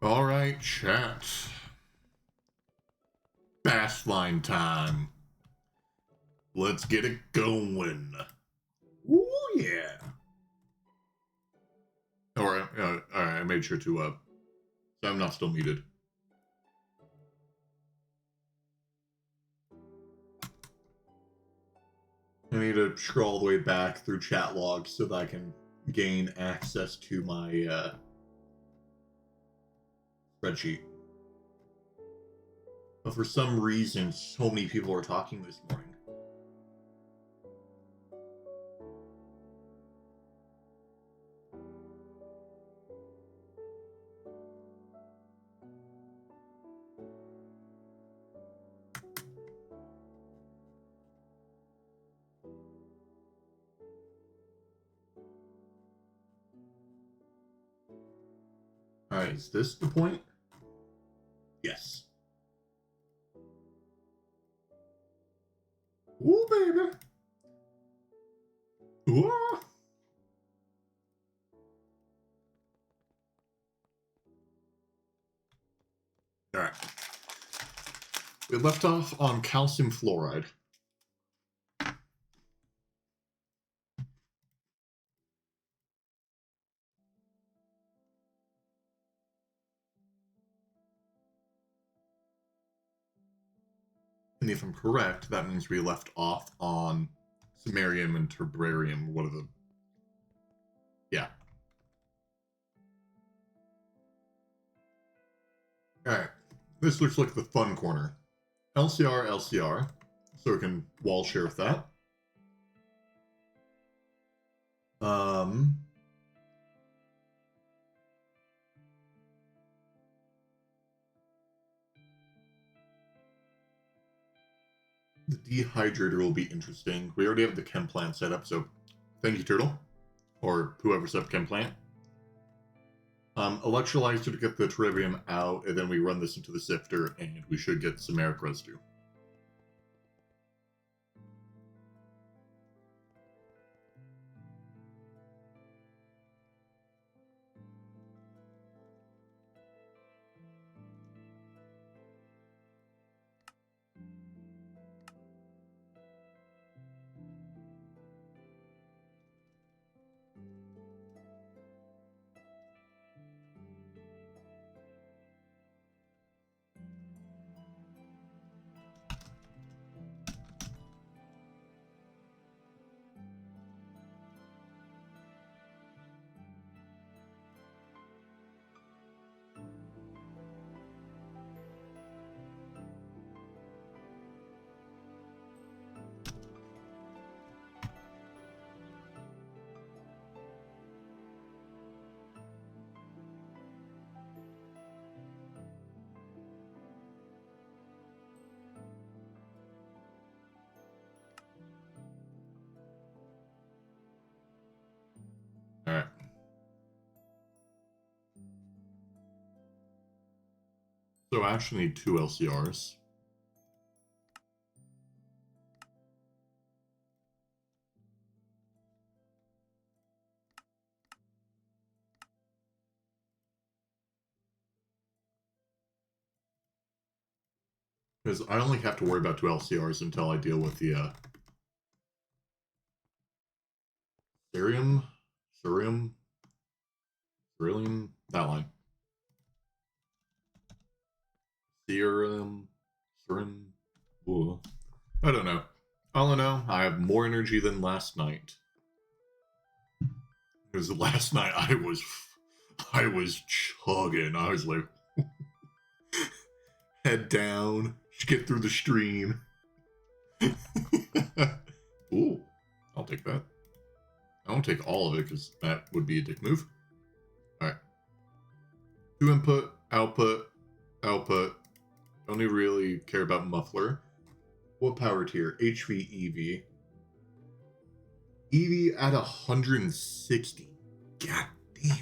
All right, chat. Bastline time. Let's get it going. Ooh, yeah. All right, I made sure to, so I'm not still muted. I need to scroll all the way back through chat logs so that I can gain access to my, spreadsheet. But for some reason, so many people are talking this morning. Alright, is this the point? Yes. Ooh, baby. Ooh. Alright. We left off on calcium fluoride. And if I'm correct, that means we left off on samarium and terbrarium. What are the... Yeah. Alright. This looks like the fun corner. LCR, LCR. So we can wall share with that. The dehydrator will be interesting. We already have the chem plant set up, so thank you, Turtle. Or whoever set up chem plant. Electrolyzer to get the terbium out, and then we run this into the sifter, and we should get samaric residue. Alright. So I actually need 2 LCRs. Because I only have to worry about 2 LCRs until I deal with the, Cerium, beryllium, that line. Serum, ooh. I don't know. All I know, I have more energy than last night. Because last night I was chugging. I was like, head down, skip through the stream. Ooh, I'll take that. I won't take all of it because that would be a dick move. Alright. 2 input, output, output. Only really care about muffler. What power tier? HV, EV. EV at 160. God damn.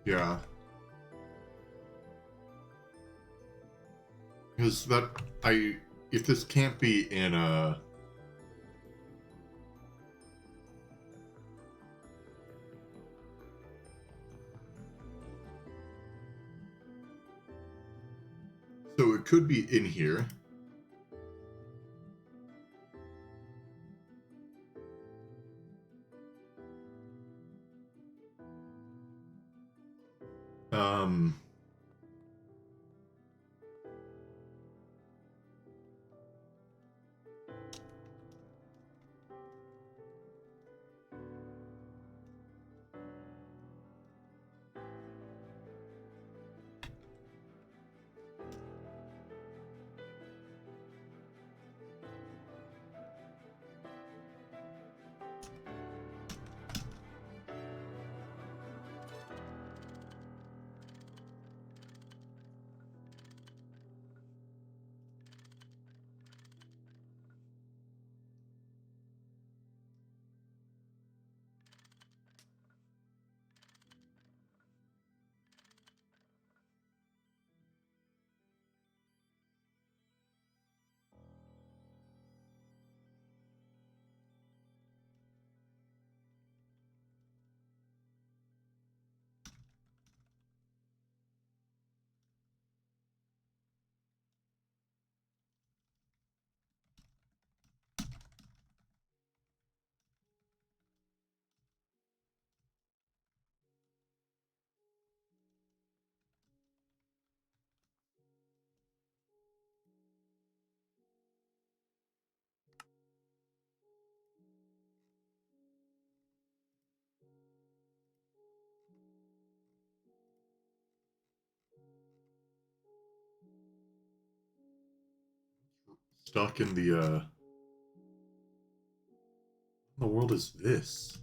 Yeah. Because if this can't be in a... So it could be in here. Stuck in the, what in the world is this?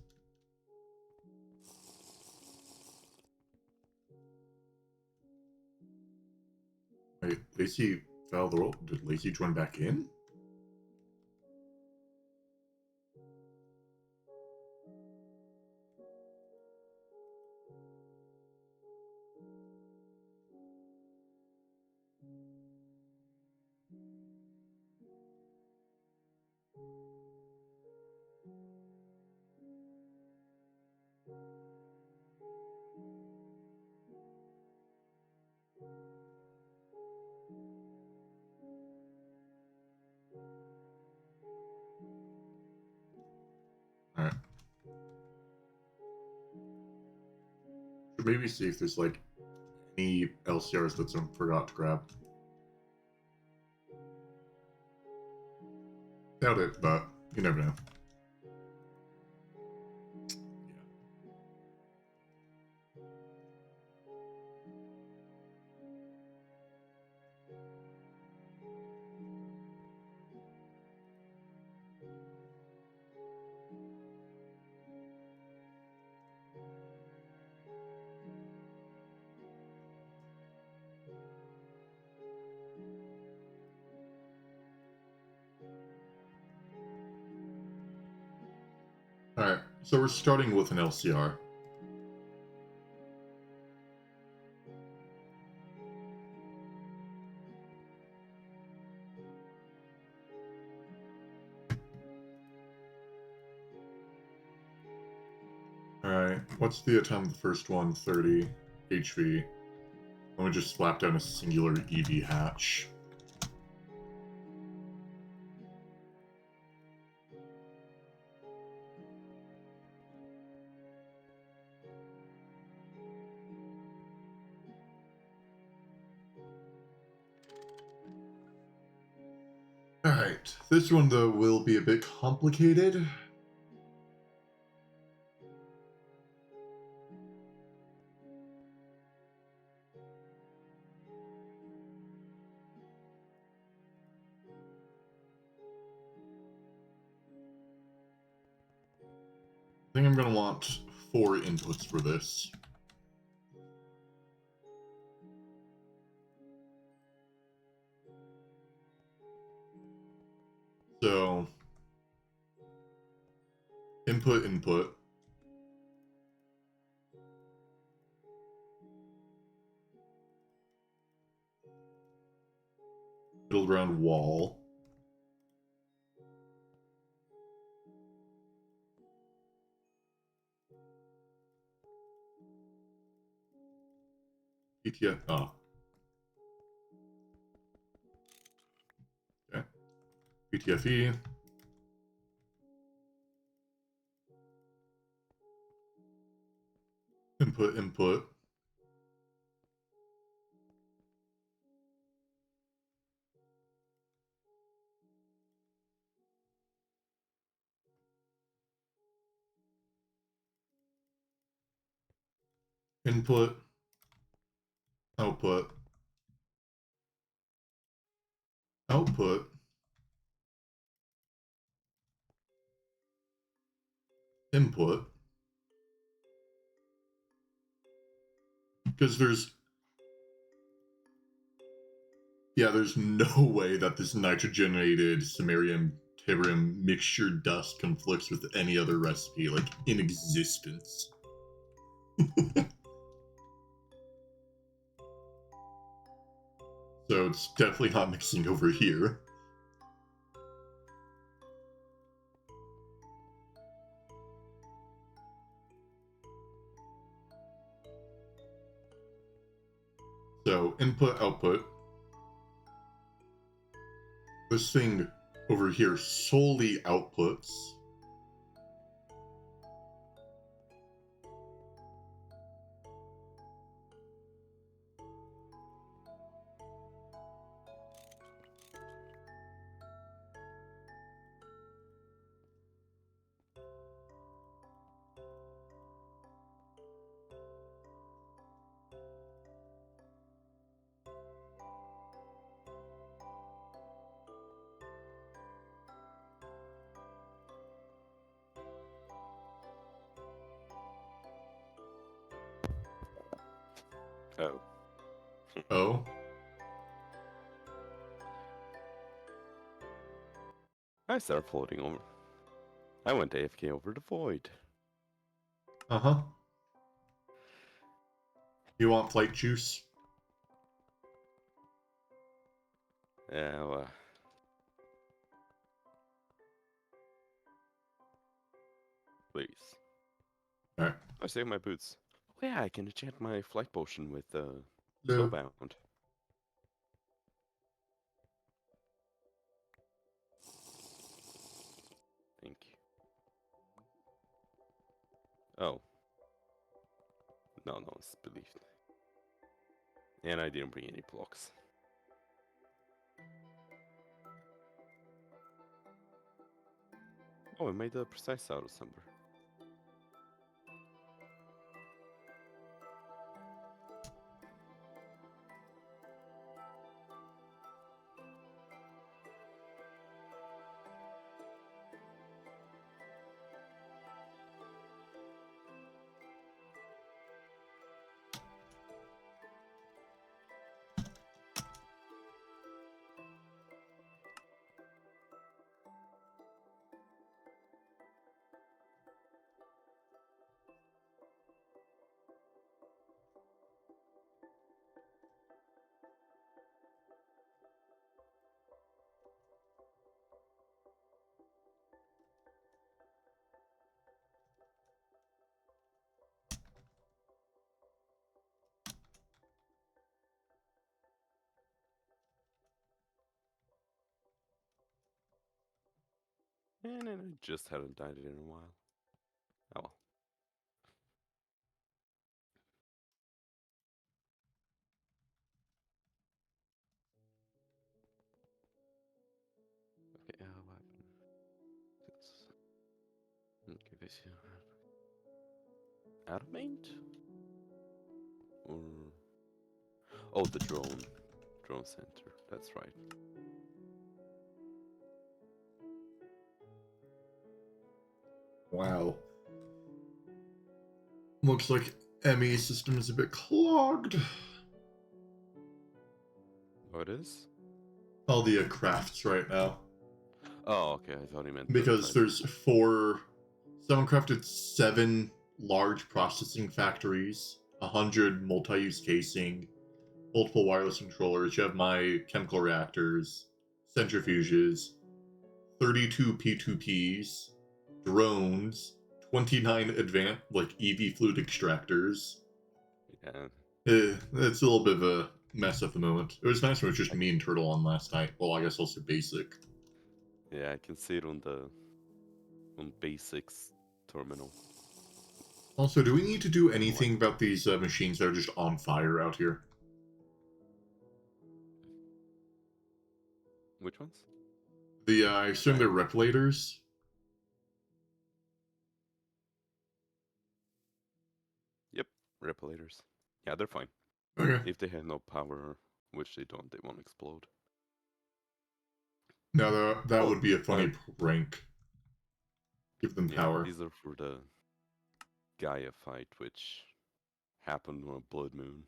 Wait, Lacey fell out of the world? Did Lacey join back in? Alright. Should maybe see if there's like any LCRs that someone forgot to grab. Doubt it, but you never know. Alright, so we're starting with an LCR. Alright, what's the time of the first one? 30 HV. Let me just slap down a singular EV hatch. Alright, this one though will be a bit complicated. I think I'm going to want 4 inputs for this. So, input. Middle ground wall. ETF. Oh. Okay. BTFE. Input. Input. Input. Output. Output. Input. Because there's no way that this nitrogenated samarium tiberium mixture dust conflicts with any other recipe, like, in existence. So it's definitely not mixing over here. So input, output. This thing over here solely outputs. Oh. Oh. I started floating over. I went AFK over the void. Uh-huh. You want flight juice? Yeah, well. Please. Alright. I save my boots. Oh yeah, I can enchant my flight potion with No. Snowbound. Thank you. Oh. No one's believed. And I didn't bring any blocks. Oh, I made a precise out of somewhere. And then I just haven't died in a while. Oh well. Okay, what happened? Okay, this here. Adamant? Or... Oh, the drone. Drone center. That's right. Wow. Looks like ME system is a bit clogged. Oh, it is? All the crafts right now. Oh, okay. I thought he meant Because there's 4... Someone crafted 7 large processing factories, 100 multi-use casing, multiple wireless controllers. You have my chemical reactors, centrifuges, 32 P2Ps, drones, 29 advanced like EV fluid extractors. Yeah. It's a little bit of a mess at the moment. It was nice when it was just I- me and Turtle on last night. Well, I guess also basic. Yeah, I can see it on the basics terminal. Also, do we need to do anything about these machines that are just on fire out here? Which ones? I assume they're repliators. Yep, repliators. Yeah, they're fine. Okay. If they have no power, which they don't, they won't explode. Now that Oh, would be a funny prank. Give them Yeah, power. these are for the Gaia fight, which happened on a blood moon.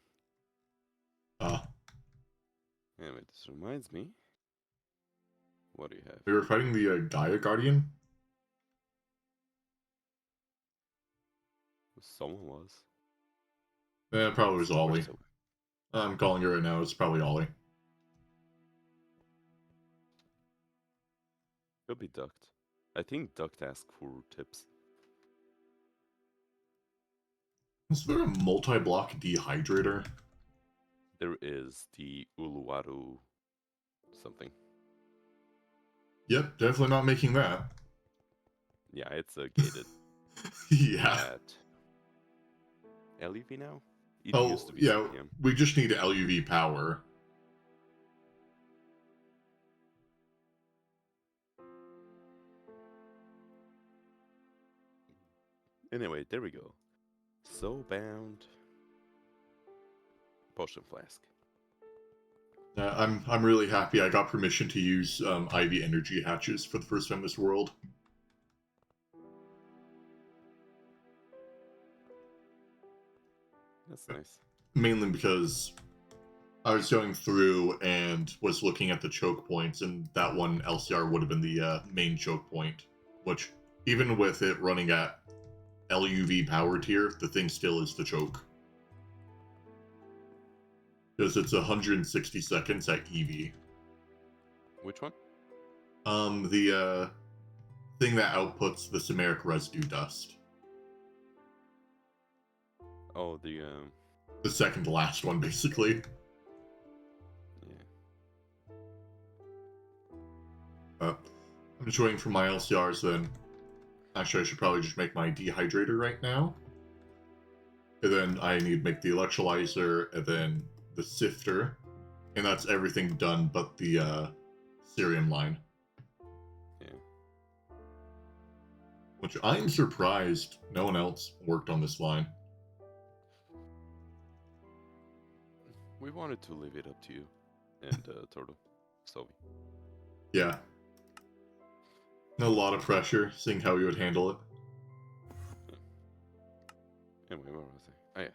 Anyway, this reminds me. What do you have? They were fighting the Gaia Guardian. Someone was. Probably was Ollie. So. I'm calling her right now. It's probably Ollie. Could be Duct. I think Duct asked for tips. Is there a multi-block dehydrator? There is the Uluwatu something. Yep, definitely not making that. Yeah, it's a gated. Yeah. At LEV now? It Oh, used to be yeah. CPM. We just need LUV power. Anyway, there we go. So bound. Potion flask. I'm really happy I got permission to use IV energy hatches for the first time in this world. That's nice. Mainly because I was going through and was looking at the choke points, and that one LCR would have been the main choke point, which, even with it running at LUV power tier, the thing still is the choke. Because it's 160 seconds at EV. Which one? The thing that outputs the samaric residue dust. Oh, The second to last one, basically. Yeah. I'm just waiting for my LCRs then. Actually, I should probably just make my dehydrator right now. And then I need to make the electrolyzer, and then the sifter. And that's everything done but the cerium line. Yeah. Which I'm surprised no one else worked on this line. We wanted to leave it up to you and Turtle. So. Yeah. A lot of pressure, seeing how you would handle it. Anyway, where was I? Oh yeah.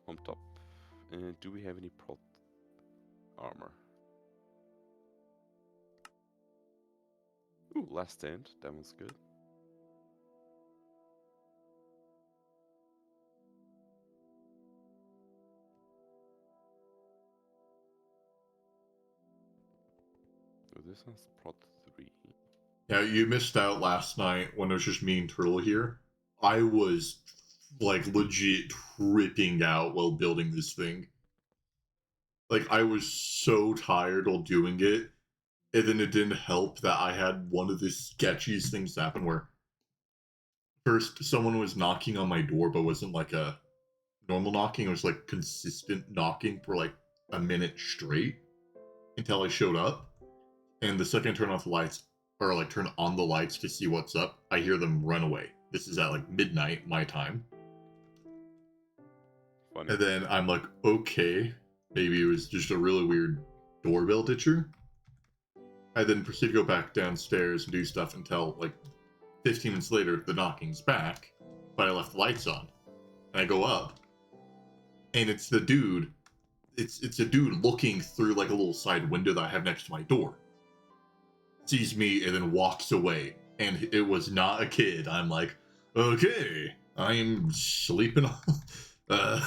On top. Do we have any prot armor? Ooh, last stand. That one's good. Oh, this one's prot 3. Yeah, you missed out last night when it was just me and Turtle here. I was, like, legit tripping out while building this thing. Like, I was so tired while doing it, and then it didn't help that I had one of the sketchiest things happen where first someone was knocking on my door, but wasn't like a normal knocking. It was like consistent knocking for like a minute straight until I showed up. And the second I turn off the lights, or like turn on the lights to see what's up, I hear them run away. This is at like midnight my time. Funny. And then I'm like, okay, maybe it was just a really weird doorbell ditcher. I then proceed to go back downstairs and do stuff until like 15 minutes later, the knocking's back, but I left the lights on. And I go up, and it's the dude. It's a dude looking through like a little side window that I have next to my door. Sees me and then walks away. And it was not a kid. I'm like, okay, I'm sleeping on.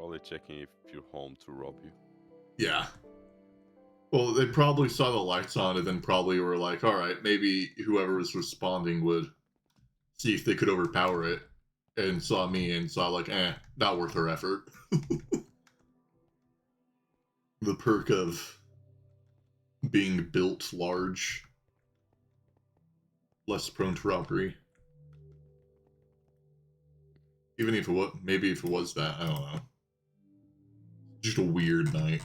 Probably checking if you're home to rob you. Yeah. Well, they probably saw the lights on and then probably were like, all right, maybe whoever was responding would see if they could overpower it, and saw me and saw like, not worth our effort. The perk of being built large, less prone to robbery. Even if it was, maybe if it was that, I don't know. Just a weird night.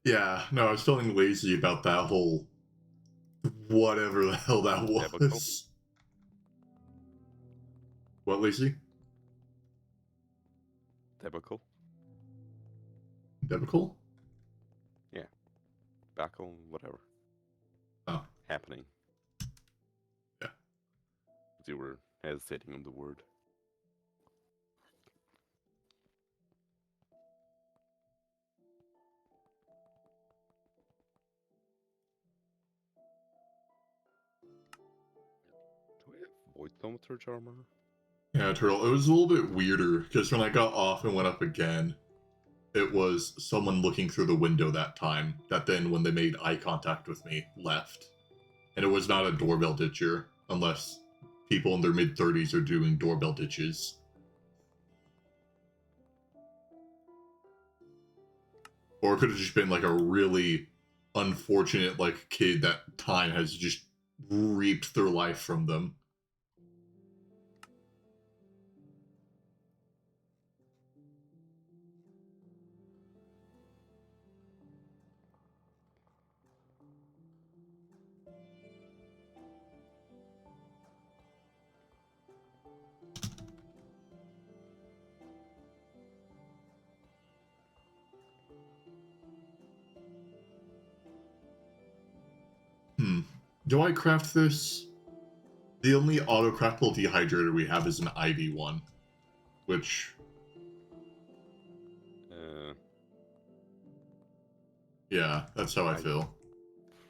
Yeah, no, I was feeling lazy about that whole whatever the hell that was. Debacle? What, lazy? Debacle? Debacle? Yeah. Backle, whatever. Oh. Happening. Yeah. You were hesitating on the word. Do we have void thaumaturge armor? Yeah, Turtle. It was a little bit weirder because when I got off and went up again, it was someone looking through the window that time. That then, when they made eye contact with me, left. And it was not a doorbell ditcher, unless people in their mid-30s are doing doorbell ditches. Or it could have just been like a really unfortunate like kid that time has just reaped their life from them. Do I craft this? The only auto-craftable dehydrator we have is an IV one, which... yeah, that's how I feel.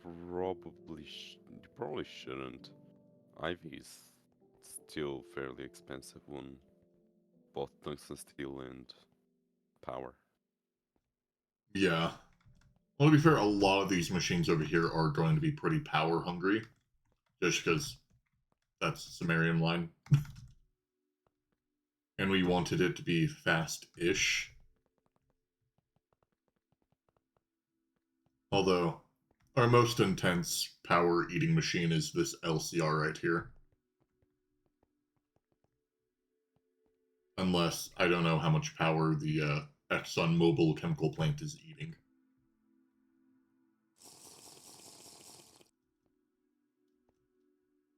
You probably shouldn't. Ivy's still fairly expensive one. Both tungsten steel and power. Yeah. Well, to be fair, a lot of these machines over here are going to be pretty power hungry, just because that's Sumerian line. And we wanted it to be fast-ish. Although, our most intense power-eating machine is this LCR right here. Unless, I don't know how much power the Exxon Mobil chemical plant is eating.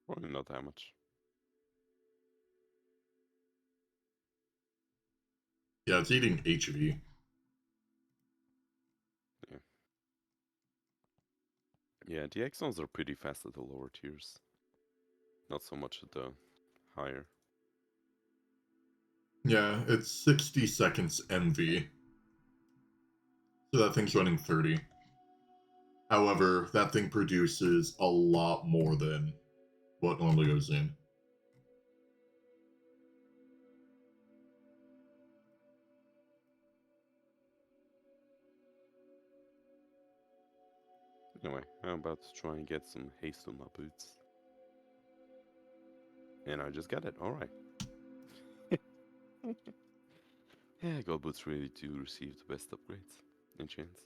Probably not that much. Yeah, it's eating HV. Yeah. Yeah, the Exxons are pretty fast at the lower tiers. Not so much at the higher. Yeah, it's 60 seconds MV. So that thing's running 30. However, that thing produces a lot more than what normally goes in. Anyway, I'm about to try and get some haste on my boots. And I just got it, alright. Yeah, I got boots ready to receive the best upgrades and chance.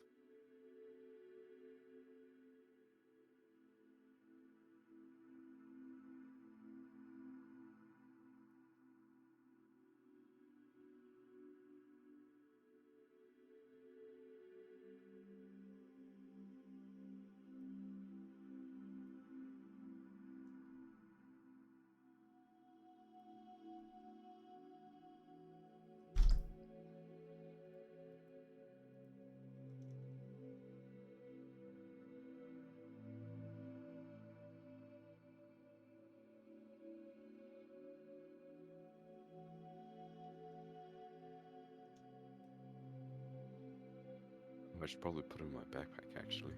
I should probably put it in my backpack, actually.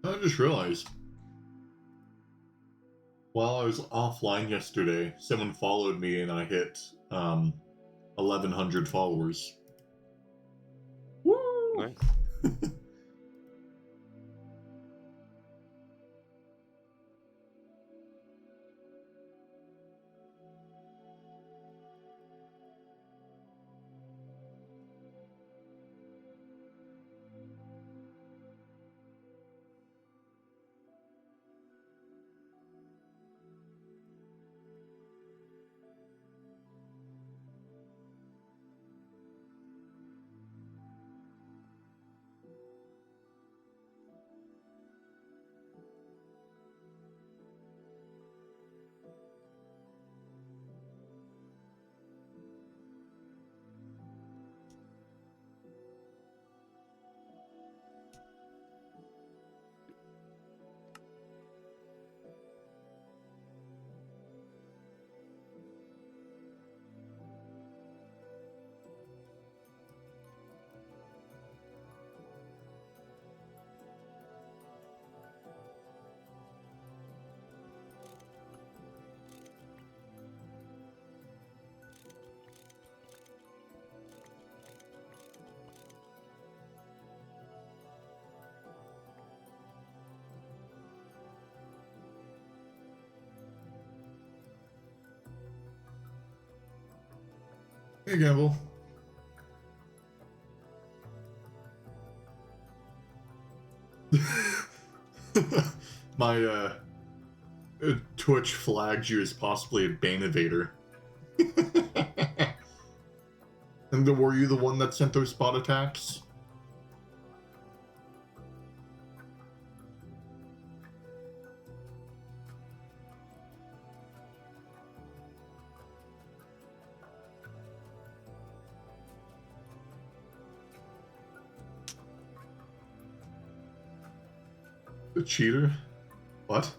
I just realized, while I was offline yesterday, someone followed me and I hit 1,100 followers. Woo! Nice. Hey, Gamble. My Twitch flagged you as possibly a ban evader. And were you the one that sent those spot attacks? The cheater? What?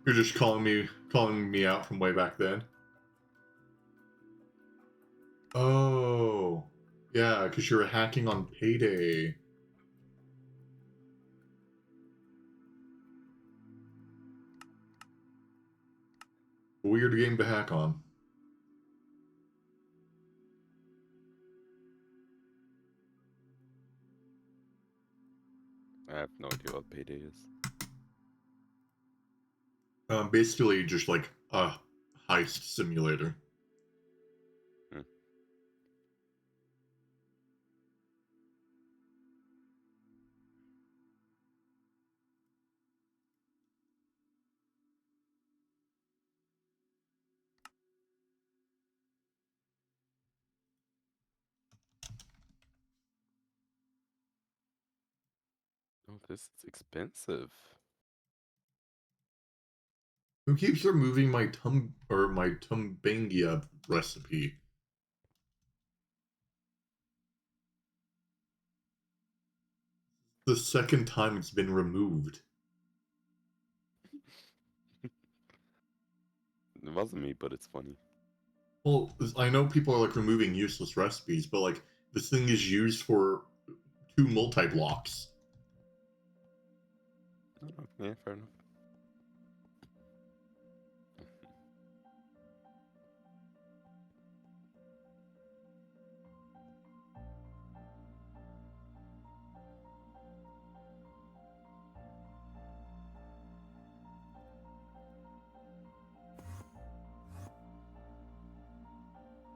You're just calling me out from way back then? Oh, yeah, because you were hacking on Payday. Weird game to hack on. I have no idea what payday is. Basically just like a heist simulator. Hmm. Oh, this is expensive. Who keeps removing my tumbangia recipe? The second time it's been removed. It wasn't me, but it's funny. Well, I know people are like removing useless recipes, but like this thing is used for 2 multi-blocks. Oh, yeah, fair enough.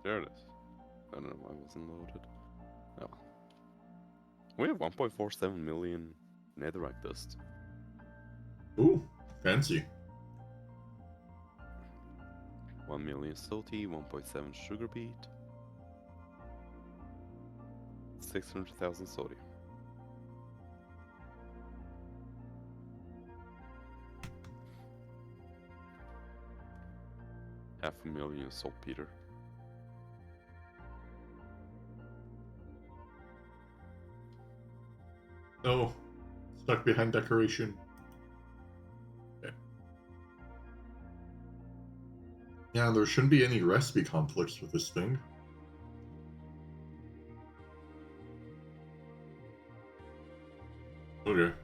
There it is. I don't know why it wasn't loaded. Oh. We have 1.47 million netherite dust. Ooh, fancy. 1 million salty, 1.7 sugar beet, 600,000 sodium. Half a million saltpeter. No, stuck behind decoration. Okay. Yeah, there shouldn't be any recipe conflicts with this thing. Okay.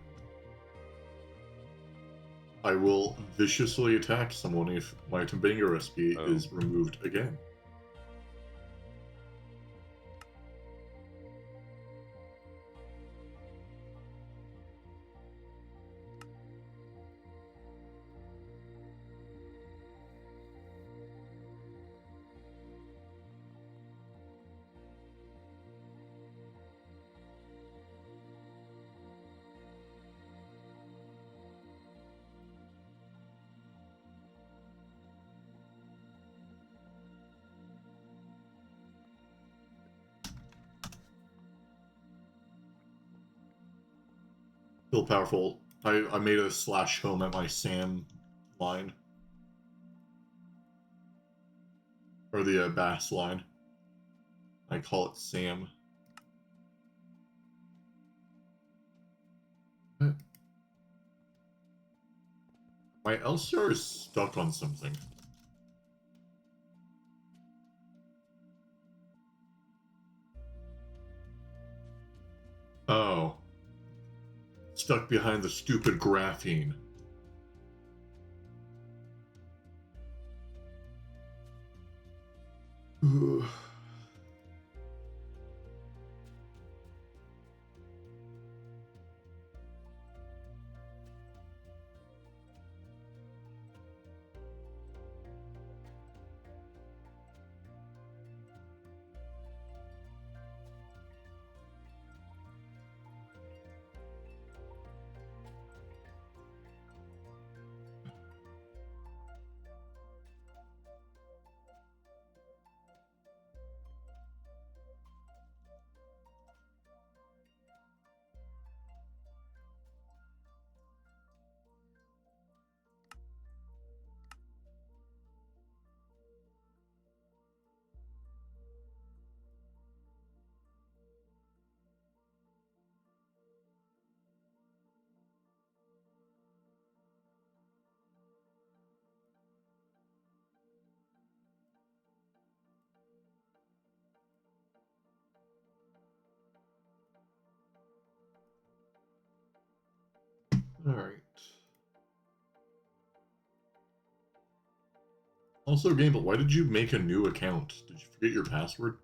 I will viciously attack someone if my Tobanga recipe is removed again. Feel powerful. I made a slash home at my Sam line. Or the Bass line. I call it Sam. What? My LCR is stuck on something. Oh. Stuck behind the stupid graphene. Alright. Also, Gamble, why did you make a new account? Did you forget your password?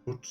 What?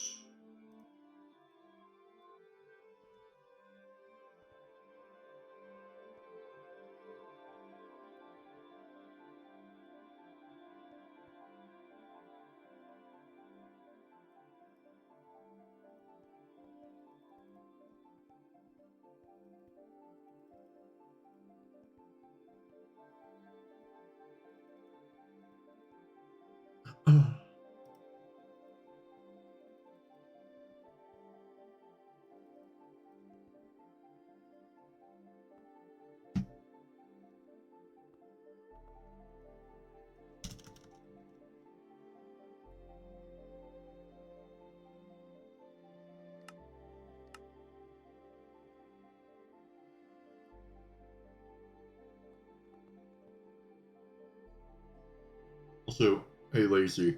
Also, hey, Lazy,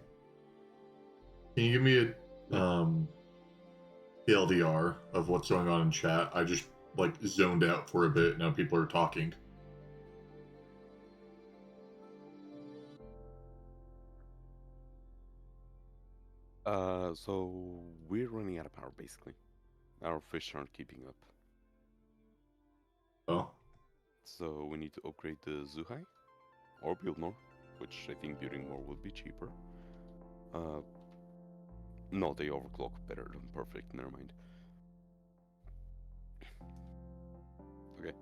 can you give me a TLDR of what's going on in chat? I just like zoned out for a bit. Now people are talking. So we're running out of power basically. Our fish aren't keeping up. Oh, So we need to upgrade the Zuhai or build more, which I think building more would be cheaper. No, they overclock better than perfect, never mind. Okay,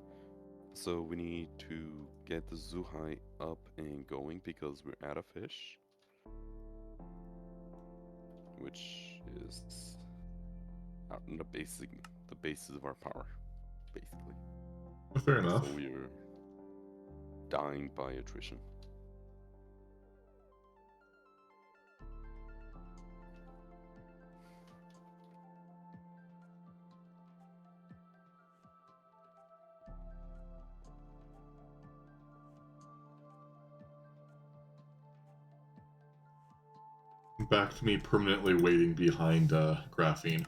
so we need to get the Zuhai up and going because we're out of fish. Which is the basis of our power, basically. fair enough. So we're dying by attrition. Back to me permanently waiting behind graphene.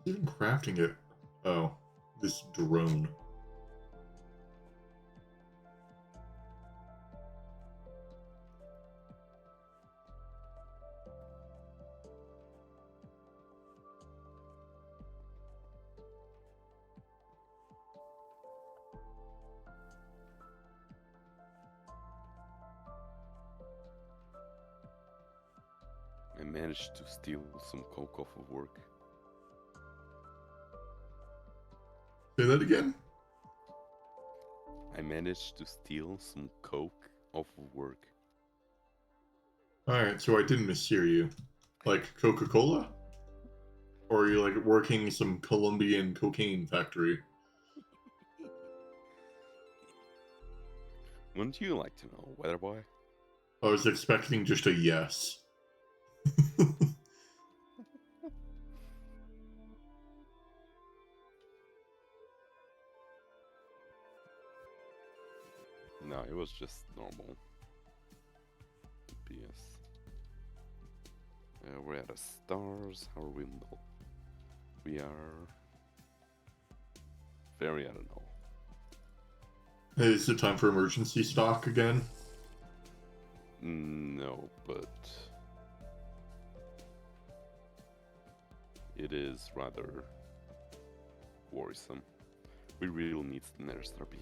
Even crafting it. Oh, this drone. I managed to steal some coke off of work. Say that again? I managed to steal some coke off of work. Alright, so I didn't mishear you. Like Coca-Cola? Or are you like working some Colombian cocaine factory? Wouldn't you like to know, Weather Boy? I was expecting just a yes. No, it was just normal. BS. We're out of stars. How are we? No. We are very out of null. Hey, is it time for emergency stock again? No, but it is rather worrisome. We really need the Nether Star B.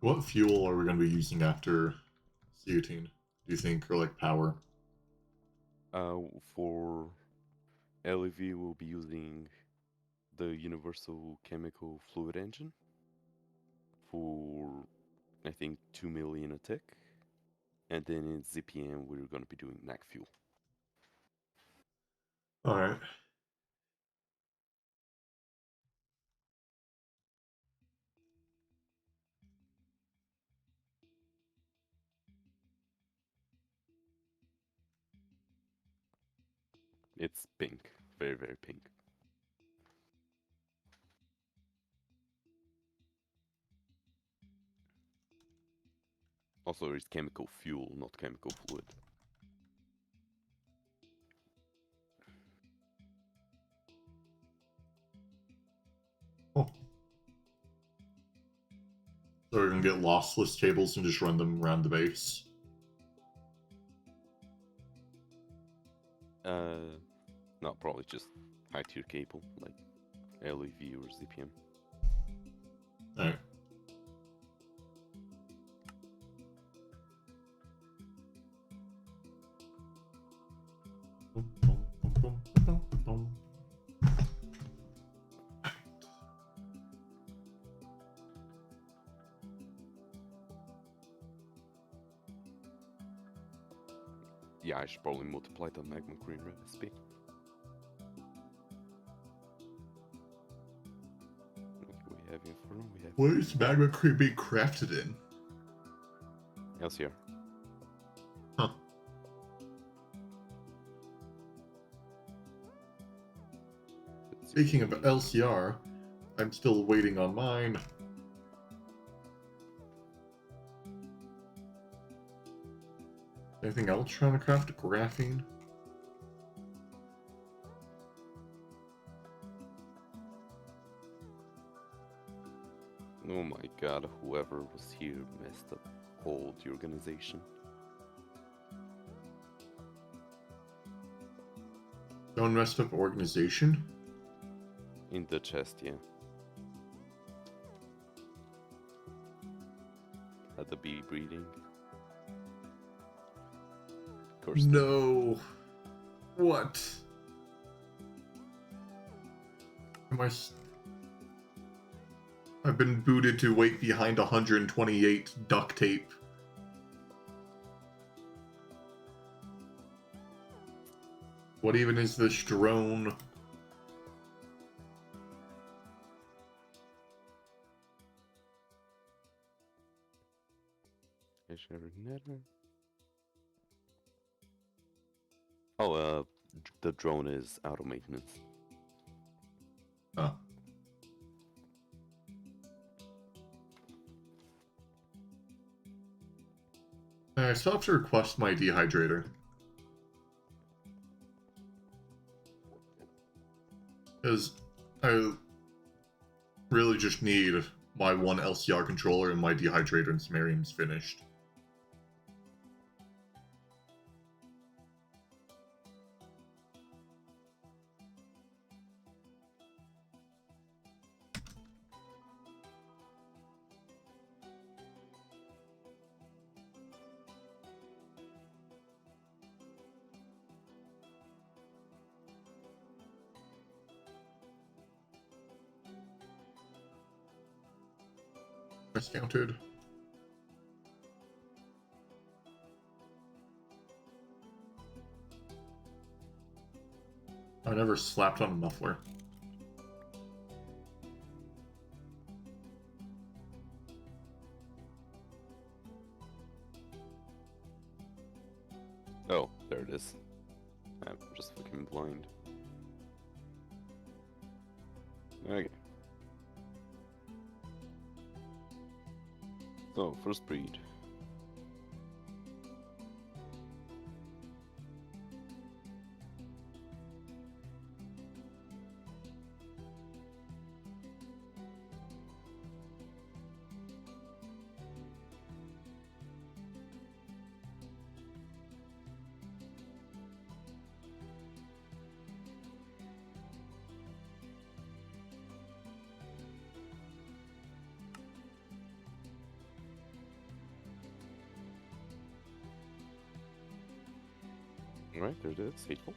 What fuel are we going to be using after C18? Do you think, or like power? For LEV, we'll be using the Universal Chemical Fluid Engine for, I think, 2 million a tick. And then in ZPM, we're going to be doing NAC fuel. All right. It's pink, very, very pink. Also, it's chemical fuel, not chemical fluid. Oh. So we're going to get lossless tables and just run them around the base. Not probably just high tier cable like LEV or ZPM. Alright. Yeah, I should probably multiply the magma green recipe. What we have here for now? We have What is magma cream being crafted in? LCR. Huh. Speaking of LCR, I'm still waiting on mine. Anything else trying to craft graphene? Oh my god, whoever was here messed up all the organization. Don't mess up organization? In the chest, yeah. At the bee breeding. Of course. No. What? Am I... I've been booted to wait behind 128 duct tape. What even is this drone? Oh, the drone is out of maintenance. Oh. I still have to request my dehydrator. Because I really just need my one LCR controller and my dehydrator and Sumerium's finished. Miscounted. I never slapped on a muffler. Oh, there it is. I'm just fucking blind. Okay. So, first breed. Alright, there it is, hateful.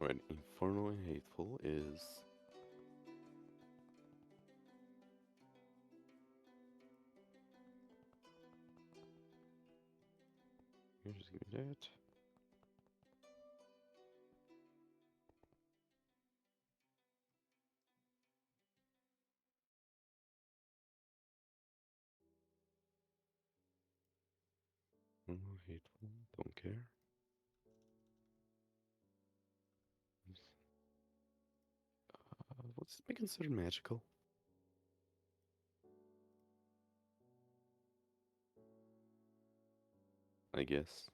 Right, Infernal and Hateful is... Here, just give me that. Infernal, Hateful, don't care. What's it be considered magical? I guess.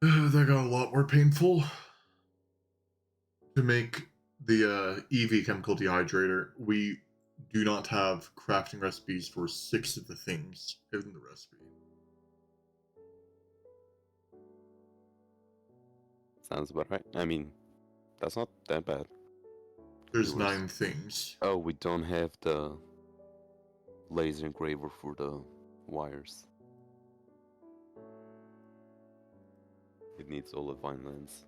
That got a lot more painful. To make the EV chemical dehydrator, we do not have crafting recipes for 6 of the things in the recipe. Sounds about right. I mean, that's not that bad. There's Yours. 9 things. Oh, we don't have the laser engraver for the wires. It needs olivine lens.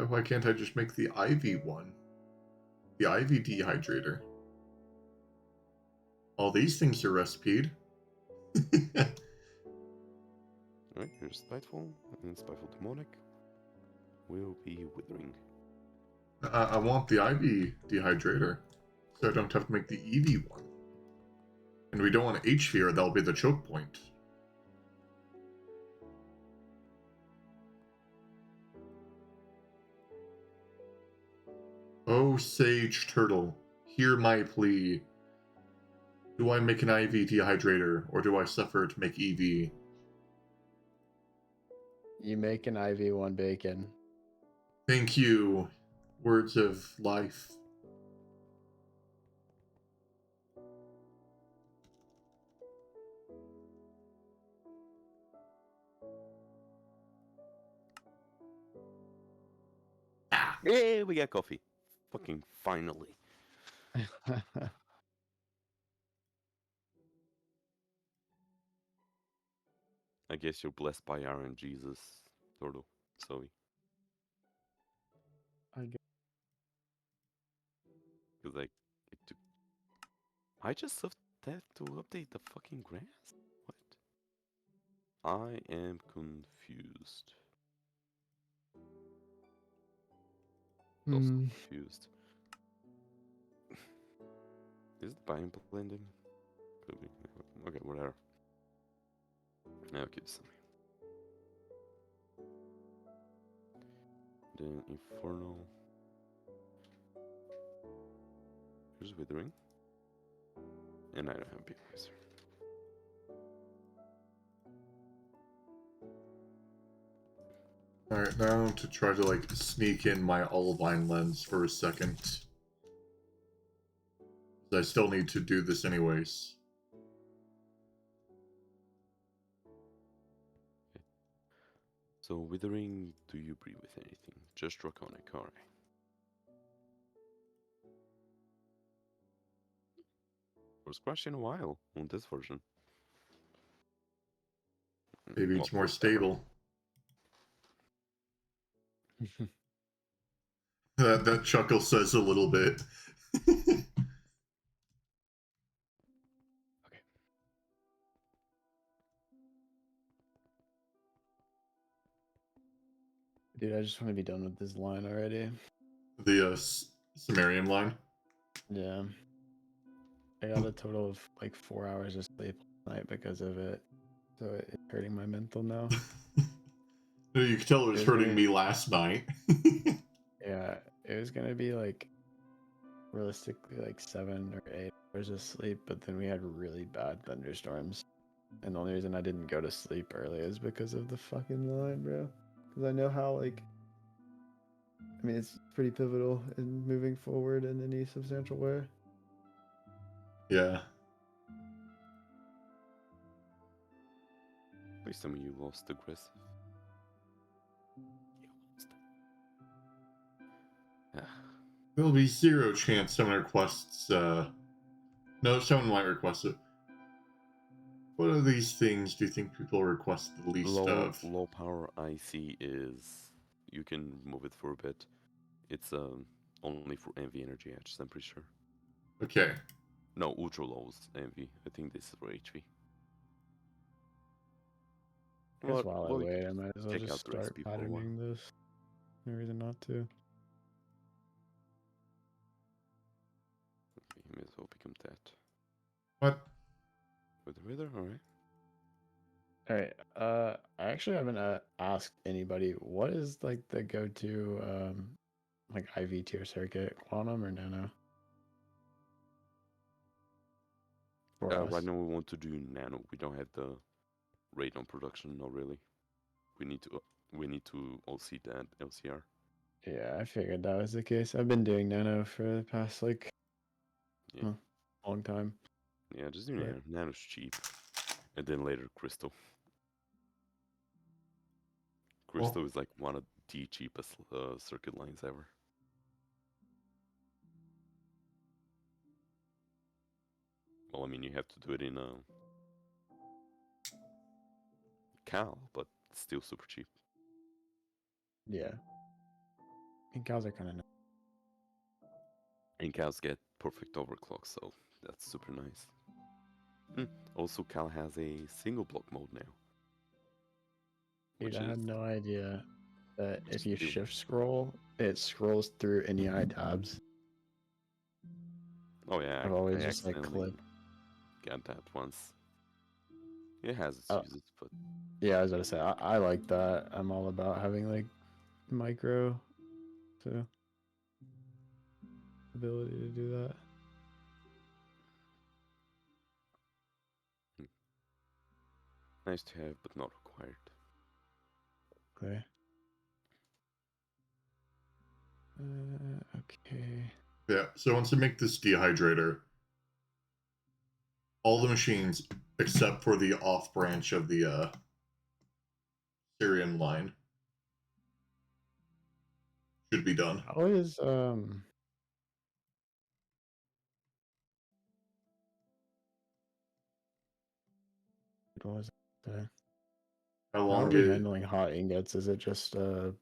Why can't I just make the Ivy one? The Ivy dehydrator. All these things are recipe'd. Alright, here's Spiteful, and Spiteful Demonic will be withering. I want the Ivy dehydrator, so I don't have to make the Eevee one. And we don't want H sphere, that'll be the choke point. Oh, Sage Turtle, hear my plea. Do I make an IV dehydrator, or do I suffer to make EV? You make an IV1 bacon. Thank you. Words of life. Hey, we got coffee. Fucking finally. I guess you're blessed by Aaron Jesus, Turtle. Sorry. I guess. Because like, it took... I just have to update the fucking grass? What? I am confused. Also confused. Is the biome blending? Could be. Okay, whatever. Now keep some. Then Infernal. Here's Withering. And I don't have Big Razor. Alright, now to try to like sneak in my olivine lens for a second. I still need to do this anyways. Okay. So Withering, do you breed with anything? Just Draconic, alright. First crash in a while on this version. Maybe it's more stable. That chuckle says a little bit. Okay. Dude, I just want to be done with this line already. The Sumerian line. Yeah. I got a total of like 4 hours of sleep last night because of it. So it's hurting my mental now. You could tell it was hurting me last night. Yeah, it was gonna be like realistically like 7 or 8 hours of sleep, but then we had really bad thunderstorms. And the only reason I didn't go to sleep early is because of the fucking line, bro. Because I know how like I mean it's pretty pivotal in moving forward in any substantial way. Yeah. Please tell me you lost aggressive. There'll be zero chance someone requests. No, someone might request it. What are these things do you think people request the least of? Low power IC is you can move it for a bit. It's only for MV energy edges, I'm pretty sure. Okay. No, ultra low is MV. I think this is for HV. I guess while I Well, wait, I might as well check just out the start recipe for a while. patterning this. No reason not to. Okay, may as well become that. What? With the weather, alright. All right. I actually haven't asked anybody what is like the go-to like IV tier circuit, quantum or nano? For us. Right now we want to do nano. We don't have the rate on production, not really. We need to OC that LCR. Yeah, I figured that was the case. I've been doing nano for the past like Yeah. long time. Yeah, just do But- nano. Nano's cheap. And then later crystal. Crystal is like one of the cheapest circuit lines ever. Well, I mean, you have to do it in Cal, but it's still super cheap. Yeah. And cows are kind of nice. And Cal's get perfect overclock, so that's super nice. Also, Cal has a single block mode now. Dude, Which I had is no idea that if you still- shift scroll, it scrolls through NEI tabs. Oh yeah, I've I always just like accidentally clicked. got that once. It has its Oh. uses, but Yeah, I was gonna say I like that. I'm all about having like micro, so ability to do that. nice to have, but not required. Okay. Okay. Yeah, so once I make this dehydrator, all the machines except for the off branch of the Syrian line should be done. How is what was it? How How long are we is handling hot ingots? Is it just Or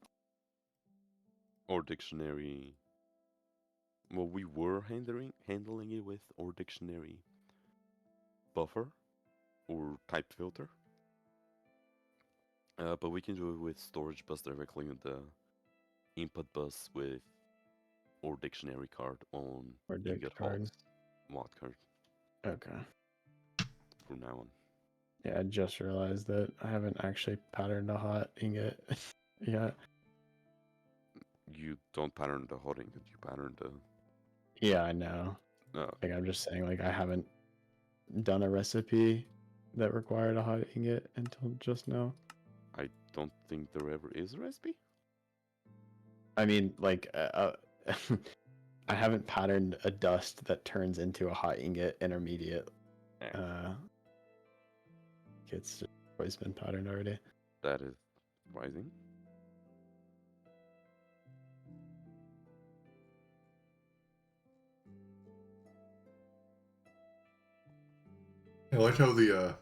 dictionary. Well, we were handling it with or dictionary buffer or type filter. But we can do it with storage bus directly in the input bus with or dictionary card on or dick ingot card? hogs mod card Okay. from now on. Yeah, I just realized that I haven't actually patterned a hot ingot yet. You don't pattern the hot ingot, you pattern the. Yeah, I know. Like I'm just saying, like I haven't done a recipe that required a hot ingot until just now. I don't think there ever is a recipe. I mean, like, I haven't patterned a dust that turns into a hot ingot intermediate. Yeah. It's just always been patterned already. That is surprising. I like how the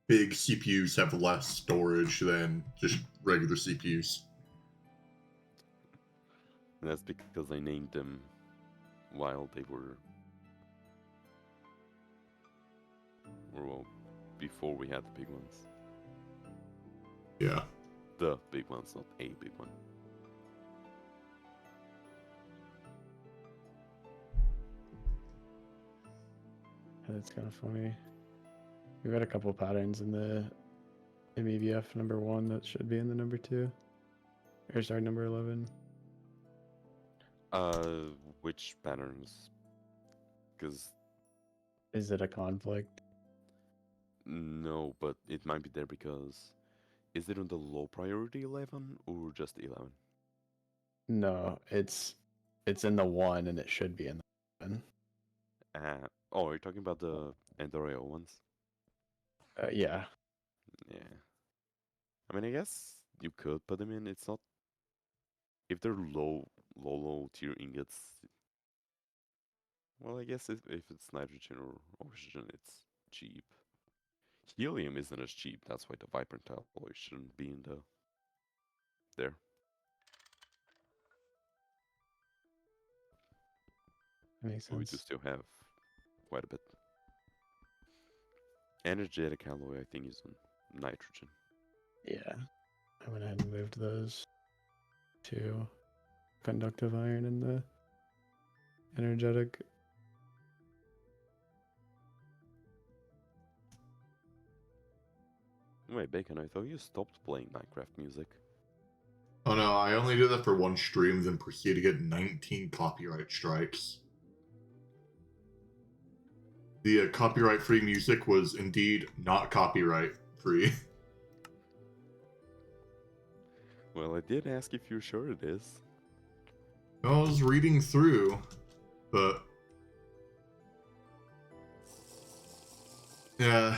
big CPUs have less storage than just regular CPUs. And that's because I named them while they were. Or well, before we had the big ones. Yeah. The big ones, not a big one. That's kind of funny. We've got a couple patterns in the MEVF number 1 that should be in the number 2. Or sorry, number 11. Which patterns? Because Is it a conflict? no, but it might be there because is it on the low priority 11 or just 11? No, it's in the 1 and it should be in the 1. Oh, are you talking about the Andoreo ones? Yeah. Yeah. I mean, I guess you could put them in. It's not if they're low tier ingots. Well, I guess if it's nitrogen or oxygen, it's cheap. Helium isn't as cheap. That's why the vibrant alloy shouldn't be in there. Makes But we do sense. still have quite a bit. Energetic alloy, I think, is on nitrogen. Yeah. I went ahead and moved those to conductive iron and the energetic. Wait, Bacon, I thought you stopped playing Minecraft music. Oh no, I only did that for one stream, then proceeded to get 19 copyright strikes. The copyright-free music was indeed not copyright-free. Well, I did ask if you're sure it is. I was reading through, but yeah,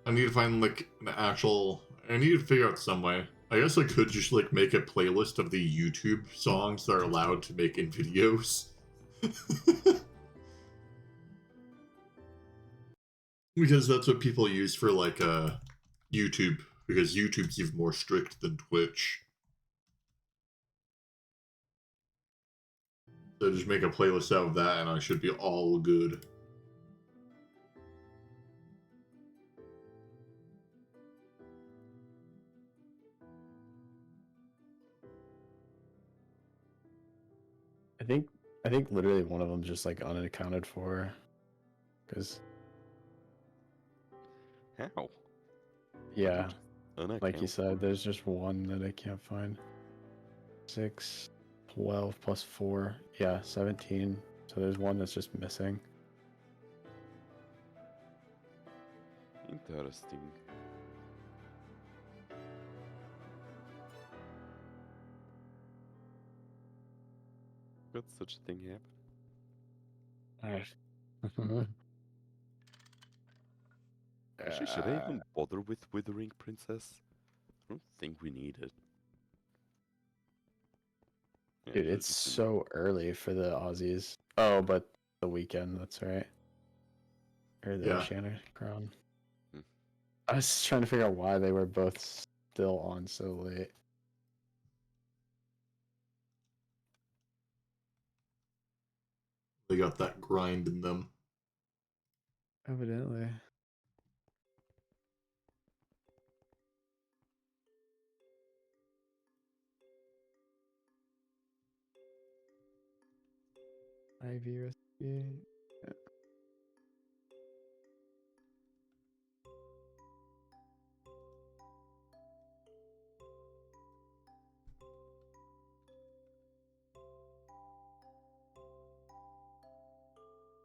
I need to find like an actual. I need to figure out some way. I guess I could just like make a playlist of the YouTube songs that are allowed to make in videos. Because that's what people use for like YouTube, because YouTube's even more strict than Twitch. So just make a playlist out of that and I should be all good. I think literally one of them's just like unaccounted for, because How? yeah, Unaccount. like you said, there's just one that I can't find. 6, 12 plus 4, yeah, 17. So there's one that's just missing. Interesting. Could such a thing happen? Alright. Actually, should I even bother with Withering Princess? I don't think we need it. Yeah, Dude, should've it's just been- so early for the Aussies. Oh, but the weekend, that's right. Or the Yeah. Shannon Crown. Hmm. I was trying to figure out why they were both still on so late. They got that grind in them. Evidently. IV recipe. Yeah.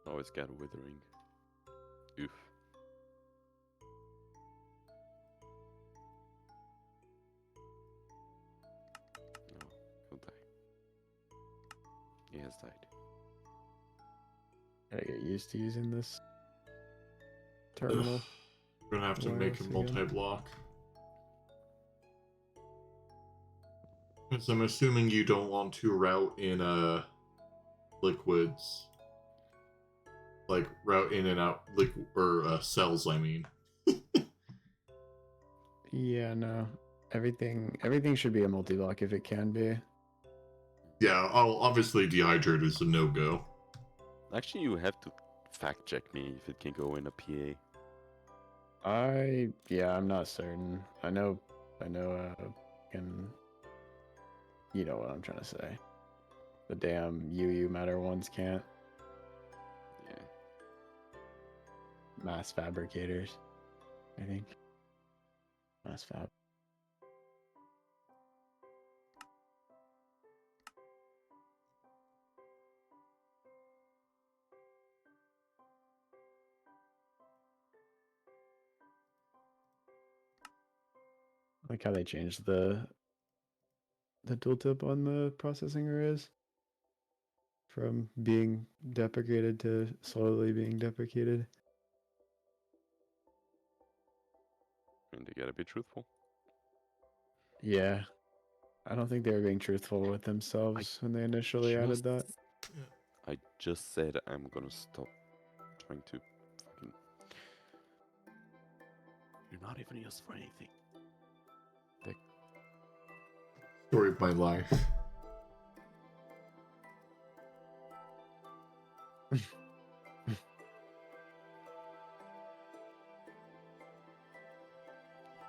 Oh, it's got Withering. Oof. Oh, he'll die. He has died. Gotta get used to using this terminal. Ugh. We're gonna have to make a Wireless again. multi-block. Because I'm assuming you don't want to route in liquids. Like route in and out liquid or cells, I mean. Yeah, no. Everything should be a multi-block if it can be. Yeah, obviously dehydrate is a no-go. Actually, you have to fact check me if it can go in a PA. I'm not certain. I know can you know what I'm trying to say. The damn UU matter ones can't. Yeah. Mass fabricators, I think. Mass fab. I like how they changed the tooltip on the processing arrays from being deprecated to slowly being deprecated. And they gotta be truthful. Yeah. I don't think they were being truthful with themselves when they initially added that. I just said I'm gonna stop trying to fucking. You're not even used for anything. Story of my life.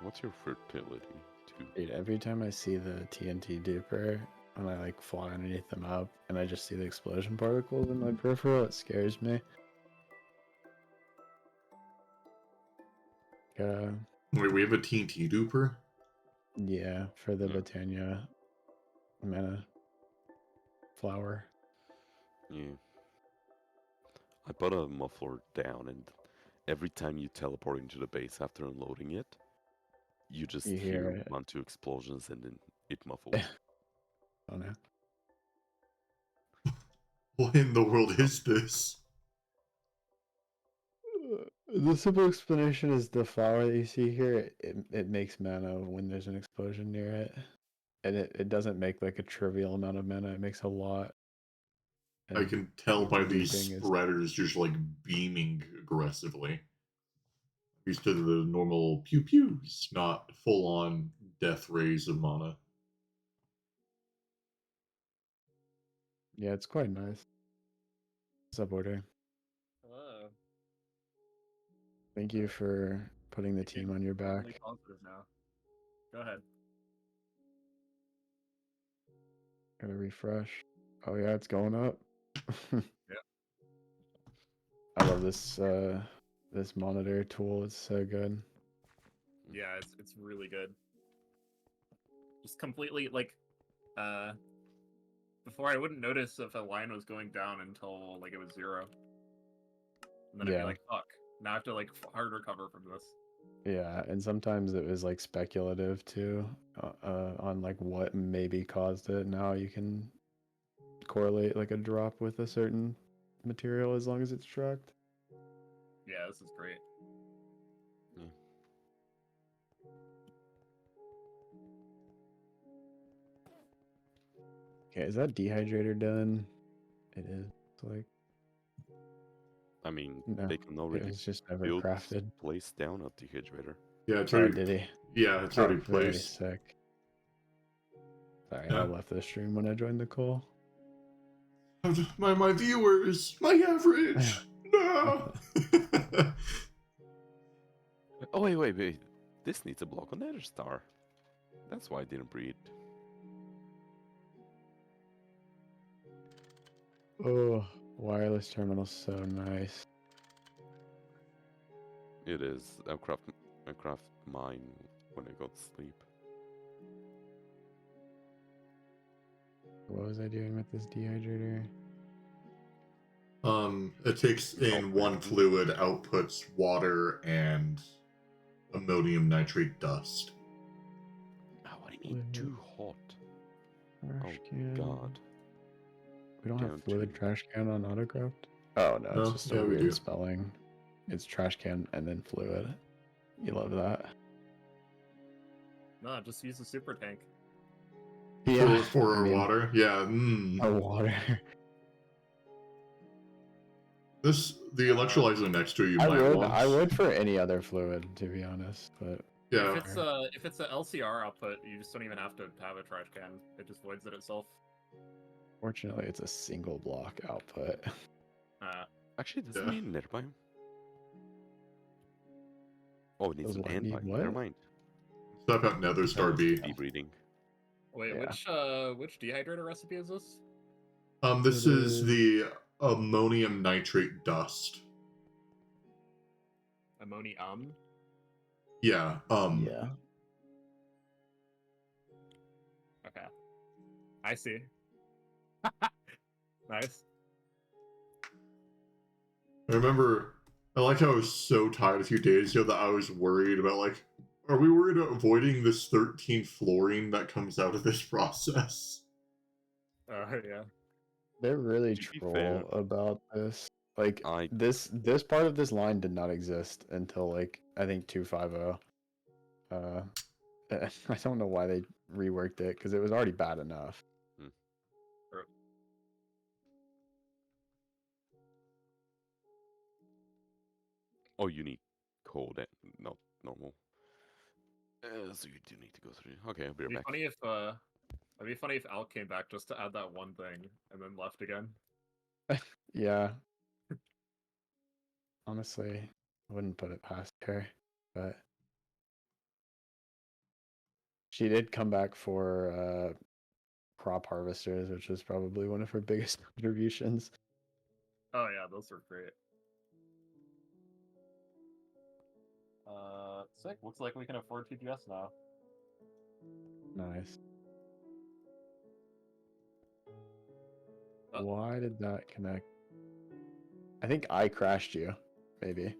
What's your fertility too? Dude, every time I see the TNT duper and I like fly underneath them up and I just see the explosion particles in my peripheral, it scares me. Wait, we have a TNT duper? Yeah, for the Yeah. Botania mana flower. Yeah. I put a muffler down, and every time you teleport into the base after unloading it, you just You hear hear it. 1-2 explosions, and then it muffles. Oh no. What in the world is this? The simple explanation is the flower that you see here, it makes mana when there's an explosion near it. And it doesn't make like a trivial amount of mana, it makes a lot. I And can tell by TNT these duping is spreaders just like beaming aggressively. Used to the normal pew pews, not full on death rays of mana. yeah, it's quite nice. What's up, Order? Hello. Thank you for putting the team on your back. Only positive now. Go ahead. Gotta refresh. Oh yeah, it's going up. Yep. I love this this monitor tool. It's so good. Yeah, it's really good. Just completely like before I wouldn't notice if a line was going down until like it was 0. And then I'd be Yeah. like, fuck. Now I have to like hard recover from this. Yeah, and sometimes it was like speculative too, on like what maybe caused it. Now you can correlate like a drop with a certain material as long as it's tracked. Yeah, this is great. Okay, is that dehydrator done? It is. Like, I mean, no, they can it already was just never build crafted. place down at the dehydrator. Yeah, it's Oh, already. did he? Yeah, it's Oh, already very placed. sick. Sorry, Yeah. I left the stream when I joined the call. My viewers, my average. No. Oh wait! This needs a block on Nether Star. That's why I didn't breed. Oh, wireless terminal's so nice. It is. I craft mine when I go to sleep. What was I doing with this dehydrator? It takes in one fluid, outputs water and ammonium nitrate dust. Oh, what do you mean too hot? Trash Oh can. god. We don't Down have fluid to- trash can on autocraft? Oh no, it's No, just yeah, a we weird do. spelling. It's trash can and then fluid. You love that. No, just use the super tank. Yeah, For I our mean, water. Yeah. our water. The electrolyzer next to you might want. I would for any other fluid, to be honest, but Yeah. If it's a LCR output, you just don't even have to have a trash can. It just voids it itself. fortunately it's a single block output. Actually, does it Yeah. need a nether biome? Oh, it needs Does an what ant need biome. what? Never mind. Step out Nether Star B. Deep breeding. Wait, Yeah. which dehydrator recipe is this? This It is the ammonium nitrate dust. Ammonium? Yeah. Yeah. Okay. I see. Nice. I remember. I like how I was so tired a few days ago that I was worried about like, are we worried about avoiding this 13 fluorine that comes out of this process? Yeah. They're really To be troll fair, about this. Like I- this part of this line did not exist until like I think 250. I don't know why they reworked it because it was already bad enough. Oh, you need cold and not normal. So you do need to go through. Okay, I'll be It'd right be back. funny if it'd be funny if Al came back just to add that one thing and then left again. Yeah. Honestly, I wouldn't put it past her, but she did come back for crop harvesters, which was probably one of her biggest contributions. Oh yeah, those were great. Sick. Looks like we can afford TPS now. Nice. Uh, Why did that connect? I think I crashed you, maybe.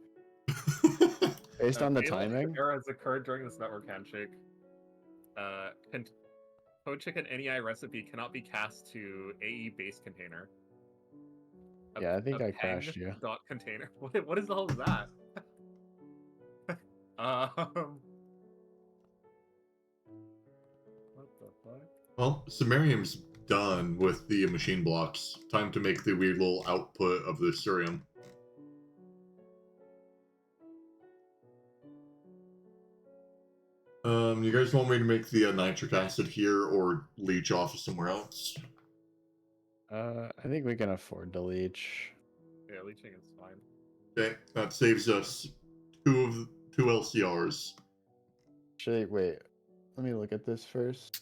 Based on the fatal timing. error has occurred during this network handshake. Code chicken NEI recipe cannot be cast to AE base container. Yeah, I think I crashed you. Dot container. What is the hell is that? What the fuck? Well, Samarium's done with the machine blocks. Time to make the weird little output of the cerium. You guys want me to make the nitric acid here or leech off somewhere else? I think we can afford to leech. Yeah, leeching is fine. Okay, that saves us two LCRs. Actually, wait. Let me look at this first.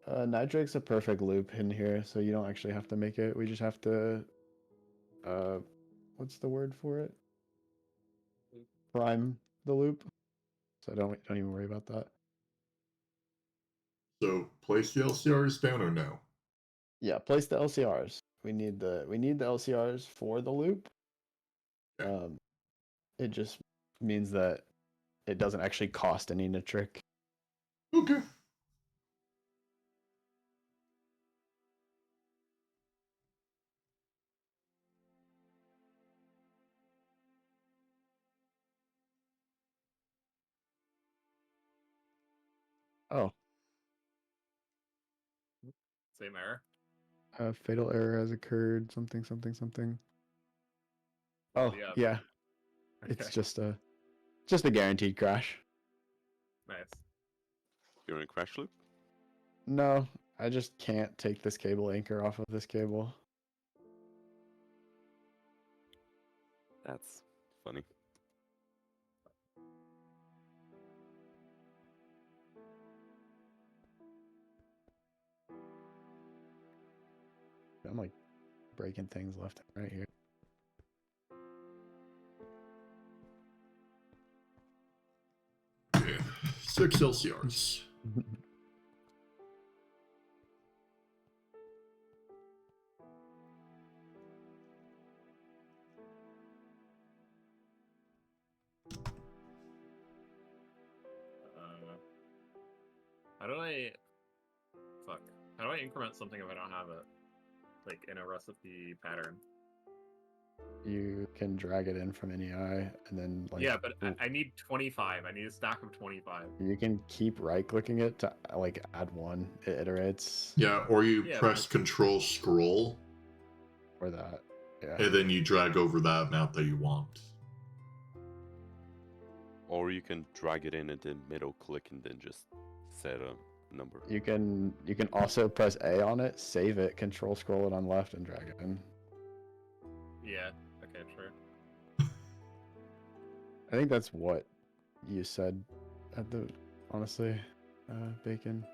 Nitric's a perfect loop in here, so you don't actually have to make it. We just have to, what's the word for it? Prime the loop. So don't even worry about that. So place the LCRs down or no? Yeah, place the LCRs. We need the LCRs for the loop. Okay. It just means that it doesn't actually cost any nitric. Okay. Oh, Same error. a fatal error has occurred. Something, something, something. Oh, Yeah. yeah. Okay. It's just a guaranteed crash. Nice. You're in crash loop? No, I just can't take this cable anchor off of this cable. That's funny. I'm like breaking things left and right here. Okay. 6 LCRs. How do I... Fuck. How do I increment something if I don't have it? Like, in a recipe pattern. You can drag it in from NEI and then like Yeah, but I need 25. I need a stack of 25. you can keep right clicking it to like add one. It iterates Yeah, or you Yeah, press but- Control Scroll, for that. Yeah. and then you drag over that amount that you want. Or you can drag it in and then middle click and then just set a number. You can also press A on it, save it, control scroll it on left and drag it in. Yeah. Okay, true. I think that's what you said at the honestly, Bacon.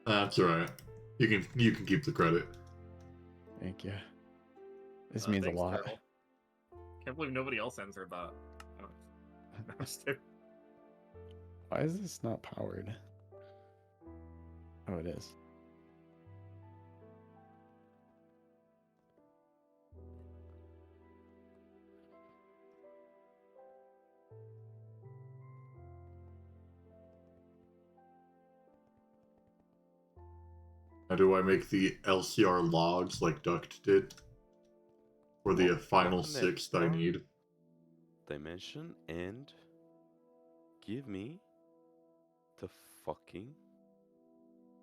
That's alright. You can keep the credit. Thank you. This means Thanks, a lot. Turtle. Can't believe nobody else answered that. Oh. I'm just kidding. Why is this not powered? Oh, it is. How do I make the LCR logs like Duct did? For the final Open 6 that I LCR need. Dimension and give me the fucking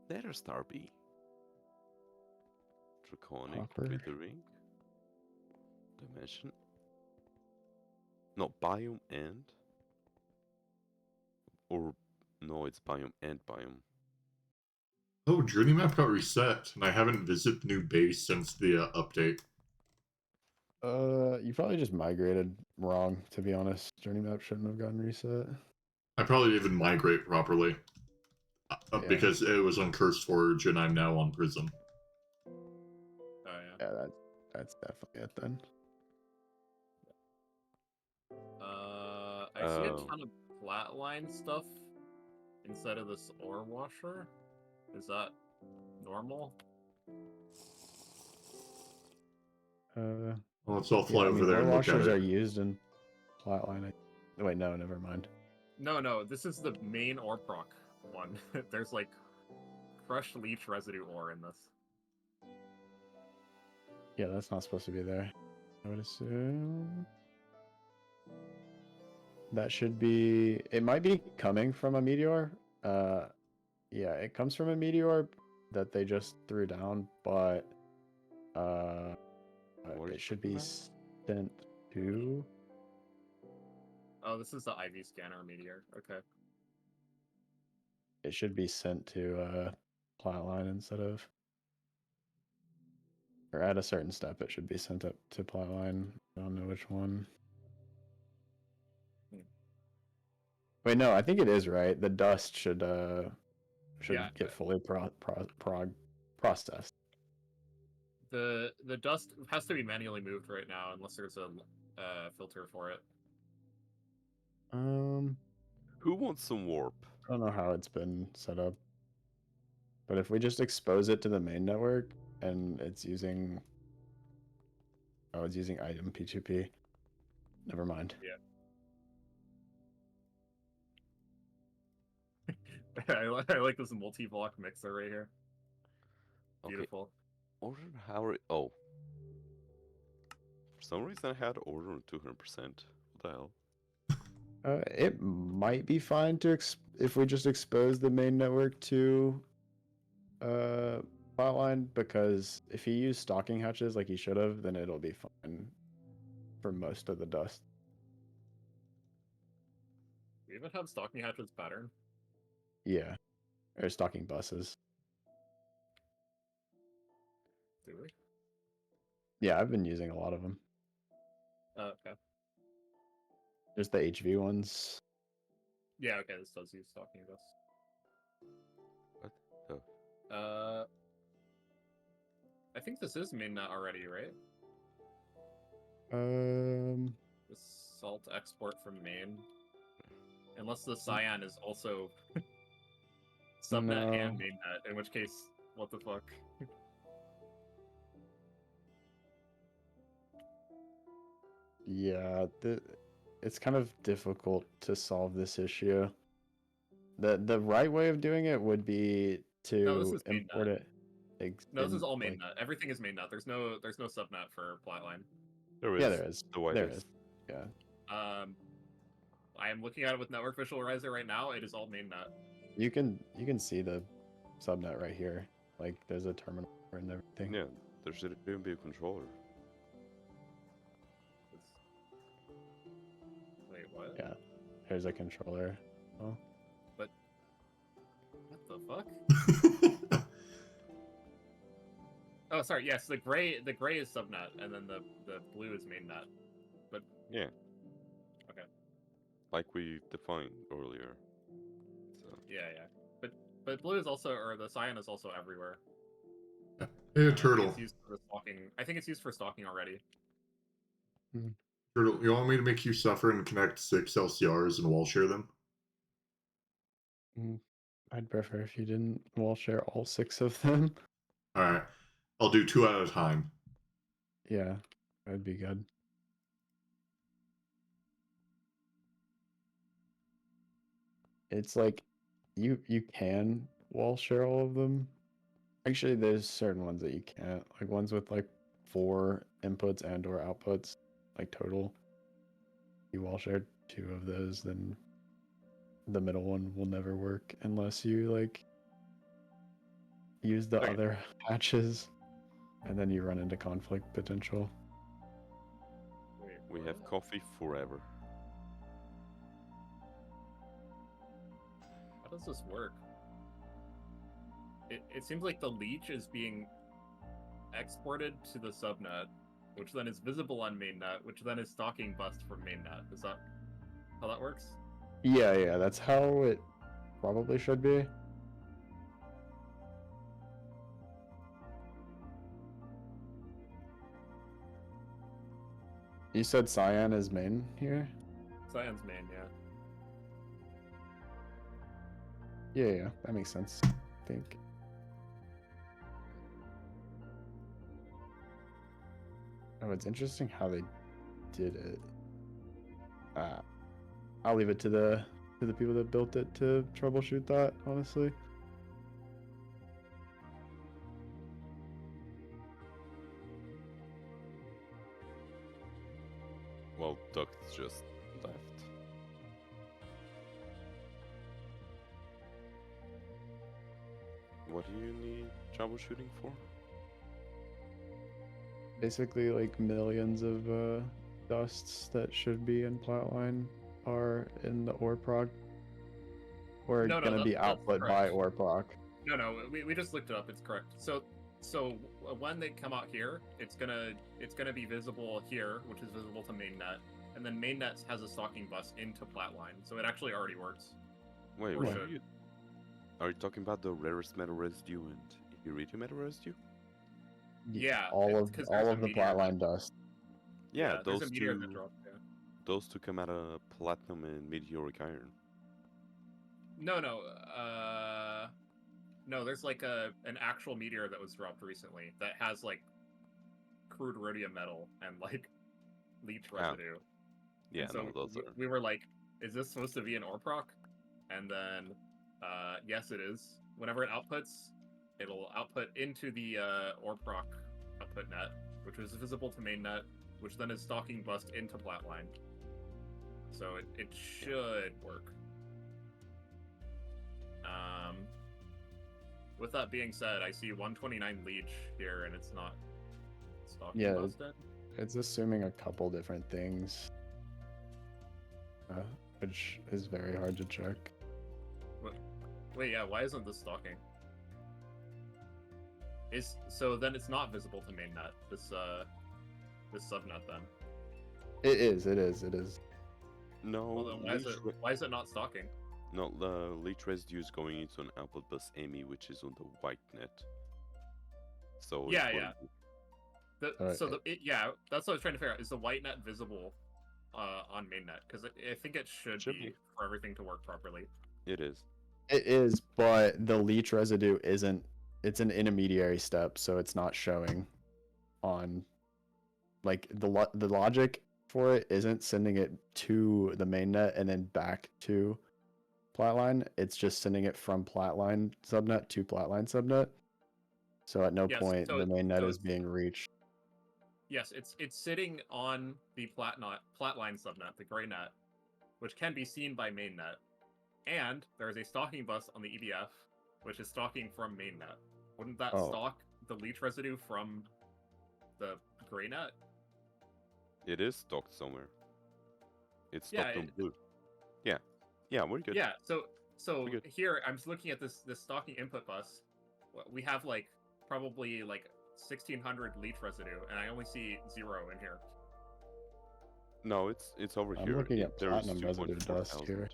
letter star be? Draconic, Hopper. glittering, dimension. No, biome and. Or no, it's biome and biome. Oh, journey map got reset, and I haven't visited the new base since the update. You probably just migrated wrong, to be honest. Journey map shouldn't have gotten reset. I probably didn't even migrate properly. Yeah. Because it was on Cursed Forge, and I'm now on Prism. Oh yeah. Yeah, that's definitely it then. I see a Oh. ton of flatline stuff instead of this ore washer. Is that normal? Well, let's all Yeah, fly I over mean, there ore and look at washers are it. used in flatline. Wait, no, never mind. No, this is the main ore proc one. There's like crushed leech residue ore in this. Yeah, that's not supposed to be there. I would assume that should be. It might be coming from a meteor. Yeah, it comes from a meteor that they just threw down, but What are you it should talking be about? sent to. Oh, this is the IV scanner meteor. Okay. It should be sent to Plotline instead of, or at a certain step, it should be sent up to Plotline. I don't know which one. Wait, no, I think it is right. The dust should Yeah, get fully processed. the dust has to be manually moved right now unless there's a filter for it. Who wants some warp? I don't know how it's been set up, but if we just expose it to the main network and it's using, oh, it's using item P2P. Never mind. Yeah. I like this multi-block mixer right here. Okay. Beautiful. Order how? Oh. For some reason, I had order on 200%. What the hell? It might be fine to if we just expose the main network to Plotline, because if he used stocking hatches like he should have, then it'll be fine for most of the dust. We even have stocking hatches pattern. Yeah, or stocking buses. Do we? Yeah, I've been using a lot of them. Okay. There's the HV ones. Yeah, okay, this does use stocking bus. What? Oh. I think this is mainnet already, right? The salt export from main. Unless the cyan is also subnet No. and mainnet, in which case, what the fuck? Yeah, it's kind of difficult to solve this issue. The right way of doing it would be No, this to is import mainnet. it. No, this is all like, mainnet. Everything is mainnet. There's no subnet for Flatline. There is. yeah, there is. The white There is. is. Yeah. I am looking at it with Network Visualizer right now. It is all mainnet. You can see the subnet right here. Like there's a terminal and everything. Yeah, there should even be a controller. Wait, what? Yeah. There's a controller. Oh. But what the fuck? Oh, sorry. Yes, the gray is subnet, and then the blue is mainnet. But Yeah. Okay. Like we defined earlier. So. Yeah. But blue is also, or the cyan is also everywhere. Hey, I Turtle. think it's used for stalking. I think it's used for stalking already. Turtle, you want me to make you suffer and connect 6 LCRs and wall share them? I'd prefer if you didn't wall share all 6 of them. Alright. I'll do 2 at a time. Yeah, that'd be good. It's like you can wall share all of them. Actually, there's certain ones that you can't. Like ones with like 4 inputs and or outputs, like total. You wall share 2 of those, then the middle one will never work unless you like use the Okay. other hatches, and then you run into conflict potential. Wait, We have what? coffee forever. How does this work? It seems like the leech is being exported to the subnet, which then is visible on mainnet, which then is stalking bust from mainnet. Is that how that works? Yeah, that's how it probably should be. You said Cyan is main here? Cyan's main, yeah. Yeah, that makes sense, I think. Oh, it's interesting how they did it. I'll leave it to the people that built it to troubleshoot that, honestly. Well, Duct's just left. What do you need troubleshooting for? Basically, like millions of dusts that should be in Flatline are in the ore proc. Or No, gonna be that's output by correct. ore proc. No, we just looked it up. It's correct. So when they come out here, it's gonna be visible here, which is visible to mainnet, and then mainnet has a stalking bus into Flatline, so it actually already works. Wait, Or what should. are you talking about? The rarest metal residue and iridium metal residue? Yeah, all it's of 'cause there's a the meteor that- Flatline dust. Yeah, there's a those meteor that two. dropped. Yeah. Those two come out of platinum and meteoric iron. No. No, there's like an actual meteor that was dropped recently that has like crude rhodium metal and like leech residue. Yeah, And so no, those are. we were like, is this supposed to be an ore proc? And then, yes, it is. Whenever it outputs, it'll output into the ore proc output net, which is visible to mainnet, which then is stalking bust into Flatline. So it should work. With that being said, I see 129 leech here, and it's not stalking Yeah, busted. it's assuming a couple different things, which is very hard to check. Wait, yeah, why isn't this stalking? So then it's not visible to mainnet, this subnet then. It is. No, Well then why is it not stalking? no, the leech residue is going into an output bus AMI, which is on the white net. So Yeah, it yeah. Alright. Yeah, that's what I was trying to figure out. Is the white net visible on mainnet? Because I think it should be for everything to work properly. It is. It is, but the leech residue isn't. It's an intermediary step, so it's not showing on. Like the logic for it isn't sending it to the mainnet and then back to Flatline. It's just sending it from Flatline subnet to Flatline subnet. So at no Yes, point so the mainnet is it's- being reached. Yes, it's sitting on the Flatline subnet, the gray net, which can be seen by mainnet. And there is a stalking bus on the EDF, which is stalking from mainnet. Wouldn't that stalk the leech residue from the gray net? It is stocked somewhere. It's Yeah, stocked on blue. Yeah, we're good. Yeah, so We're good. here I'm just looking at this stalking input bus. We have like probably like 1600 leech residue, and I only see 0 in here. No, it's over I'm here. looking at There's platinum residue 2.4 dust here.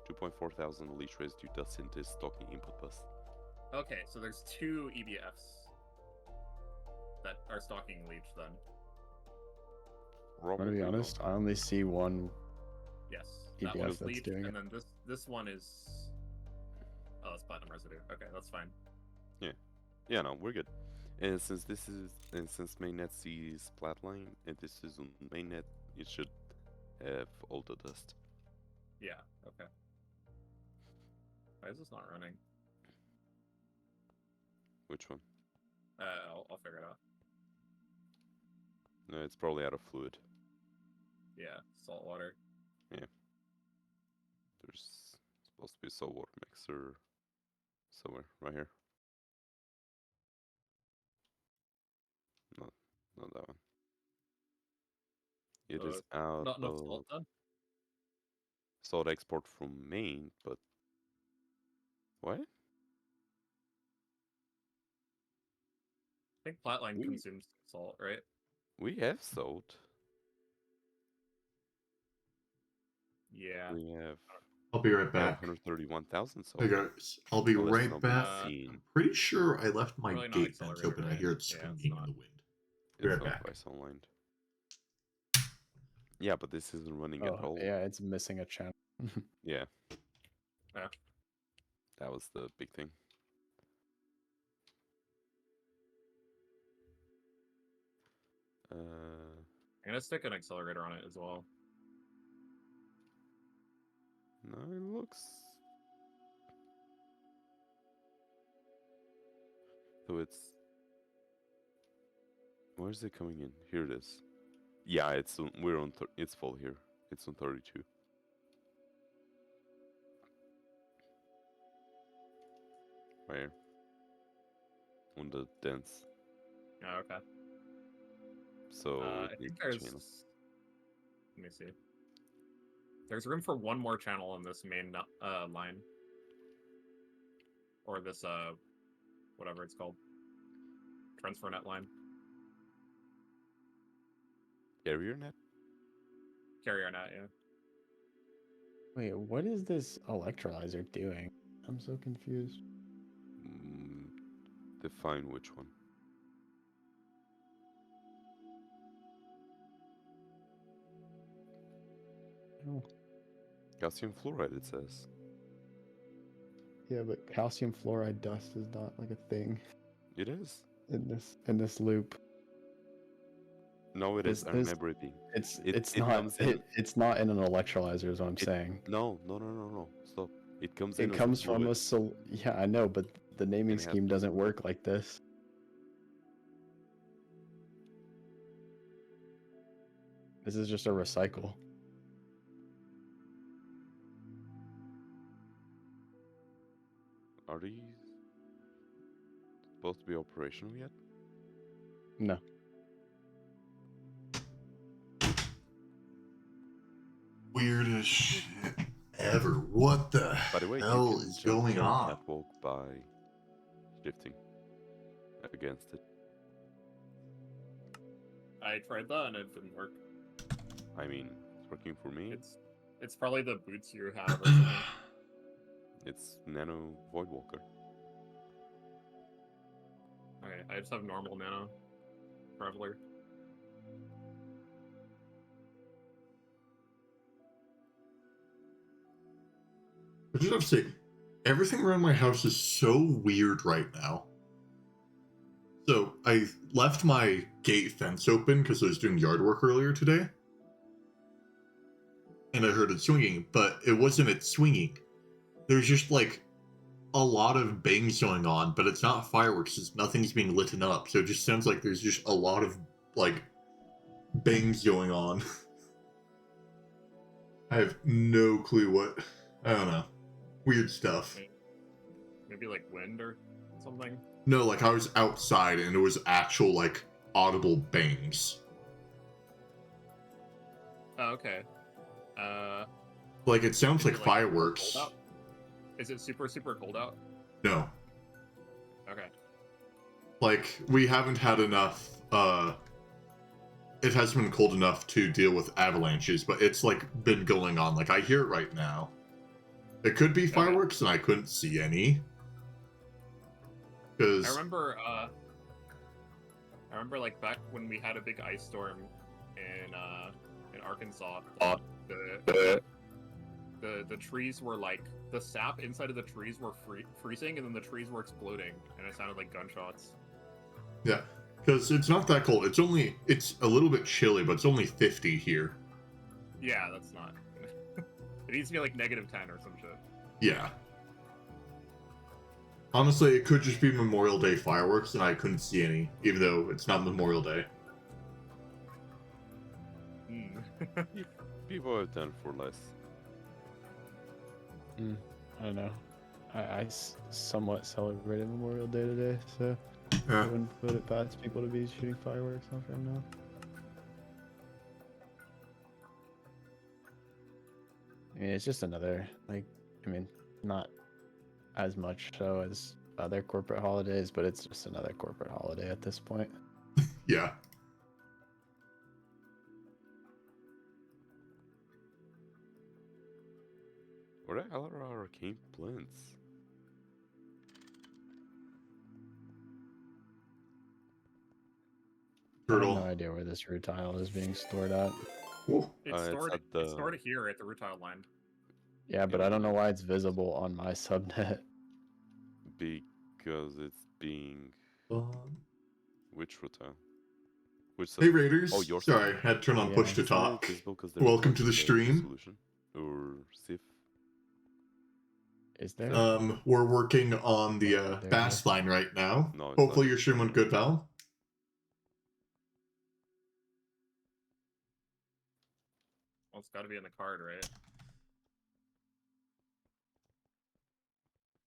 2.4 thousand leech residue dust in this stocking input bus. Okay, so there's 2 EBFs that are stalking leech then. I'm gonna be honest, I only see one. Yes, EBF that one's that's leech, doing and it. then this one is. Oh, it's platinum residue. Okay, that's fine. Yeah, no, we're good. And since mainnet sees flatline and this is on mainnet, it should have all the dust. Yeah. Okay. Why is this not running? Which one? I'll figure it out. No, it's probably out of fluid. Yeah, salt water. There's supposed to be a saltwater mixer somewhere right here. Not that one. It is out Not enough of salt then? salt export from Maine, but what? I think Flatline We- consumes salt, right? We have salt. Yeah. We have I'll be right back. 131,000 Hey salt. guys, I'll be Unless right not back. seen. I'm pretty sure I left my Probably not gate vents accelerated, open. I right? hear it Yeah, it's swinging in not. the wind. It's Right not back. twice online. Yeah, but this isn't running at Oh, all. yeah, it's missing a channel. Yeah. Yeah. That was the big thing. I'm gonna stick an accelerator on it as well. No, it looks. So it's. Where's it coming in? Here it is. Yeah, it's on, we're on. It's full here. It's on 32. Right here. On the dense. Oh, okay. So I it think needs there's. channel. Let me see. There's room for one more channel on this main line, or this whatever it's called, transfer net line, Carrier net? carrier net. Yeah. Wait, what is this electrolyzer doing? I'm so confused. Define which one. Oh. Calcium fluoride, it says. Yeah, but calcium fluoride dust is not like a thing It is. in this loop. No, it is. I This- remember it being. It's It not comes in. it's not in an electrolyzer is what I'm saying. No. Stop. It comes in. It as comes from fluid. a yeah, I know, but the naming It has scheme to. doesn't work like this. This is just a recycle. Are these supposed to be operational yet? No. Weirdest shit ever. What the By the way, hell you can is jump going the on? catwalk by shifting against it. I tried that and it didn't work. I mean, it's working for me. It's probably the boots you have or something. It's Nano Voidwalker. Okay, I just have normal nano traveler. I just have to say, everything around my house is so weird right now. So I left my gate fence open because I was doing yard work earlier today. And I heard it swinging, but it wasn't it swinging. There's just like a lot of bangs going on, but it's not fireworks. It's nothing's being lit up. So it just sounds like there's just a lot of like bangs going on. I have no clue what. I don't know. Weird stuff. Maybe like wind or something. No, like I was outside and it was actual like audible bangs. Oh, okay. Like it sounds Is like it, fireworks. cold out? Is it super cold out? No. Okay. Like we haven't had enough it hasn't been cold enough to deal with avalanches, but it's like been going on. Like I hear it right now. It could be fireworks and I couldn't see any. Because I remember like back when we had a big ice storm in Arkansas, the trees were like the sap inside of the trees were freezing and then the trees were exploding and it sounded like gunshots. yeah, because it's not that cold. It's a little bit chilly, but it's only 50 here. Yeah, that's not. It needs to be like -10 or some shit. Yeah. Honestly, it could just be Memorial Day fireworks, and I couldn't see any, even though it's not Memorial Day. People have done for less. I don't know. I somewhat celebrated Memorial Day today, so I Yeah. wouldn't put it past people to be shooting fireworks off right now. I mean, it's just another, like, I mean, not as much so as other corporate holidays, but it's just another corporate holiday at this point. Yeah. Where the hell are our arcane plants? I have Turtle. no idea where this root tile is being stored at. Ooh. It's stored. at It's stored here at the root tile line. Yeah, but I don't know why it's visible on my subnet. Because it's being which route? Which Hey sub- Raiders. Oh, your Sorry, subnet? had to turn on Yeah. push to Isn't it talk. visible 'cause there's Welcome like to the a stream. solution or SIF? Is there? We're working on the Oh, there it is. Bastline right now. No, it's Hopefully not. your stream went good, Val. Well, it's got to be in the card, right?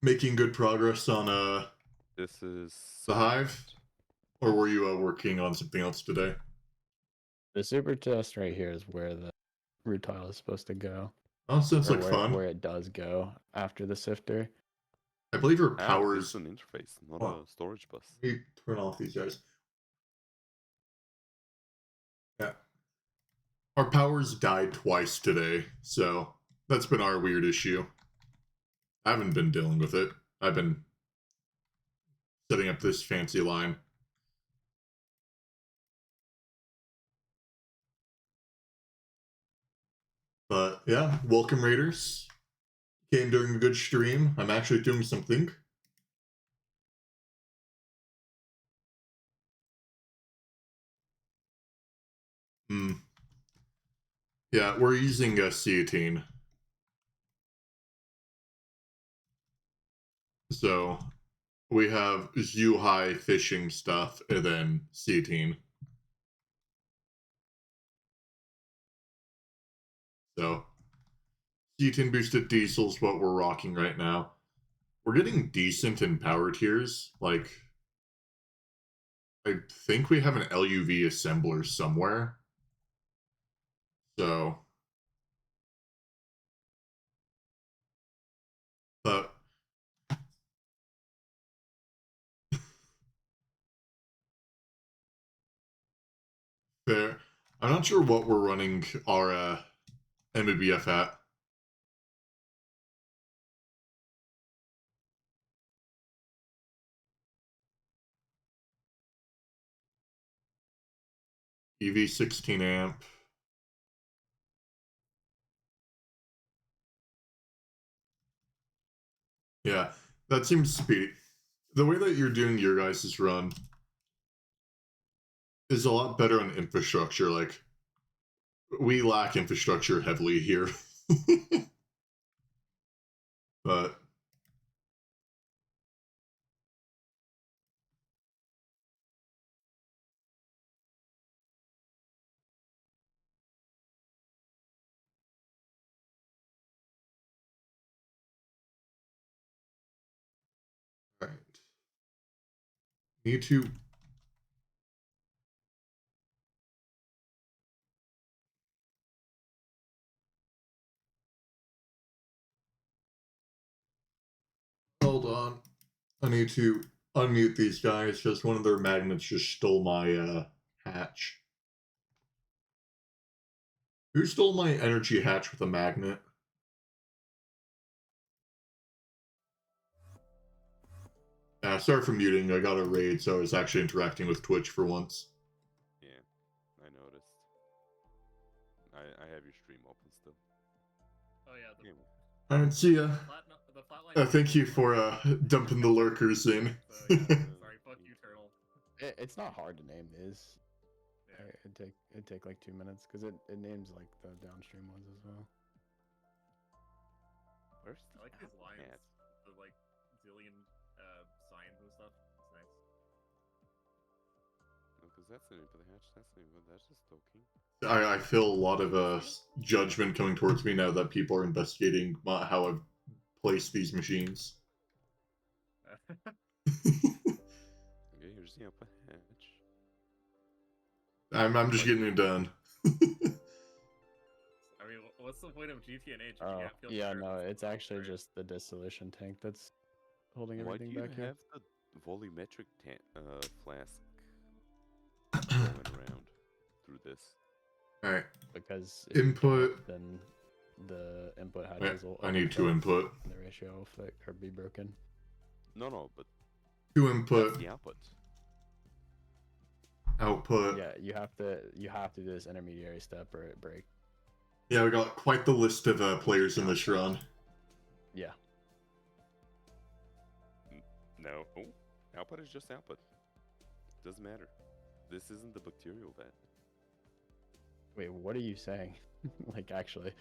Making good progress on This is the hive, or were you working on something else today? The super chest right here is where the root tile is supposed to go. Oh, sounds Or like where, fun. where it does go after the sifter. I believe her Ah, powers. it's an interface, not Oh. a storage bus. Let me turn off these guys. Yeah. Our powers died twice today, so that's been our weird issue. I haven't been dealing with it. I've been setting up this fancy line. But yeah, welcome Raiders. Came during a good stream. I'm actually doing something. Yeah, we're using a C18. So we have Zhu-Hai fishing stuff and then C18. So C10 boosted diesel's what we're rocking right now. We're getting decent in power tiers. Like, I think we have an LUV assembler somewhere. So, but fair. I'm not sure what we're running our MBF at. EV 16 amp. Yeah, that seems speedy. The way that you're doing your guys' run is a lot better on infrastructure. Like, we lack infrastructure heavily here. But all right. Need to. Hold on. I need to unmute these guys because one of their magnets just stole my hatch. Who stole my energy hatch with a magnet? Sorry for muting. I got a raid, so I was actually interacting with Twitch for once. Yeah, I noticed. I have your stream open still. Oh yeah. The, I didn't see ya. the flatline. Thank you for dumping the lurkers in. So, yeah, sorry, fuck you, turtle. It's not hard to name these. Yeah. It'd take like 2 minutes because it names like the downstream ones as well. Where's I like these lines, hat? the like zillion signs and stuff. It's nice. No, because that's the name of the hatch. That's the name, but that's just talking. I feel a lot of judgment coming towards me now that people are investigating how I've place these machines. Okay, here's the upper hatch. I'm just getting it done. I mean, what's the point of GTNH if you Oh, can't feel yeah, sure no, if it's all actually right? just the dissolution tank that's holding Why do everything you back here. have the volumetric flask going around through this? Alright, Because if you input. can't, then the input Wait, hatches will I need overfill 2 input. and the ratio will or be broken. No, but 2 that's input, the output. output. Yeah, you have to do this intermediary step or it breaks. Yeah, we got quite the list of players in this run. Yeah. No, output is just output. Doesn't matter. This isn't the bacterial vat. Wait, what are you saying? Like, actually.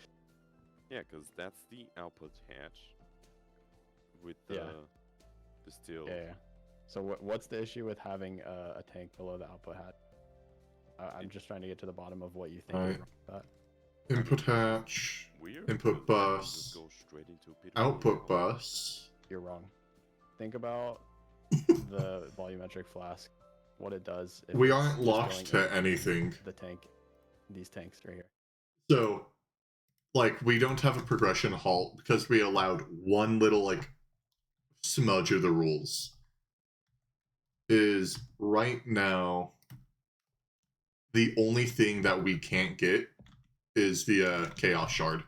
Yeah, because that's the output hatch with the Yeah. distilled. Yeah. So what's the issue with having a tank below the output hatch? I'm just trying to get to the bottom of what you think is Alright. wrong with that. Input hatch, Weird. input because that can just bus, go straight into a pit of output alcohol. bus. You're wrong. Think about the volumetric flask. What it does. If We it's aren't just locked going to into anything. The tank. These tanks right here. So, like, we don't have a progression halt because we allowed one little, like, smudge of the rules. Is right now, the only thing that we can't get is the Chaos Shard.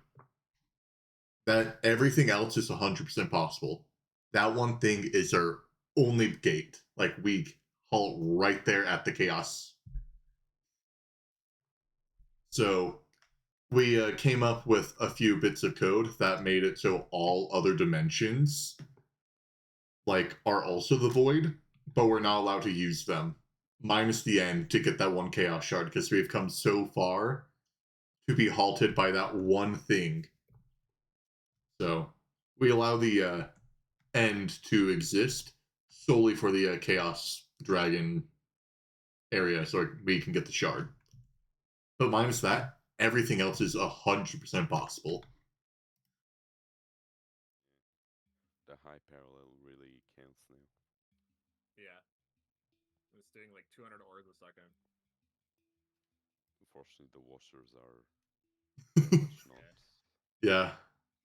That everything else is 100% possible. That one thing is our only gate. Like, we halt right there at the Chaos. So, we came up with a few bits of code that made it so all other dimensions, like, are also the void, but we're not allowed to use them. Minus the end to get that one Chaos Shard, because we've come so far to be halted by that one thing. So, we allow the end to exist solely for the Chaos Dragon area, so we can get the shard. But minus that, everything else is 100% possible. The high parallel really counts now. Yeah. It's doing like 200 ores a second. Unfortunately, the washers are very much not. Yeah,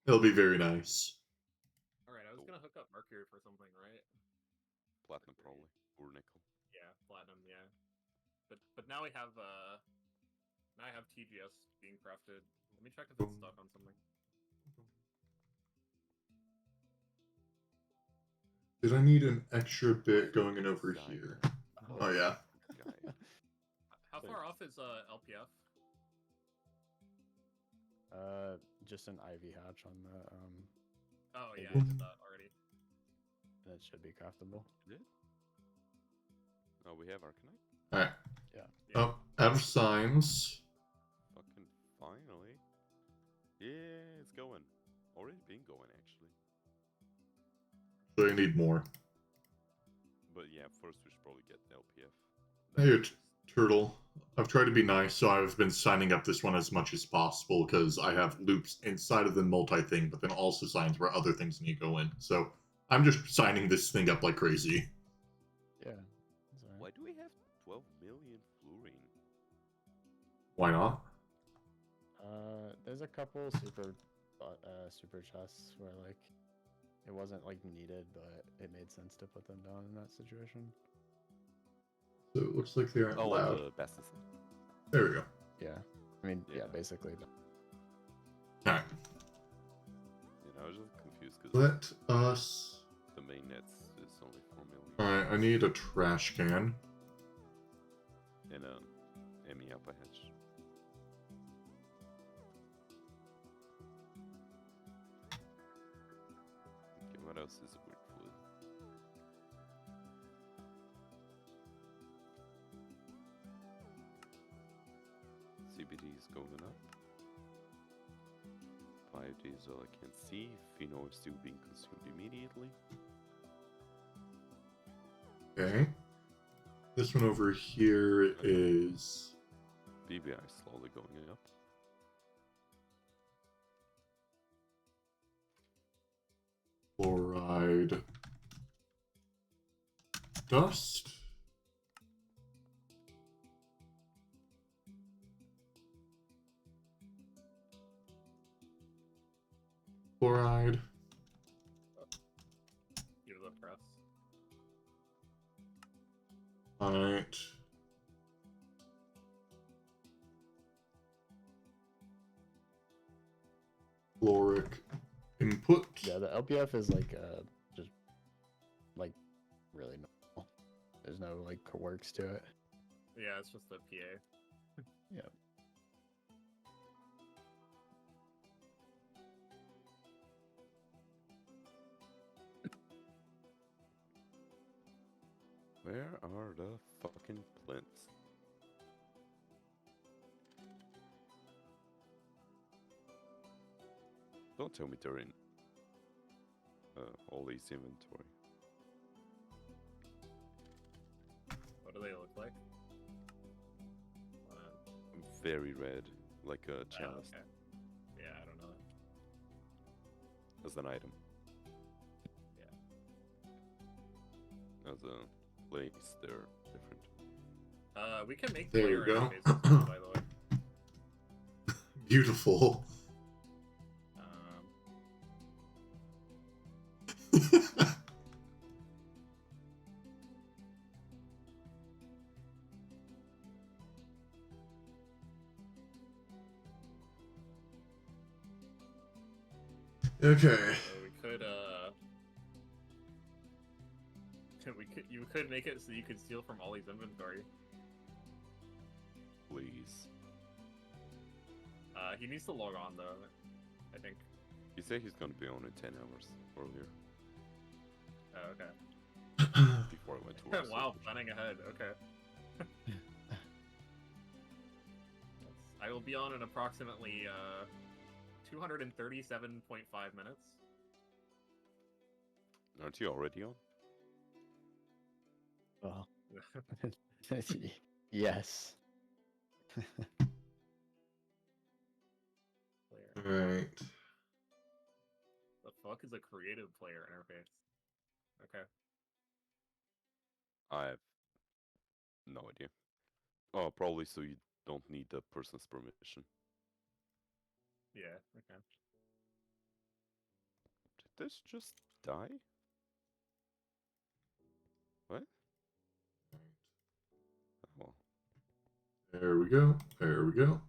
it'll be very nice. Alright, I was gonna hook up Mercury for something, right? Platinum probably, or nickel. Yeah, platinum, yeah. But now we have now I have TGS being crafted. Let me check if it's stuck on something. Did I need an extra bit going in over Sky. here? Oh yeah. Guy. How far off is LPF? Just an IV hatch on the Oh yeah, I did that already. and it should be craftable. Did? Oh, we have Arcanite? Alright. Yeah. Oh, out of signs. Fucking finally. Yeah, it's going. Already been going, actually. So I need more. But yeah, first we should probably get the LPF. Hey, Turtle. I've tried to be nice, so I've been signing up this one as much as possible because I have loops inside of the multi-thing, but then also signs where other things need to go in. So I'm just signing this thing up like crazy. Yeah. Why do we have 12 million fluorine? Why not? There's a couple super chests where like it wasn't like needed, but it made sense to put them down in that situation. So it looks like they aren't Oh, allowed. the Bastline. There we go. Yeah. I mean, yeah, Yeah. basically. Alright. I was just confused because Let us... the main nets is only 4 million. Alright, I need a trash can. And Emmy upper hatch. Okay, what else is weird fluid? CBD is going up. Biodiesel I can't see. Phenol is still being consumed immediately. Okay. This one over here is... BBI is slowly going up. fluoride. Dust. Fluoride. Give it a press. Alright. Caloric input. Yeah, the LPF is like just like really normal. There's no like quirks to it. Yeah, it's just a PA. Yep. Where are the fucking plinths? Don't tell me they're in Ollie's inventory. What do they look like? Very red, like a Oh, chalice, okay. Yeah, I don't know. as an item. Yeah. As a place, they're different. We can make There player you go. interfaces too, by the way. Beautiful. Okay. So you could make it so you could steal from Ollie's inventory. Please. He needs to log on though, I think. He said he's gonna be on in 10 hours earlier. Oh, okay. Before I went to work. Wow, planning ahead. Okay. I will be on in approximately 237.5 minutes. Aren't you already on? Well, yes. Player. Alright. The fuck is a creative player interface? Okay. I have no idea. Oh, probably so you don't need the person's permission. Yeah. Okay. Did this just die? What? Oh, There we go. There we go.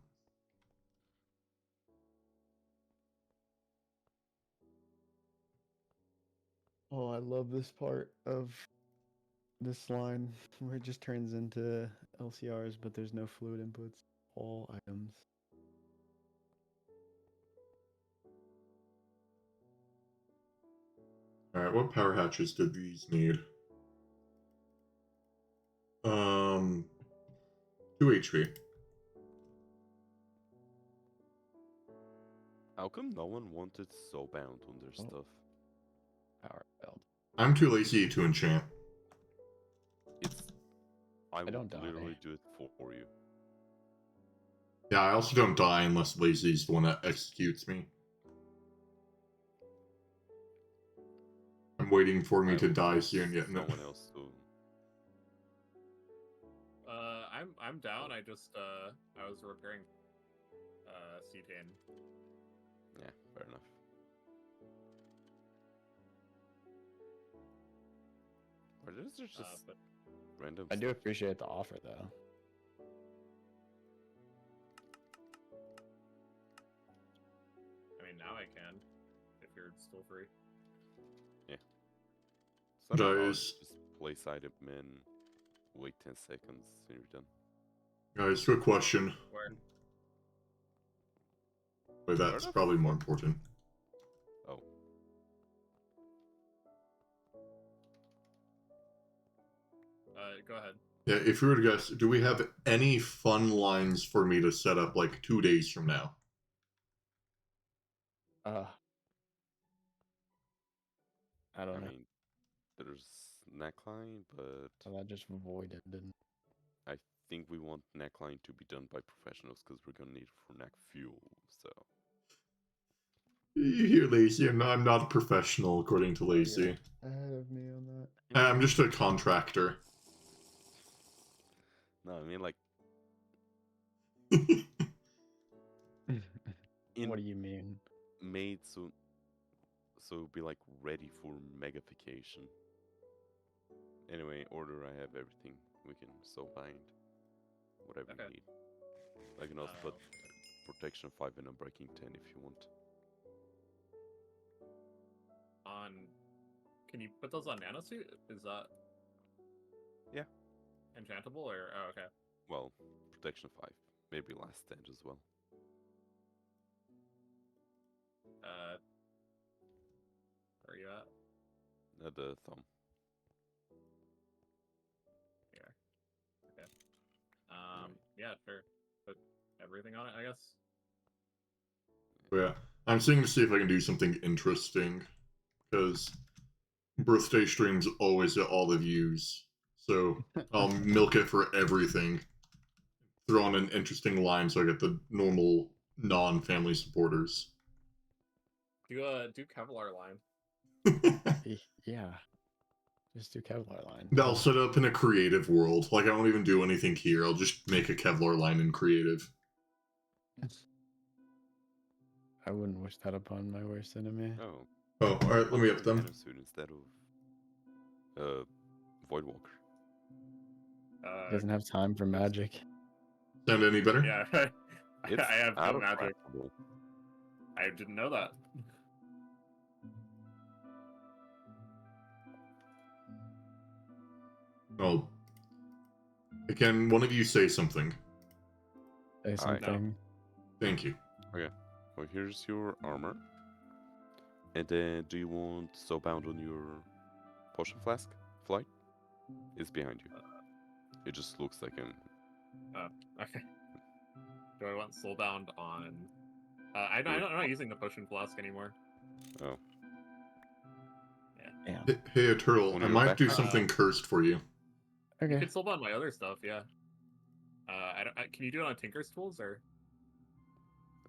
Oh, I love this part of this line where it just turns into LCRs, but there's no fluid inputs. All items. Alright, what power hatches did these need? 2 HP. how come no one wanted so bound on their Oh. stuff? Power build. I'm too lazy to enchant. It's I would don't die. literally do it for you. Yeah, I also don't die unless Lazy's the one that executes me. I'm waiting for me I to would die let soon yet. No. someone else to. I'm down. I just I was repairing cetane. Yeah, fair enough. Or is there just But random I do stuff? appreciate the offer though. I mean now I can, if you're still free. It's not hard, Guys. just place item in, wait 10 seconds, and you're done. Guys, quick question. Where? Wait, that's Where the probably more important. Oh, Go ahead. Yeah, if you were to guess, do we have any fun lines for me to set up like 2 days from now? I don't I know. mean, there's neckline, but So that just voided, didn't? I think we want neckline to be done by professionals because we're gonna need it for neck fuel. So You hear Lacey, I'm not a professional, according to Lacey. Ahead of me on I'm just a contractor. No, I mean like that. in What do you mean? made so be like ready for megafication. Anyway, order. I have everything. We can so bind whatever Okay. you need. I can also put protection 5 and unbreaking 10 if you want. On, can you put those on nanosuit? Is that Yeah. enchantable or okay? Well, protection 5, maybe last stand as well. Where are you at? The thumb. Here. Okay. Yeah, sure. Put everything on it, I guess. Yeah, I'm seeing to see if I can do something interesting, because birthday streams always get all the views, so I'll milk it for everything. Throw on an interesting line so I get the normal non-family supporters. Do Kevlar line. Yeah. Just do Kevlar line. I'll set up in a creative world. Like, I won't even do anything here. I'll just make a Kevlar line in creative. I wouldn't wish that upon my worst enemy. Oh. Oh, alright, let me up them. Nanosuit instead of Voidwalker. Doesn't have time for magic. Sound any better? Yeah, It's I have out no of magic. craftable. I didn't know that. Oh. Can one of you say something? Say something. Thank you. Well, here's your armor. And then, do you want Soulbound on your potion flask? Flight? It's behind you. It just looks like an... Okay. Do I want Soulbound on? I'm not using the potion flask anymore. Oh. Damn. Hey, a turtle, On I your might do backpack? something cursed for you. You Okay. could Soulbound my other stuff, yeah. Can you do it on Tinker's tools or?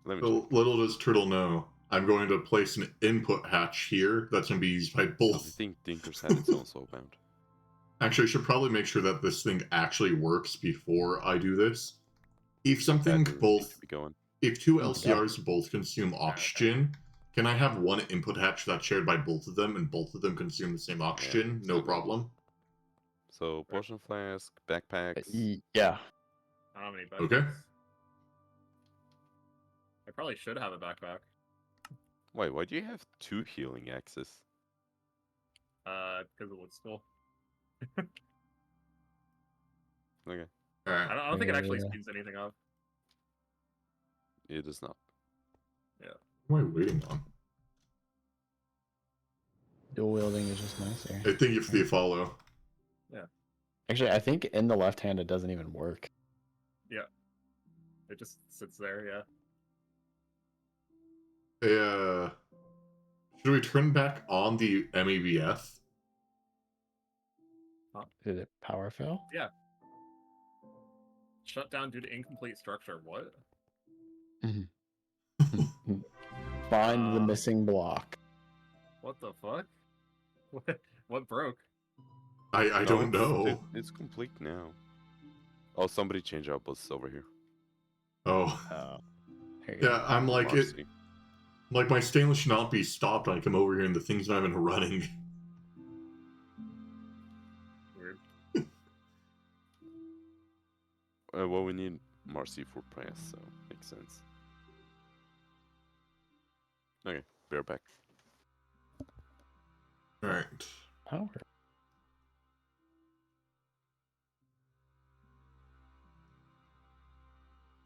Let me So check. little does Turtle know, I'm going to place an input hatch here that's going to be used by I both. think Tinker's had its own Soulbound. Actually, I should probably make sure that this thing actually works before I do this. If something Better both, need to be going. if two Yeah. LCRs both consume oxygen, can I have one input hatch that's shared by both of them and both of them consume the same oxygen? it's No not good. problem. So, potion flask, backpacks. Yeah. I don't have any backpacks. Okay. I probably should have a backpack. Wait, why do you have 2 healing axes? Because it looks cool. Okay, Alright. I don't think it actually Yeah. speeds anything up. it does not. What am I waiting on? Dual wielding is just nicer. I think if they follow. Actually, I think in the left hand it doesn't even work. It just sits there, yeah. Hey, should we turn back on the MEBF? Did it power fail? Shut down due to incomplete structure. What? Find the missing block. What the fuck? What broke? I No, don't know. It's complete now. Oh, somebody changed out bus over here. Oh. There you go. Yeah, I'm like, Marcy. like my stainless should not be stopped when I come over here and the thing's not even running. Weird. Well, we need Marcy for press, so makes sense. Okay, bear back. Alright. Power.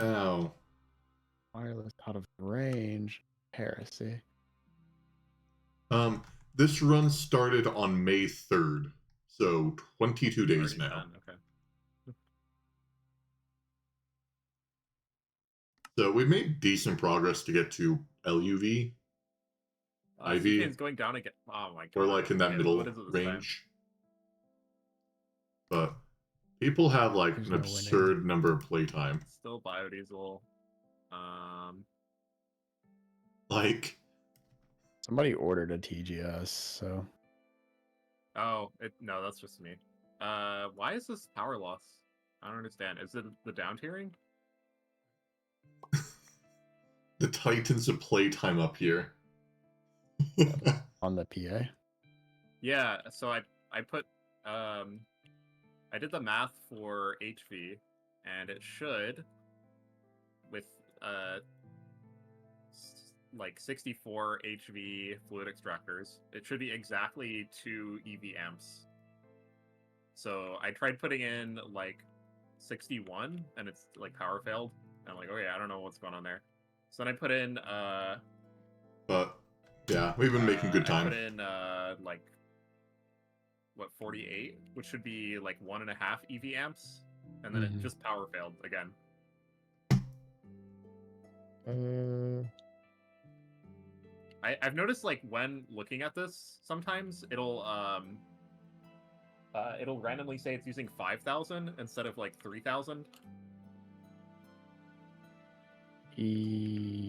Ow. Wireless out of range. Heresy. This run started on May 3rd, so 22 days Already now. done, okay. So we made decent progress to get to LUV. Ivy. CK's going down again. Oh my god. We're like in that Okay, middle what is it this time? range. But people have like There's an no winning. absurd number of playtime. Still biodiesel. Like Somebody ordered a TGS, so Oh, no, that's just me. Why is this power loss? I don't understand. Is it the down tiering? The Titans of playtime up here. on the PA. Yeah, so I put I did the math for HV, and it should, with like 64 HV fluid extractors, it should be exactly 2 EV amps. So I tried putting in like 61, and it's like power failed. And I'm like, okay, I don't know what's going on there. So then I put in But yeah, we've been making good I time. put in like what 48, which should be like 1.5 EV amps, and then it just power failed again. I've noticed like when looking at this, sometimes it'll randomly say it's using 5,000 instead of like 3,000. Yeah,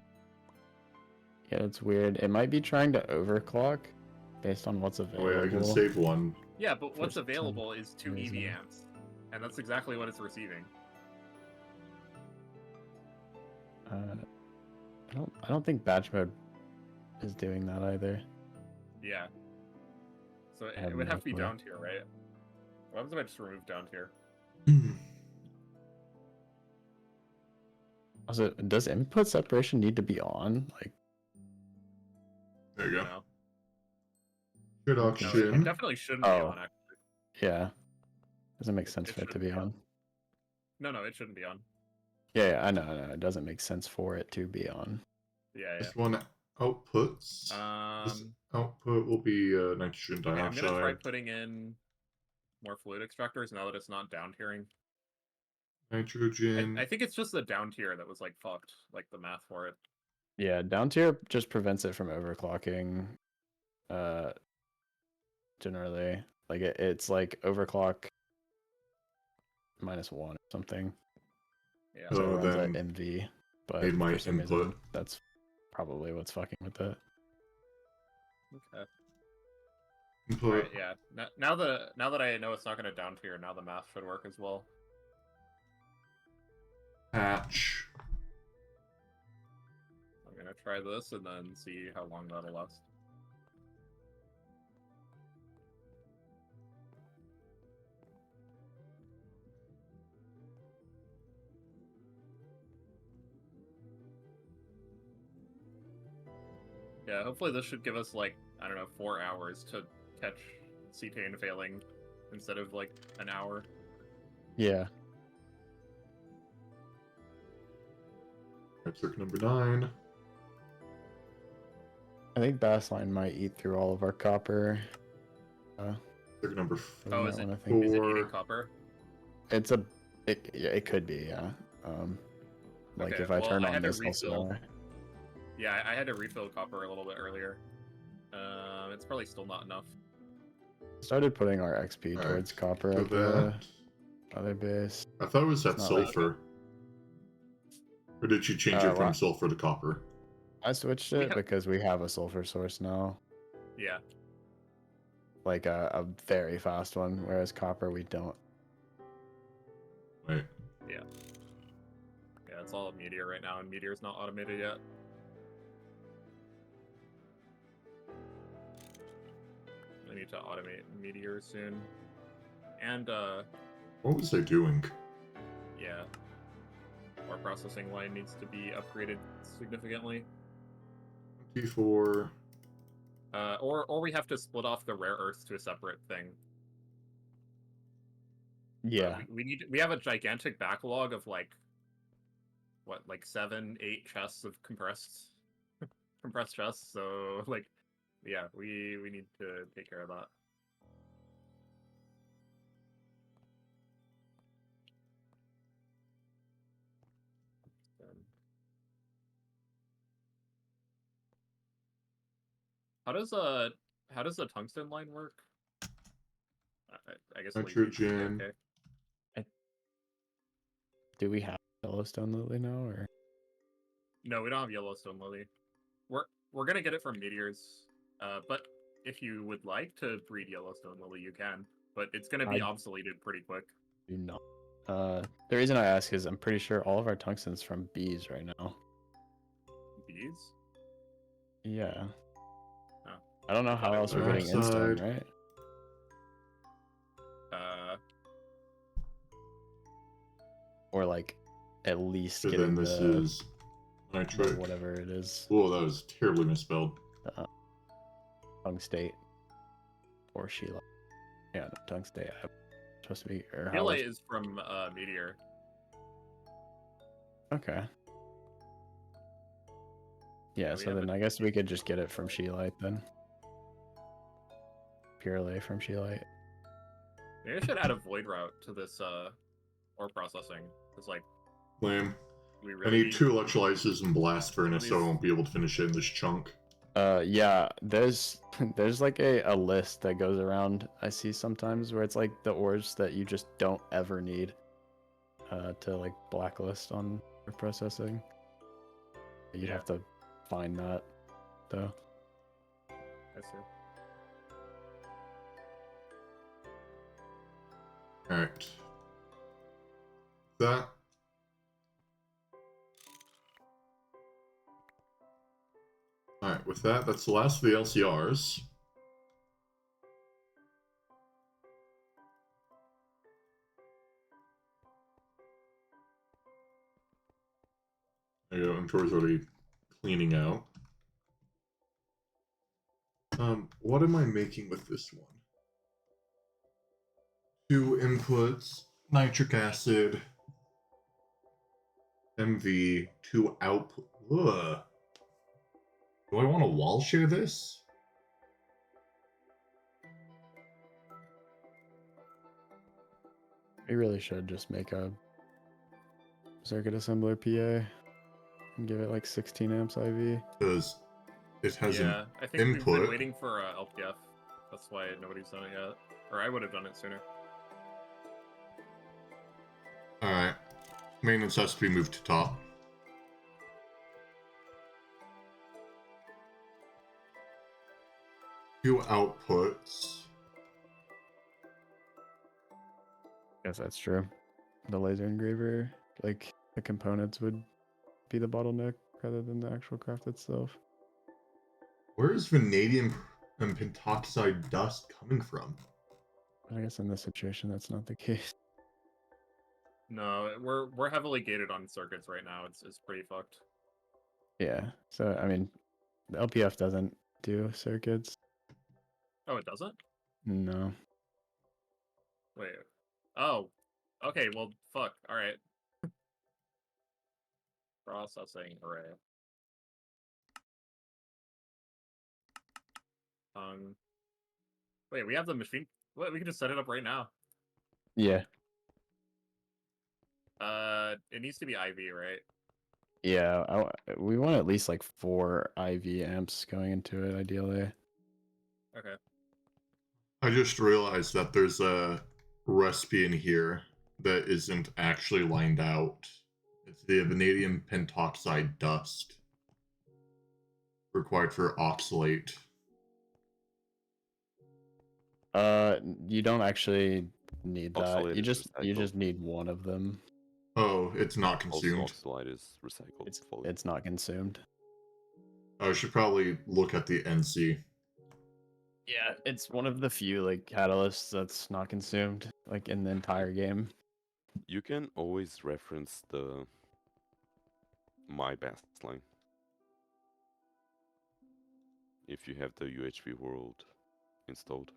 it's weird. It might be trying to overclock based on what's Oh, available. wait, I can save one. Yeah, but what's For available is 2 reason. EV amps, and that's exactly what it's receiving. I don't think batch mode is doing that either. Yeah. So I have it would no have to be clue. down tier, right? What happens if I just remove down tier? Also, does input separation need to be on? Like, There you go. No. Good No, option. it definitely shouldn't be Oh. on, actually. yeah, doesn't make It- sense it for it to shouldn't be be on. on. No, it shouldn't be on. Yeah, I know. It doesn't make sense for it to be on. Yeah, This one outputs. yeah. This output will be nitrogen Okay, I'm gonna try dioxide. putting in more fluid extractors now that it's not down tiering. Nitrogen. I think it's just the down tier that was like fucked, like the math for it. Yeah, down tier just prevents it from overclocking. Generally, like it's like overclock -1 or something. Yeah. So Oh, it runs at then MV, but made my for some reason, input. that's probably what's fucking with it. Okay. Input. Alright, yeah. Now that I know it's not gonna down tier, now the math should work as well. Patch. I'm gonna try this and then see how long that'll last. Yeah, hopefully this should give us like, I don't know, 4 hours to catch cetane failing instead of like an hour. Yeah, Circuit number 9. I think Bastline might eat through all of our copper. Circuit number We Oh, might is it, wanna think- is it 4. eating copper? it could be, yeah. Like Okay, if I well, turn I on had to this refill. also. Yeah, I had to refill copper a little bit earlier. It's probably still not enough. Started putting our XP Alright, towards copper So at the that. other base. I thought it was that It's not like- sulfur. Or did you change it from what? sulfur to copper? I switched We it have- because we have a sulfur source now, Yeah. like a very fast one, whereas copper we don't. Wait. Yeah, it's all Meteor right now, and Meteor's not automated yet. I need to automate Meteor soon. And, What was I doing? yeah. Our processing line needs to be upgraded significantly. T4. Or we have to split off the rare earths to a separate thing. Yeah, We have a gigantic backlog of like 7, 8 chests of compressed chests, so like yeah, we need to take care of that. How does the tungsten line work? I guess Lazy should be Nitrogen. okay. do we have Yellowstone Lily now, or No, we don't have Yellowstone Lily. We're gonna get it from Meteors But if you would like to breed Yellowstone Lily, you can. But it's going to be obsoleted pretty quick. Do not. The reason I ask is I'm pretty sure all of our tungsten's from bees right now. Bees? Yeah. Oh. I don't know how else we're getting Instone, right? Or like at least So getting then this the, is nitric. whatever it is. Oh, that was terribly misspelled. Tungstate. Or Sheila. Yeah, no, Tungstate. Supposed to be. Or Sheila is from Meteor. Okay. Yeah, so then I guess we could just get it from Sheelite then. Purely from Sheelite. Maybe I should add a void route to this ore processing. It's like Lame. we I really need 2 electrolyzers and blast furnace, so I won't be able to finish it in this chunk. Yeah, there's like a list that goes around I see sometimes where it's like the ores that you just don't ever need to like blacklist on processing. You'd have to find that though. I see. Alright. That. Alright, with that, that's the last of the LCRs. There you go, inventory's already cleaning out. What am I making with this one? 2 inputs, nitric acid, MV, 2 output. Ugh. Do I want to wall share this? We really should just make a circuit assembler PA and give it like 16 amps IV. Because it has an I think we've input. been waiting for LPF. That's why nobody's done it yet. Or I would have done it sooner. Alright. Maintenance has to be moved to top. Two outputs. Yes, that's true. The laser engraver, like the components would be the bottleneck rather than the actual craft itself. Where is vanadium and pentoxide dust coming from? I guess in this situation, that's not the case. No, we're heavily gated on circuits right now. It's pretty fucked. Yeah, so I mean, the LPF doesn't do circuits. Oh, it doesn't? No. Wait. Oh. Okay, well, fuck. Alright. Processing array. Wait, we have the machine. What? We can just set it up right now. Yeah. It needs to be IV, right? Yeah, we want at least like 4 IV amps going into it, ideally. Okay. I just realized that there's a recipe in here that isn't actually lined out. It's the vanadium pentoxide dust required for oxalate. You don't actually need that. Oxalate You is just recycled. need one of them. Oh, it's not Also, consumed. oxalate is recycled fully. It's not consumed. I should probably look at the NC. Yeah, it's one of the few like catalysts that's not consumed like in the entire game. You can always reference the my Bastline if you have the UHV world installed.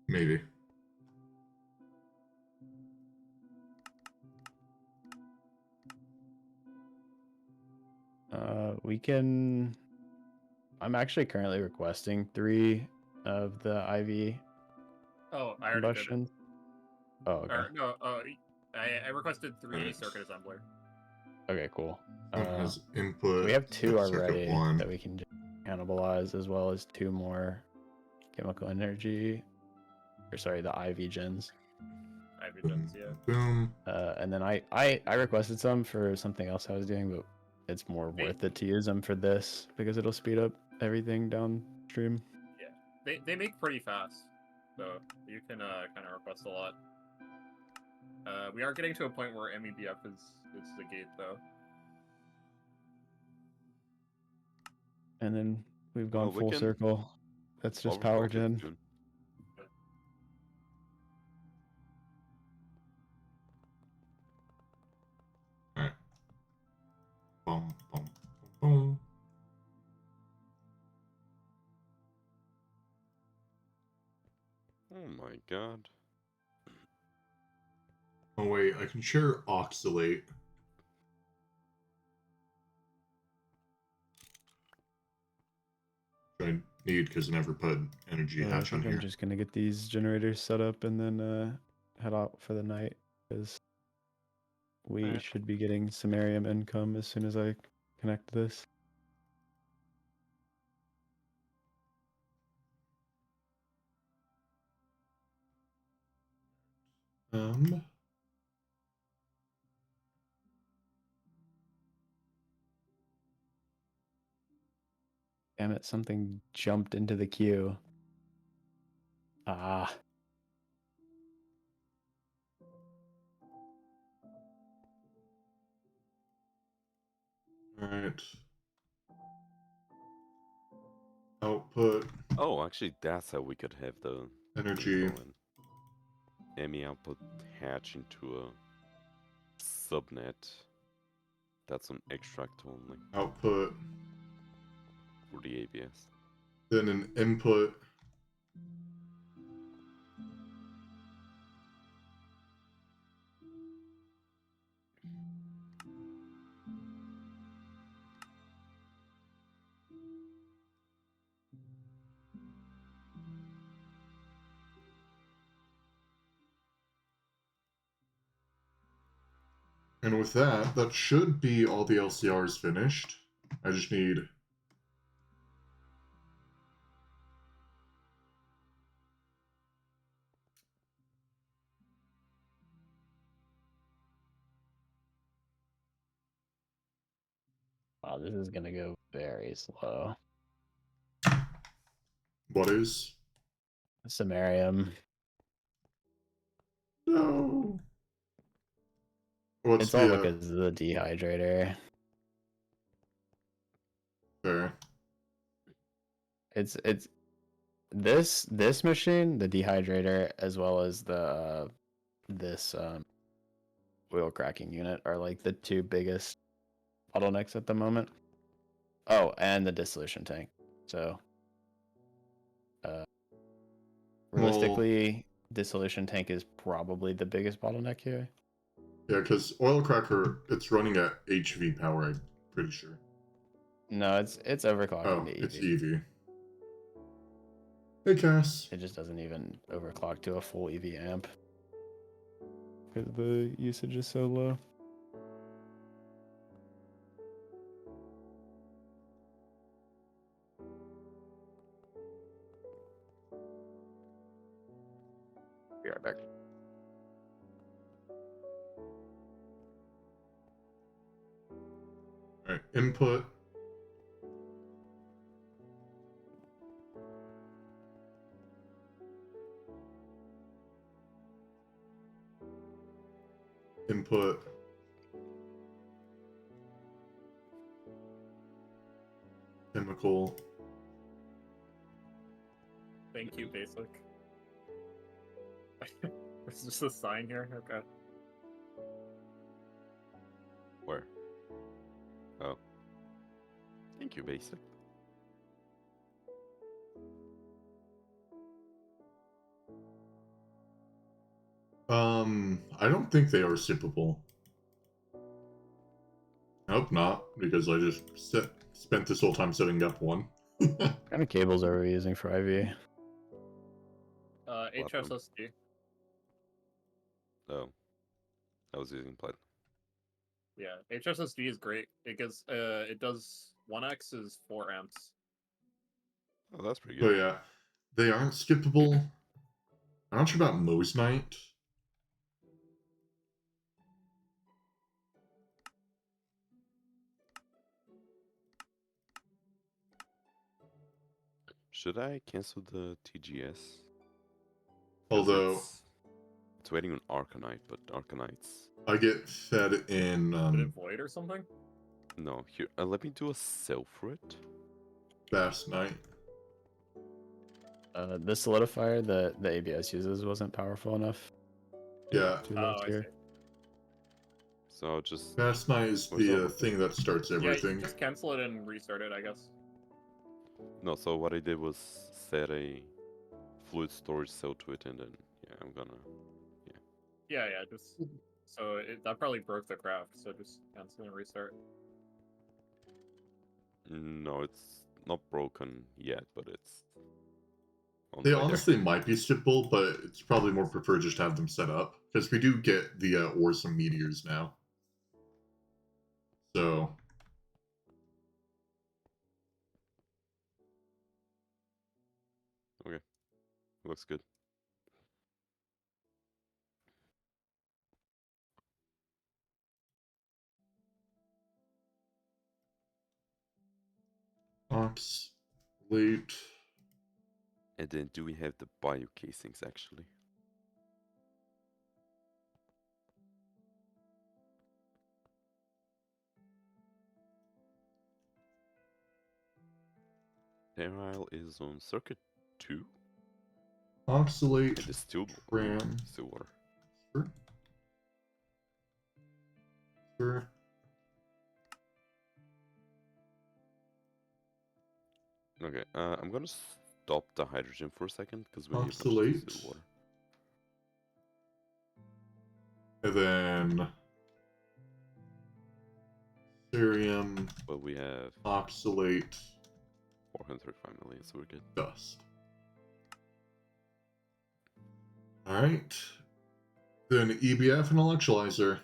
Maybe. We can. I'm actually currently requesting 3 of the IV Oh, I already did. combustion. Oh, okay. Or, no, I requested 3 circuit assembler. Okay, cool. One has input. So we have 2 circuit already 1. that we can just cannibalize, as well as 2 more chemical energy. Or sorry, the IV gens. IV gens, yeah. Boom. And then I requested some for something else I was doing, but it's more worth it to use them for this because it'll speed up everything downstream. They make pretty fast, so you can kind of request a lot. We are getting to a point where MEBF is the gate though. And then we've gone Well, we full can circle. That's just power overclock it gen. soon. Alright. Boom, boom, boom. Oh my god. Oh wait, I can share oxalate. Which I need because I never put energy I hatch on think I'm here. just gonna get these generators set up and then head out for the night because we Alright. should be getting samarium income as soon as I connect this. Damn it, something jumped into the queue. Ah. Alright. Output, Oh, actually, that's how we could have the energy. info and ME output hatch into a subnet. That's an extract only Output, for the ABS. then an input. And with that, that should be all the LCRs finished. I just need... Wow, this is gonna go very slow. What is? Samarium. No. What's It's all the... because of the dehydrator. Fair. It's this machine, the dehydrator, as well as the this oil cracking unit are like the two biggest bottlenecks at the moment. Oh, and the dissolution tank. So realistically, dissolution tank is probably the biggest bottleneck here. Yeah, because oil cracker, it's running at HV power, I'm pretty sure. No, it's overclocking Oh, to EV. it's EV. Hey, Cass. It just doesn't even overclock to a full EV amp because the usage is so low. Be right back. Alright, input. Input. Chemical. Thank you, Basic. There's just a sign here. Okay. Where? Oh. Thank you, Basic. I don't think they are sippable. I hope not, because I just spent this whole time setting up one. What kind of cables are we using for IV? Platinum. HSSD. Oh. I was using platinum. Yeah, HSSD is great. It gets it does 1x is 4 amps. Oh, that's pretty So good. yeah, they aren't skippable. I'm not sure about Mosenite. Should I cancel the TGS? 'Cause Although it's waiting on Arcanite, but Arcanite's I get fed in Did it void or something? no. Here, let me do a sell for it. Fast Night. The solidifier that the ABS uses wasn't powerful enough. Yeah, To Oh, low I tier. see. So I'll just Fast Night is Where's the all the- thing that starts Yeah, everything. just cancel it and restart it, I guess. no. So what I did was set a fluid storage cell to it, and then yeah, I'm gonna. Yeah, just so that probably broke the craft. So just cancel and restart. No, it's not broken yet, but it's. On They the way there. honestly might be shippable, but it's probably more preferred just to have them set up because we do get the ores and meteors now. So Looks good. Ox, late. And then do we have the bio casings actually? Sterile is on circuit 2 Oxalate. and distilled Ram. still water. Sure. Sure. Okay, I'm gonna stop the hydrogen for a second because we need a bunch of Oxalate. distilled water. And then cerium, But we have oxalate, 435 million, so we're good. dust. Alright. Then EBF and electrolyzer.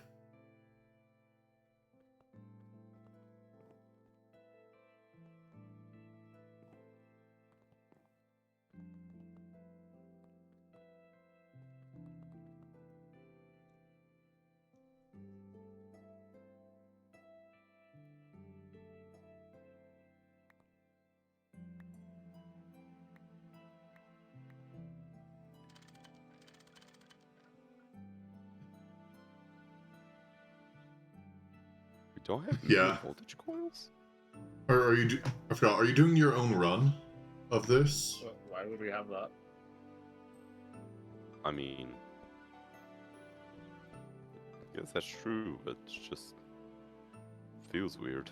We don't have Yeah. medium voltage coils? Or are you? I forgot. Are you doing your own run of this? Why would we have that? I mean, I guess that's true, but it's just feels weird.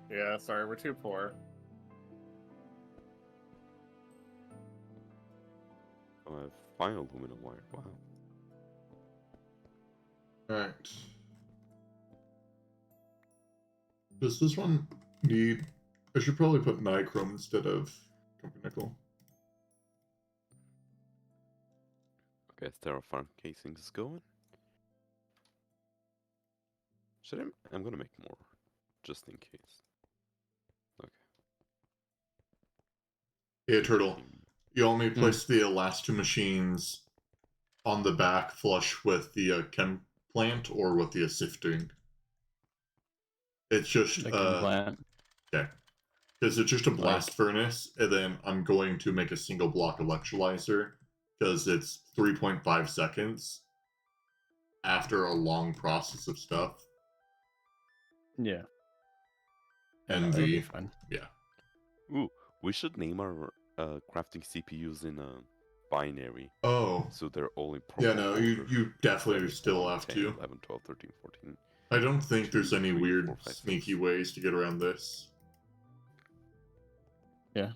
Yeah, sorry, we're too poor. I have fine aluminum wire. Wow. Alright. Does this one need... I should probably put nichrome instead of nickel. Okay, Terraform casings is going. Should I'm gonna make more, just in case. Okay. Yeah, Turtle. You only Hmm. place the last two machines on the back flush with the chem plant or with the sifting. It's just The chem plant. okay. Because it's just a blast furnace, and then I'm going to make a single block electrolyzer because it's 3.5 seconds after a long process of stuff. Yeah. And that'll be the fun. Ooh, we should name our crafting CPUs in a binary, oh so they're all in yeah, proper no, order. you definitely 7, still 1, have 10, to. 11, 12, 13, 14. I don't think 2, there's any 3, weird 4, 5, sneaky 6. ways to get around this. Yeah.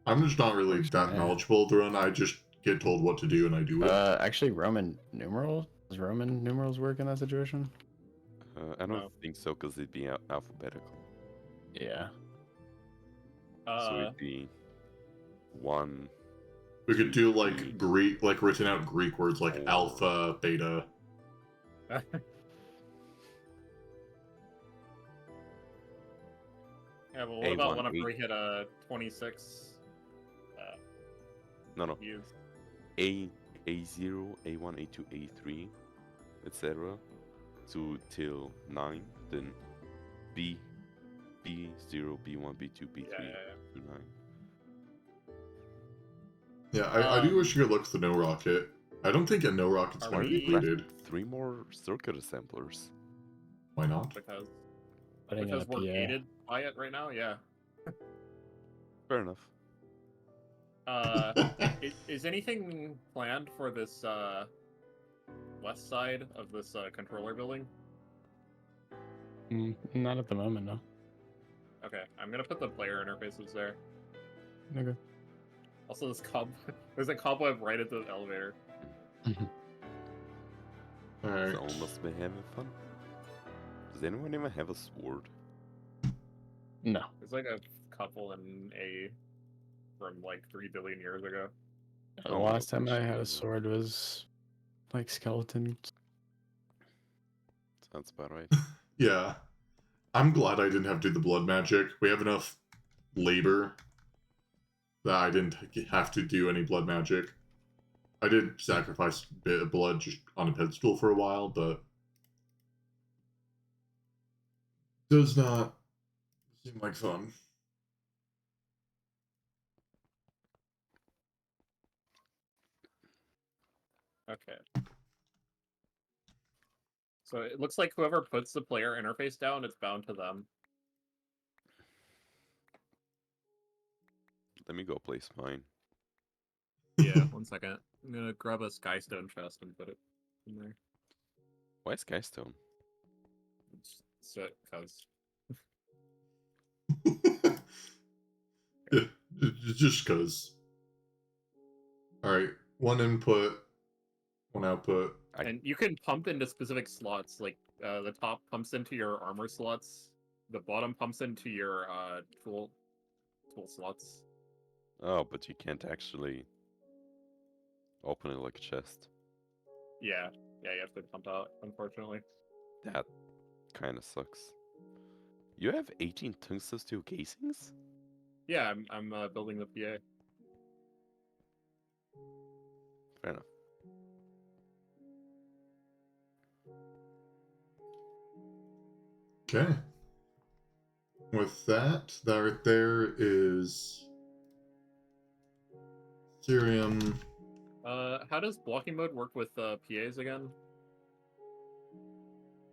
I'm just not really Works, that yeah. knowledgeable of the run. I just get told what to do and I do it. Actually, Roman numerals. Does Roman numerals work in that situation? I don't No. think so, because it'd be alphabetical. Yeah. So it'd be 1. We could do like 3. Greek, like written out Greek words like Or- alpha, beta. Yeah, but what about A1, whenever A- we hit a 26 No, use? A0, A1, A2, A3, etc. to till 9, then B0, B1, B2, B3 Yeah. to 9. Yeah, I do wish you could look at the no rocket. I don't think a no rocket's Are been we- completed. 3 more circuit assemblers. Why not? because Putting in a we're PA. gated by it right now. Yeah. Fair enough. Is anything planned for this west side of this controller building? Not at the moment, no. Okay, I'm gonna put the player interfaces there. Okay. Also, there's a cobweb right at the elevator. Alright. Someone must be having fun. Does anyone even have a sword? No. There's like a couple in A from like 3 billion years ago. The Oh, last time I shit. had a sword was like skeleton. Sounds about right. Yeah. I'm glad I didn't have to do the blood magic. We have enough labor that I didn't have to do any blood magic. I did sacrifice a bit of blood just on a pedestal for a while, but does not seem like fun. Okay. So it looks like whoever puts the player interface down, it's bound to them. Let me go place mine. Yeah, 1 second. I'm gonna grab a skystone chest and put it in there. Why is Skystone? Cause Yeah, just because. Alright, 1 input, 1 output. and you can pump into specific slots. Like the top pumps into your armor slots. The bottom pumps into your tool slots. Oh, but you can't actually open it like a chest. Yeah, you have to pump out, unfortunately. That kind of sucks. You have 18 tungsten steel casings? Yeah, I'm building the PA. Fair enough. Okay. With that right there is Cerium. How does blocking mode work with PAs again?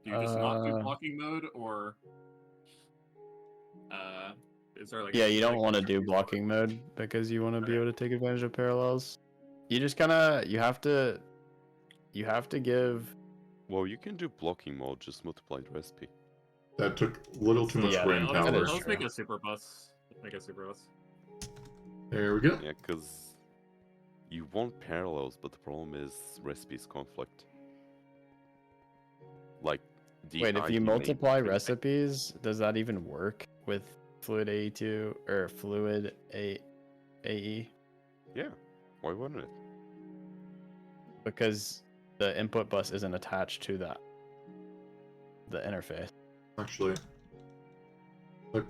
Do you just not do blocking mode, or is there like? Yeah, you don't want to do blocking mode because you want to be Okay. able to take advantage of parallels. You just you have to give. Well, you can do blocking mode, just multiply the recipe. That took a little too much Yeah, brain that power. is Let's make true. a super bus. Make a super bus. There we go. Yeah, because you want parallels, but the problem is recipes conflict. Like, the Wait, if you ID multiply mainframe- recipes, does that even work with Fluid AE2 or Fluid AE? Yeah, why wouldn't it? Because the input bus isn't attached to the interface. Actually, look,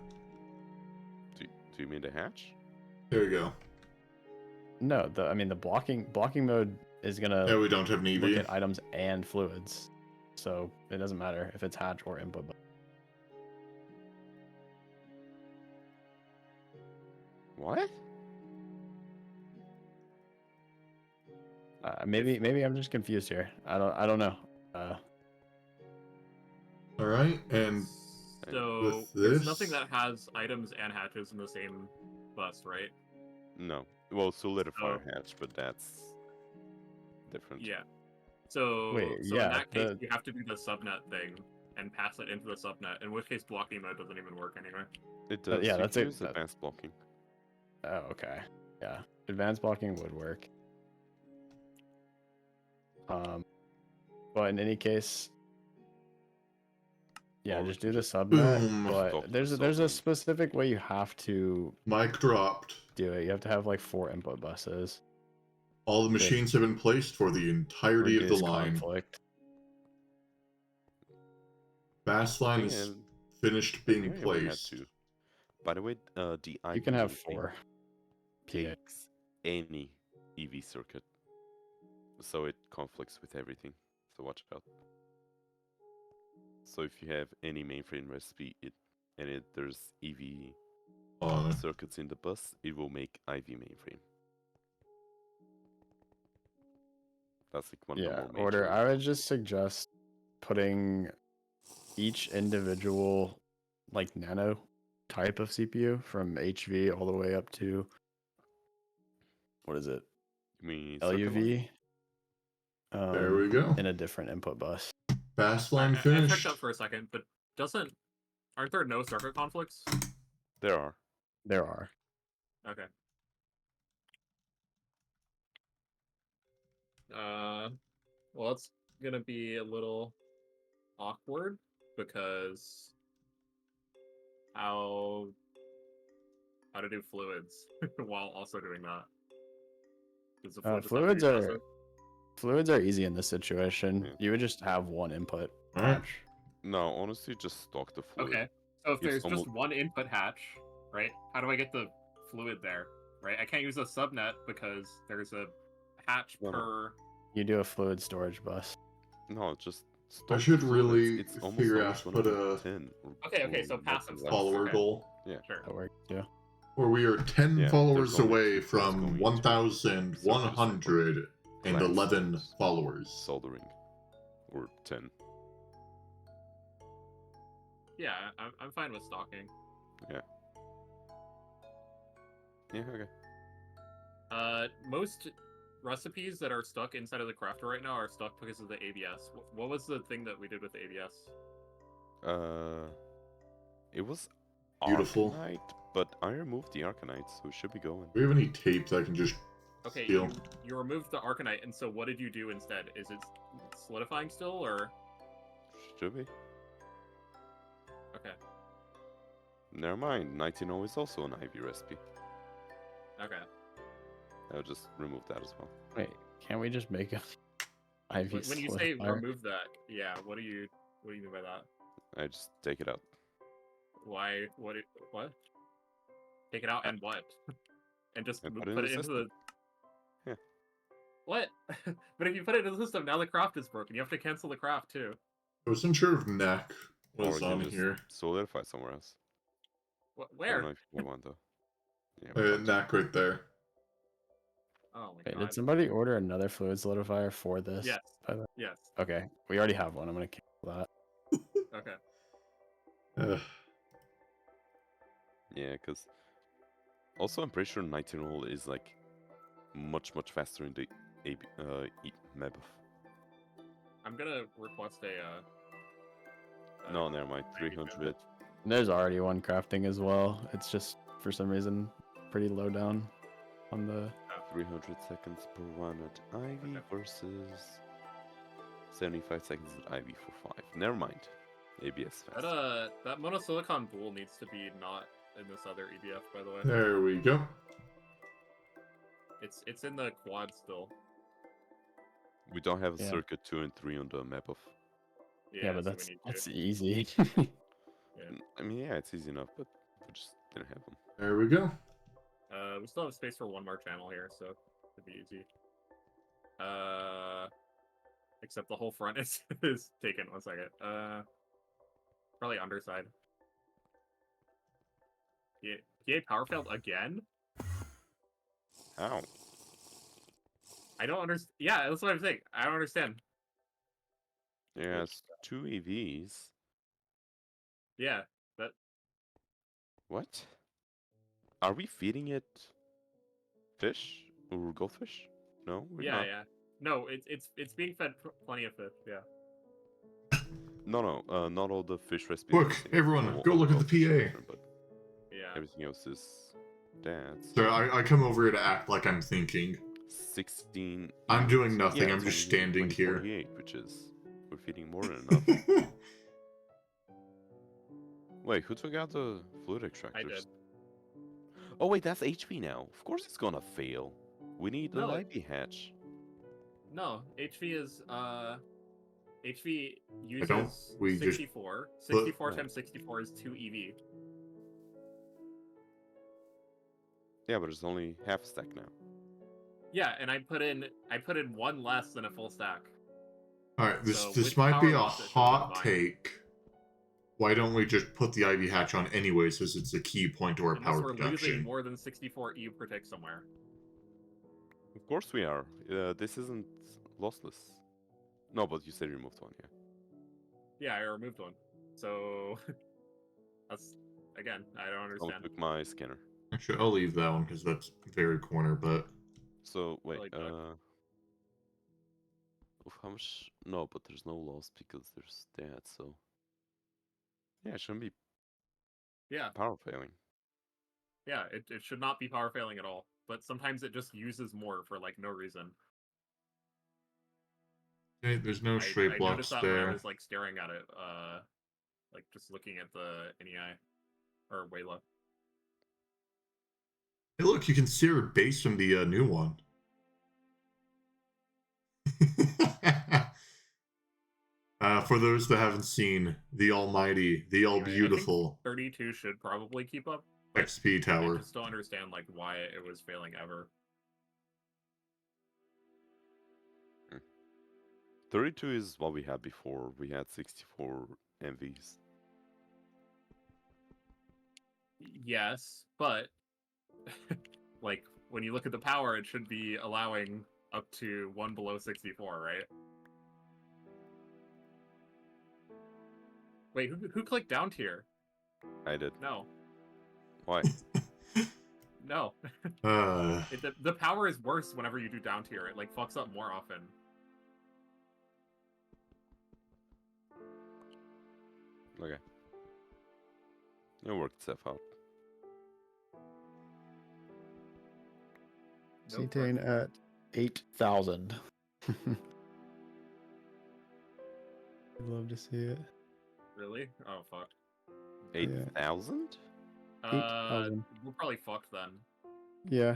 Do you mean the hatch? there you go. No, the blocking mode is gonna Yeah, we don't have an look EV. at items and fluids, so it doesn't matter if it's hatch or input bus. What? Maybe I'm just confused here. I don't know. All right, and So with there's this- nothing that has items and hatches in the same bus, right? No. Well, solidifier Oh. hatch, but that's different. Yeah. So Wait, so yeah, in that case, the- you have to do the subnet thing and pass it into the subnet. In which case, blocking mode doesn't even work anyway. It does. yeah, you that's can it. use advanced blocking. Oh, okay. Yeah, advanced blocking would work. But in any case, yeah, Or we just can do the just subnet. boom. talk But to there's the a subnet. specific way you have to Mic dropped. do it. You have to have like 4 input buses. All the machines have been placed for the entirety of the Reduce line. conflict. Bastline is And finished I being think I only had placed. 2. By the way, the You can have IB 4. takes any EV circuit, so it conflicts with everything. So watch out. So if you have any mainframe recipe, there's EV circuits in the bus, it will make IV mainframe. That's like one of the Yeah, more major order. I ones. would just suggest putting each individual like nano type of CPU from HV all the way up to what is it? You mean circuit line? LUV. There we go. In a different input bus. Bastline I checked finished. out for a second, but aren't there no circuit conflicts? There are. There are. Okay. Well, it's gonna be a little awkward because how to do fluids while also doing that. Does the fluid just have to be passive? Fluids are easy in this situation. Yeah. You would just have one input Alright. hatch. No, honestly, just stock the fluid. Okay. So if It's there's just almost- one input hatch, right? How do I get the fluid there? Right? I can't use a subnet because there's a hatch No, no. per. You do a fluid storage bus. No, just stock I the should fluid. really It's almost figure always out to gonna put be a 10 or- Okay, so or passive less. stuff. follower Okay. goal. Sure. That works too. Where we are 10 Yeah, followers there's only away two threads from going into 1,111 glass followers. soldering. Or 10. Yeah, I'm fine with stocking. Yeah, okay. Most recipes that are stuck inside of the crafter right now are stuck because of the ABS. What was the thing that we did with the ABS? It was Beautiful. Arcanite, but I removed the Arcanite, so it should be going. Do we have any tapes I can just Okay, steal? you removed the Arcanite, and so what did you do instead? Is it solidifying still, or? Should be. Okay, Never mind, 19 is also an IV recipe. okay. I'll just remove that as well. Wait, can't we just make a IV When you say solidifier? remove that, yeah, what do you mean by that? I just take it out. Why? What? Take it out and what? And just And put put it in it the into the. system. Yeah. What? But if you put it in the system, now the craft is broken. You have to cancel the craft too. I wasn't sure if Neck Or was you on can just here. solidify somewhere else. I don't Where? know if you want though. Yeah, but Neck right there. Oh my Wait, god. did somebody order another fluid solidifier for this? Yes. by the- Yes. Okay, we already have one. I'm gonna cancel that. Okay. yeah, because also I'm pretty sure 19 is like much faster in the map. I'm gonna request a. No, never mind. IV 300. method. There's already one crafting as well. It's just for some reason pretty low down on the. 300 seconds per run at IV versus 75 seconds at IV for 5. Never mind. ABS fast. That monosilicon bool needs to be not in this other EDF, by the way. There we go. It's in the quad still. We don't have a Yeah. circuit 2 and 3 on the map of. Yeah, but so that's we need that's to. easy. I mean, yeah, it's easy enough, but we just didn't have them. There we go. We still have space for one more channel here, so it'd be easy. Except the whole front is taken. 1 second. Probably underside. PA power failed again? How? I don't understand. Yeah, that's what I'm saying. I don't understand. Yeah, it's 2 EVs. Yeah, What? Are we feeding it fish or goldfish? No, we're not. yeah. No, it's being fed plenty of fish. Yeah. No, not all the fish recipes. Look, are the same. everyone, All- go all look at the goldfish are PA. different, but Yeah. everything else is dad's. So I come over here to act like I'm thinking. 16. I'm doing EVs. nothing, Yeah, I'm it's just only standing here. 48, which is we're feeding more than enough. Wait, who took out the fluid extractors? I did. Oh wait, that's HP now. Of course it's gonna fail. We need the No, Libby hatch. No, HV is HV don't- uses we just 64. put- 64 times 64 is 2 EV. Yeah, but it's only half a stack now. Yeah, and I put in one less than a full stack. Alright, this So this with might be a power loss, it should be hot fine. take. Why don't we just put the Ivy hatch on anyway, since it's a key point to our Unless power we're losing production? more than 64 E per tick somewhere. Of course we are. This isn't lossless. No, but you said you removed one, yeah. Yeah, I removed one. So that's again, I don't Someone understand. took my scanner. Actually, I'll leave that one because that's very corner, but So wait, Like that. oof, how much? No, but there's no loss because there's that. So yeah, it shouldn't be Yeah, power failing. yeah, it should not be power failing at all. But sometimes it just uses more for like no reason. okay, there's no stray I blocks noticed that when I there. was like staring at it, like just looking at the NEI or Wayla. Hey, look, you can see her base from the new one. For those that haven't seen the almighty, the all Anyway, I think beautiful 32 should probably keep up. But XP I tower. just don't understand like why it was failing ever. 32 is what we had before. We had 64 MVs. Yes, but like when you look at the power, it should be allowing up to 1 below 64, right? Wait, who clicked down tier? I did. No, Why? no. The power is worse whenever you do down tier. It like fucks up more often. Okay. It worked itself out. No Cetane at 8,000. I'd love to see it. Really? Oh fuck. 8,000? 8,000. We're probably fucked then. Yeah.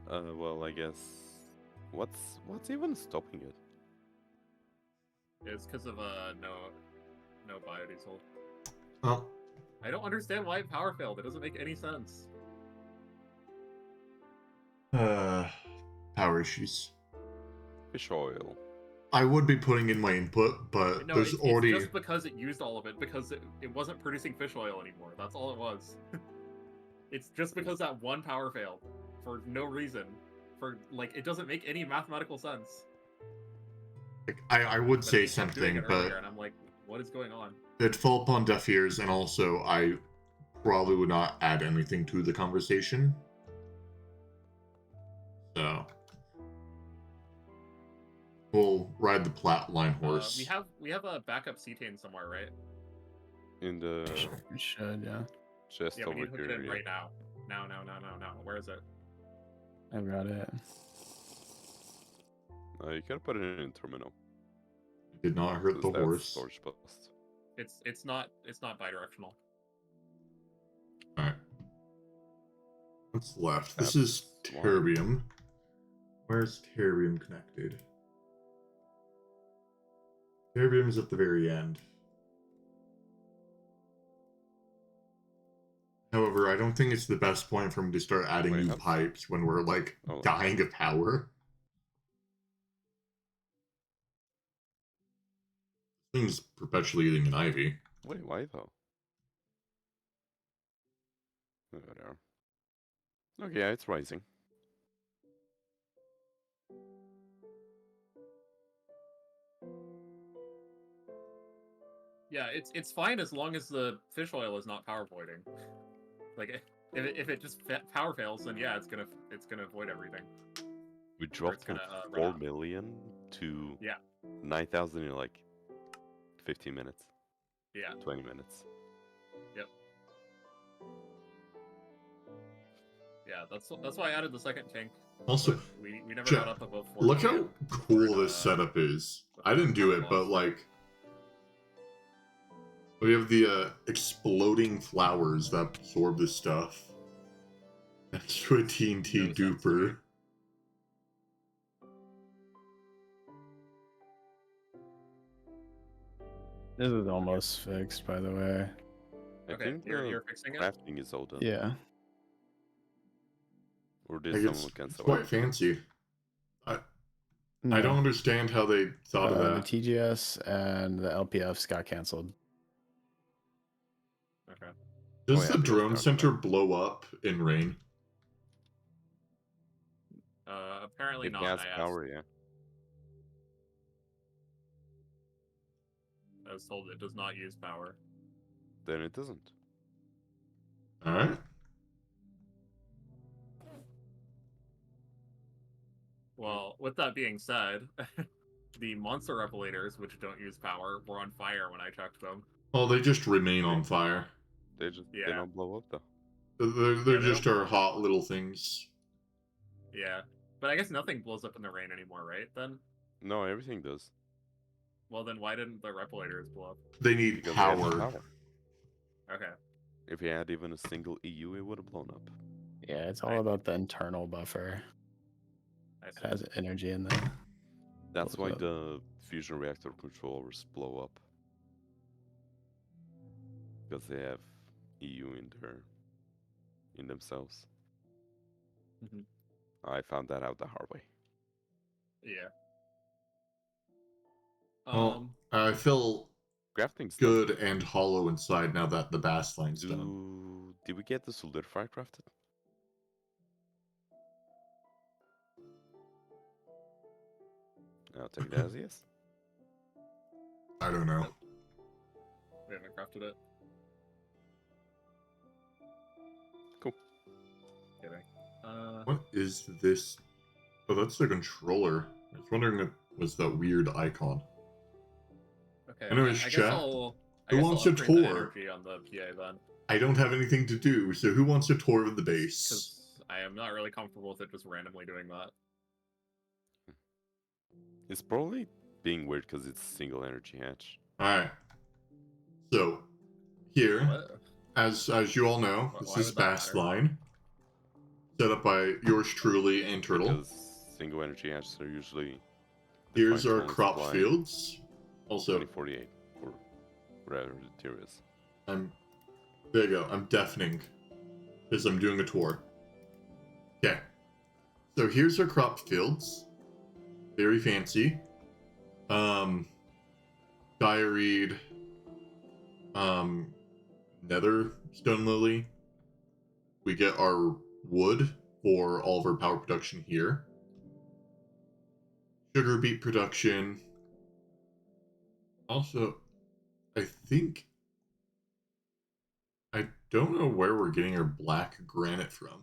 Well, I guess. What's even stopping it? It's because of no biodiesel. Well, I don't understand why it power failed. It doesn't make any sense. power issues. Fish oil. I would be putting in my input, but No, there's it's already just because it used all of it because it wasn't producing fish oil anymore. That's all it was. It's just because that one power failed for no reason. For like, it doesn't make any mathematical sense. like, I would But say they kept doing something, it but earlier, and I'm like, what is going on? it'd fall upon deaf ears, and also I probably would not add anything to the conversation. So we'll ride the Flatline horse. We have a backup cetane somewhere, right? In the We should, yeah. chest Yeah, we over need to hook it here. in Yeah. right now. No. Where is it? I've got it. You can put it in terminal. Did not hurt the 'cause that's horse. storage post. It's not bidirectional. Alright. What's left? This That's is why. terbium. Where's terbium connected? Terbium is at the very end. However, I don't think it's the best point for me to start adding Wait, new how- pipes when we're like Oh. dying of power. This thing's perpetually eating an ivy. Wait, why though? There they are. Okay, yeah, it's rising. Yeah, it's fine as long as the fish oil is not power voiding. Like if it just power fails, then yeah, it's gonna void everything. We dropped from gonna, run 4 out. million to Yeah. 9,000 in like 15 minutes, Yeah. 20 minutes. Yeah, that's why I added the second tank. Also, but we never Jeff, got up above 4 look how million cool before, this setup is. I didn't do it, but like we have the exploding flowers that absorb the stuff. Next to a TNT No sense to me. duper. This is almost fixed, by the way. I Okay, think you're the fixing it. crafting is all done. Yeah. Or did Like someone cancel it's quite it? fancy. I No. don't understand how they thought of The that. TGS and the LPFs got canceled. Okay. Does yeah, the there's drone power center back. blow up in rain? Apparently It not. has I asked. power, yeah. I was told it does not use power. Then it doesn't. Alright. Well, with that being said, the monster revelators, which don't use power, were on fire when I checked them. Well, they just remain on fire. They Yeah. don't blow up though. They're Yeah, they just don't blow our up. hot little things. Yeah. But I guess nothing blows up in the rain anymore, right? Then? No, everything does. Well, then why didn't the revelators blow up? They need Because they have no power. power. Okay. If you had even a single EU, it would have blown up. Yeah, it's all about the internal buffer. I It see. has energy in there. That's Blows why up. the fusion reactor controllers blow up. Because they have EU in themselves. Mhm. I found that out the hard way. Yeah. Well, I feel Crafting's good and hollow inside now that the Bastline's done. done. Did we get the solidify crafted? I'll take it as yes. I don't know. We haven't crafted it. Cool. Kidding. What is this? Oh, that's the controller. I was wondering if it was that weird icon. Okay. Anyways, I guess chat, I'll. who wants a upgrade the tour? energy on the PA then, I don't have anything to do, so who wants a tour of the base? because I am not really comfortable with it just randomly doing that. It's probably being weird because it's single energy hatch. Alright. So, here, What? as you all know, Why this is would that matter? Bastline. Set up by yours truly and Turtle. Because single energy hatches are usually. Here's defined our only crop supplying fields. Also, 2048 or whatever the tier is. there you go. I'm deafening because I'm doing a tour. Okay. So here's our crop fields. Very fancy. Diareed. Nether stone lily. We get our wood for all of our power production here. Sugar beet production. Also, I think I don't know where we're getting our black granite from.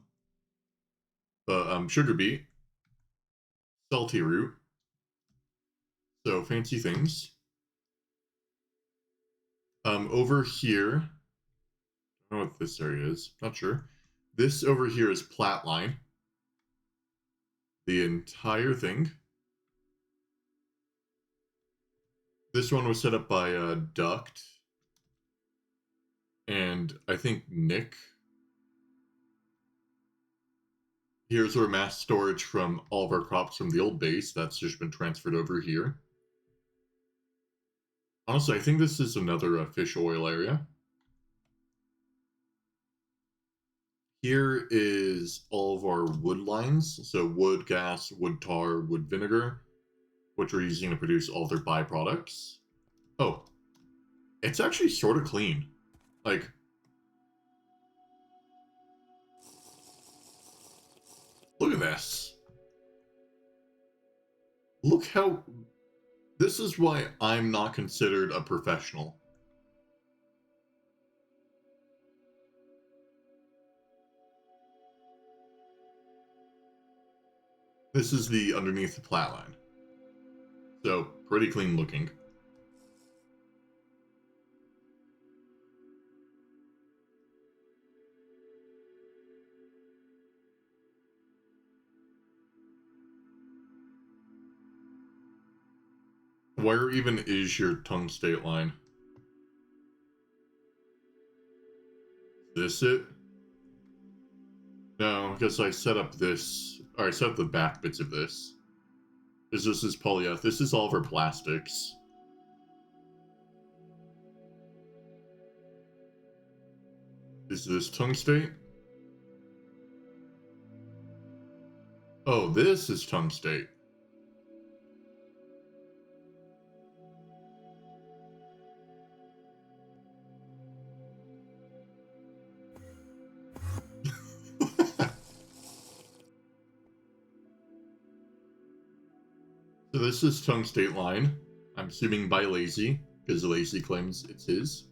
But sugar beet. Salty root. So fancy things. Over here, I don't know what this area is. Not sure. This over here is Platline. The entire thing. This one was set up by Duct. And I think Nick. Here's our mass storage from all of our crops from the old base. That's just been transferred over here. Honestly, I think this is another fish oil area. Here is all of our wood lines. So wood gas, wood tar, wood vinegar, which we're using to produce all their byproducts. Oh, it's actually sort of clean. Like, look at this. Look how... This is why I'm not considered a professional. This is the underneath the plat line. So, pretty clean looking. Where even is your tungstate line? Is this it? No, because I set up this, or I set up the back bits of this. This is polyeth. This is all of our plastics. Is this tungstate? Oh, this is tungstate. this is Tongue State Line. I'm assuming by Lazy, because Lazy claims it's his.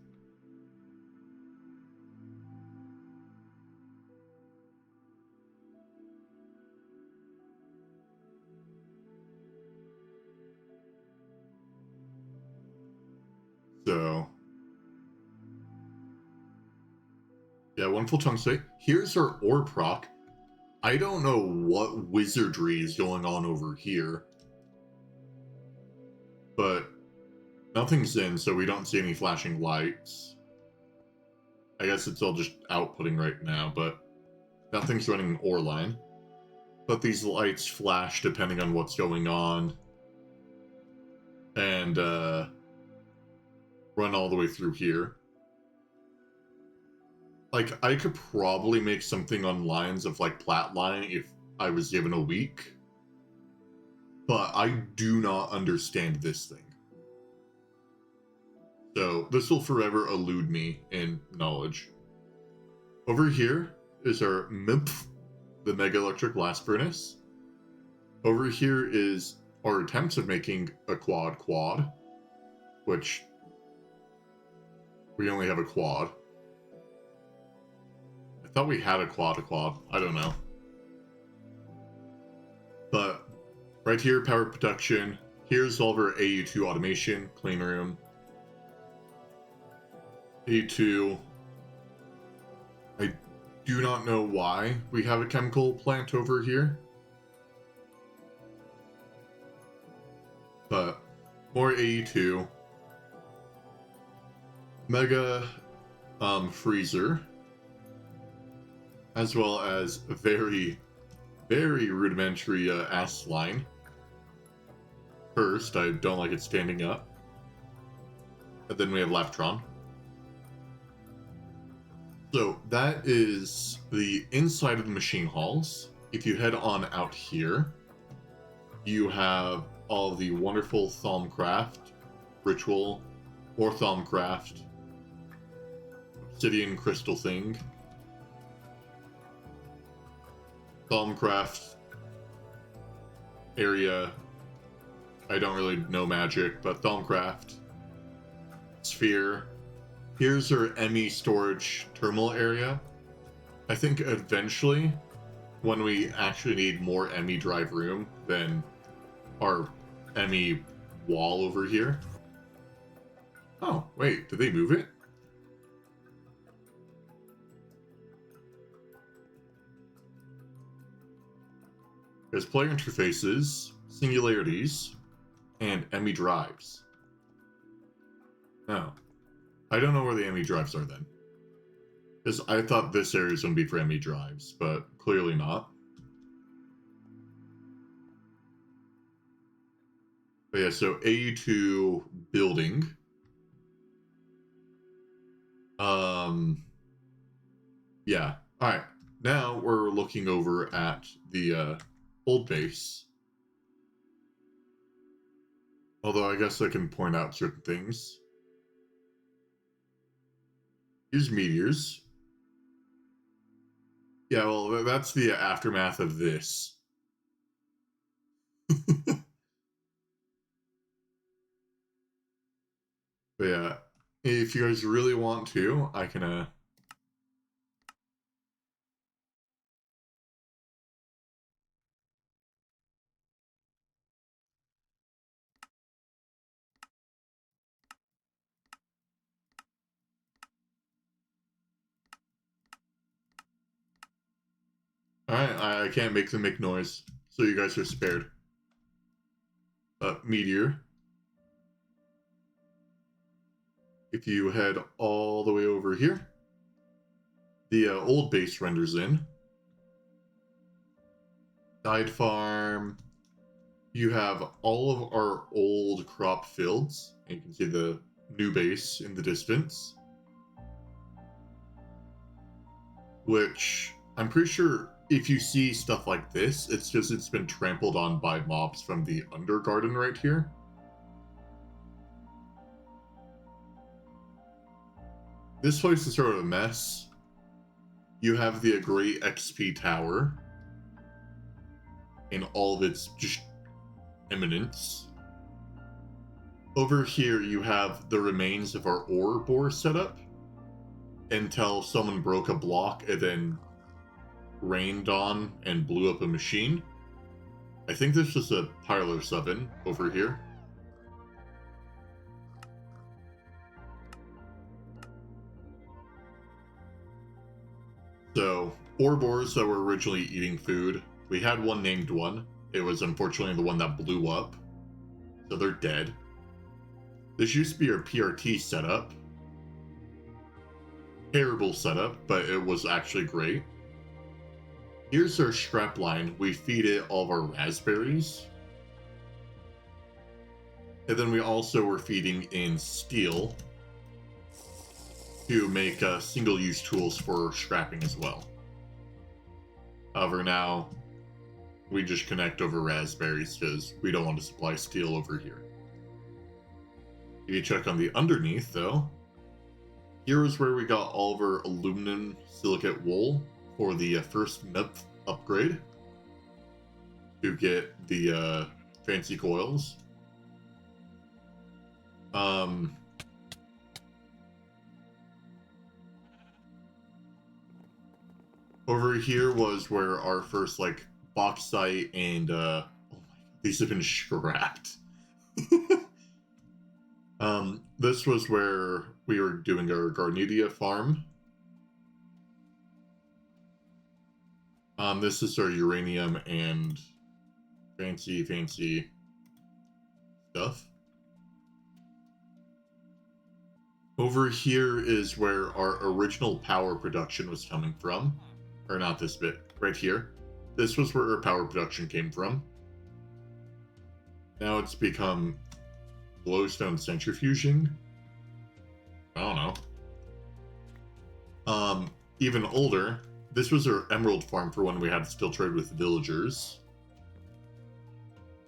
So, yeah, wonderful Tongue State. Here's our ore proc. I don't know what wizardry is going on over here, but nothing's in, so we don't see any flashing lights. I guess it's all just outputting right now, but nothing's running an ore line. But these lights flash depending on what's going on, and run all the way through here. Like, I could probably make something on lines of, like, Platline if I was given a week. But I do not understand this thing. So, this will forever elude me in knowledge. Over here is our MIMP, the Mega Electric Blast Furnace. Over here is our attempts of making a quad, which we only have a quad. I thought we had a quad. I don't know. But right here, power production. Here's all of our AU2 automation, clean room. A2. I do not know why we have a chemical plant over here. But more AU2. Mega freezer. As well as a very, very rudimentary ass line. First, I don't like it standing up. And then we have Laptron. So that is the inside of the machine halls. If you head on out here, you have all the wonderful Thalmcraft, Ritual, or Thalmcraft, Obsidian Crystal thing. Thalmcraft area. I don't really know magic, but Thalmcraft. Sphere. Here's our ME storage terminal area. I think eventually, when we actually need more ME drive room than our ME wall over here. Oh, wait, did they move it? There's player interfaces, singularities, and ME drives. No. I don't know where the ME drives are then. Because I thought this area was going to be for ME drives, but clearly not. But yeah, so AU2 building. Yeah. Alright. Now we're looking over at the old base. Although I guess I can point out certain things. Here's meteors. Yeah, well, that's the aftermath of this. But yeah, if you guys really want to, I can Alright, I can't make them make noise, so you guys are spared. Meteor. If you head all the way over here, the old base renders in. Side farm. You have all of our old crop fields. And you can see the new base in the distance. Which, I'm pretty sure if you see stuff like this, it's because it's been trampled on by mobs from the Undergarden right here. This place is sort of a mess. You have the Great XP Tower. And all of its just eminence. Over here, you have the remains of our ore bore setup until someone broke a block and then rained on and blew up a machine. I think this was a Pylos oven over here. So, ore bores that were originally eating food, we had one named one. It was unfortunately the one that blew up. So they're dead. This used to be our PRT setup. Terrible setup, but it was actually great. Here's our scrap line. We feed it all of our raspberries. And then we also were feeding in steel to make single-use tools for scrapping as well. However, now we just connect over raspberries because we don't want to supply steel over here. If you check on the underneath, though, here is where we got all of our aluminum silicate wool for the first MEP upgrade to get the fancy coils. Over here was where our first like bauxite and oh my god, these have been scrapped. This was where we were doing our Garnetia farm. This is our uranium and fancy stuff. Over here is where our original power production was coming from. Or not this bit, right here. This was where our power production came from. Now it's become glowstone centrifuging. I don't know. Even older, this was our emerald farm for when we had to still trade with villagers.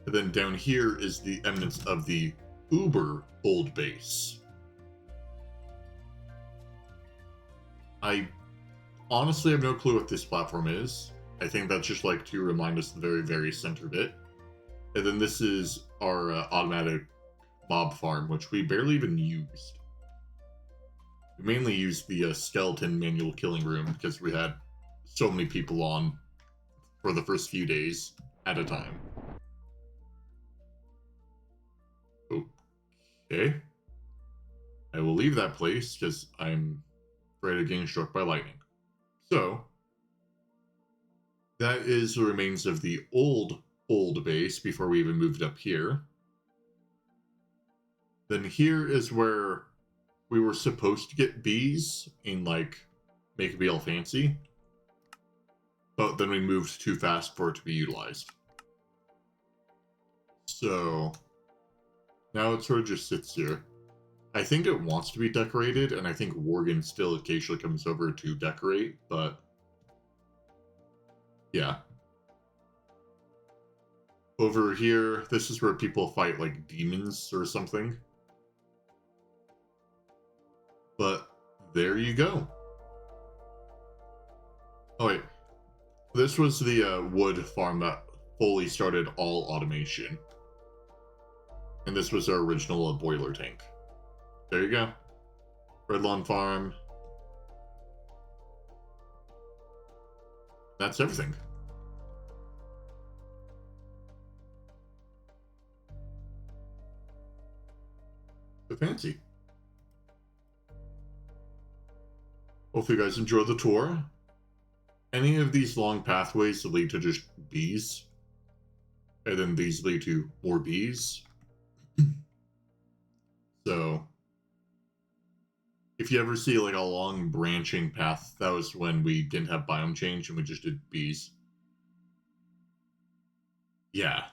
And then down here is the eminence of the uber old base. I honestly have no clue what this platform is. I think that's just like to remind us the very, very center bit. And then this is our automatic mob farm, which we barely even used. We mainly used the skeleton manual killing room because we had so many people on for the first few days at a time. Okay. I will leave that place because I'm afraid of getting struck by lightning. So, that is the remains of the old base before we even moved up here. Then here is where we were supposed to get bees and like make it be all fancy. But then we moved too fast for it to be utilized. So now it sort of just sits here. I think it wants to be decorated, and I think Worgen still occasionally comes over to decorate, but yeah. Over here, this is where people fight like demons or something. But there you go. Oh wait, this was the wood farm that fully started all automation. And this was our original boiler tank. There you go. Red Lawn Farm. That's everything. So fancy. Hopefully you guys enjoy the tour. Any of these long pathways lead to just bees. And then these lead to more bees. So if you ever see like a long branching path, that was when we didn't have biome change and we just did bees. Yeah.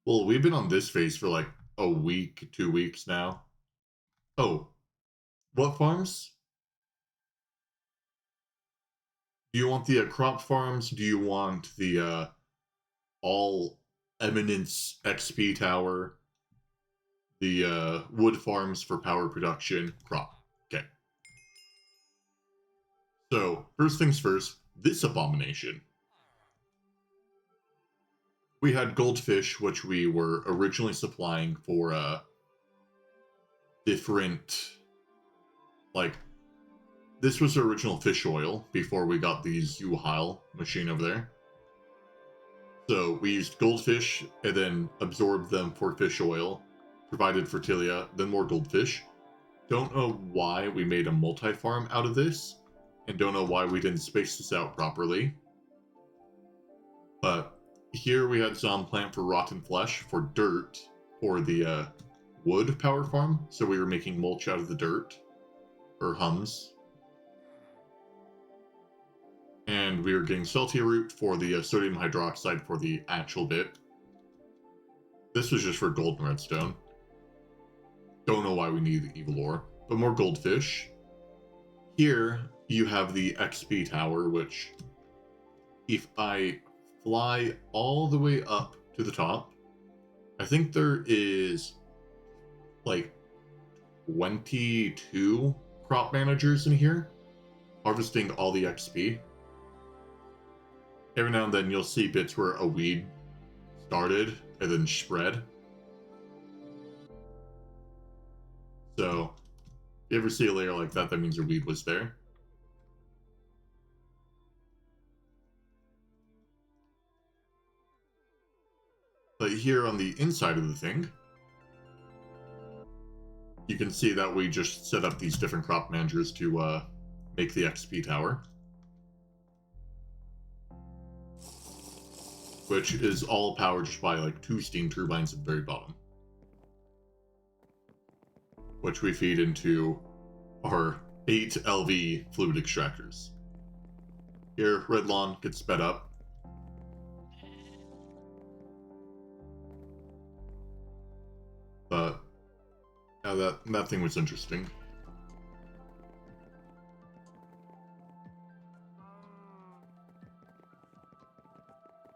Well, we've been on this phase for like a week, 2 weeks now. Oh, what farms? Do you want the crop farms? Do you want the all eminence XP tower? The wood farms for power production, crop. Okay. So, first things first, this abomination. we had goldfish, which we were originally supplying for different, like, this was the original fish oil before we got the Zuhal machine over there. So we used goldfish and then absorbed them for fish oil, provided fertilia, then more goldfish. Don't know why we made a multi-farm out of this, and don't know why we didn't space this out properly. But here we had some plant for rotten flesh, for dirt, for the wood power farm. So we were making mulch out of the dirt, or hums. And we were getting salty root for the sodium hydroxide for the actual bit. This was just for gold and redstone. Don't know why we need the evil ore, but more goldfish. Here you have the XP tower, which if I fly all the way up to the top, I think there is like 22 crop managers in here harvesting all the XP. Every now and then you'll see bits where a weed started and then spread. So, if you ever see a layer like that, that means your weed was there. But here on the inside of the thing, you can see that we just set up these different crop managers to make the XP tower. Which is all powered just by like 2 steam turbines at the very bottom. Which we feed into our 8 LV fluid extractors. Here, red lawn gets sped up. But yeah, that thing was interesting.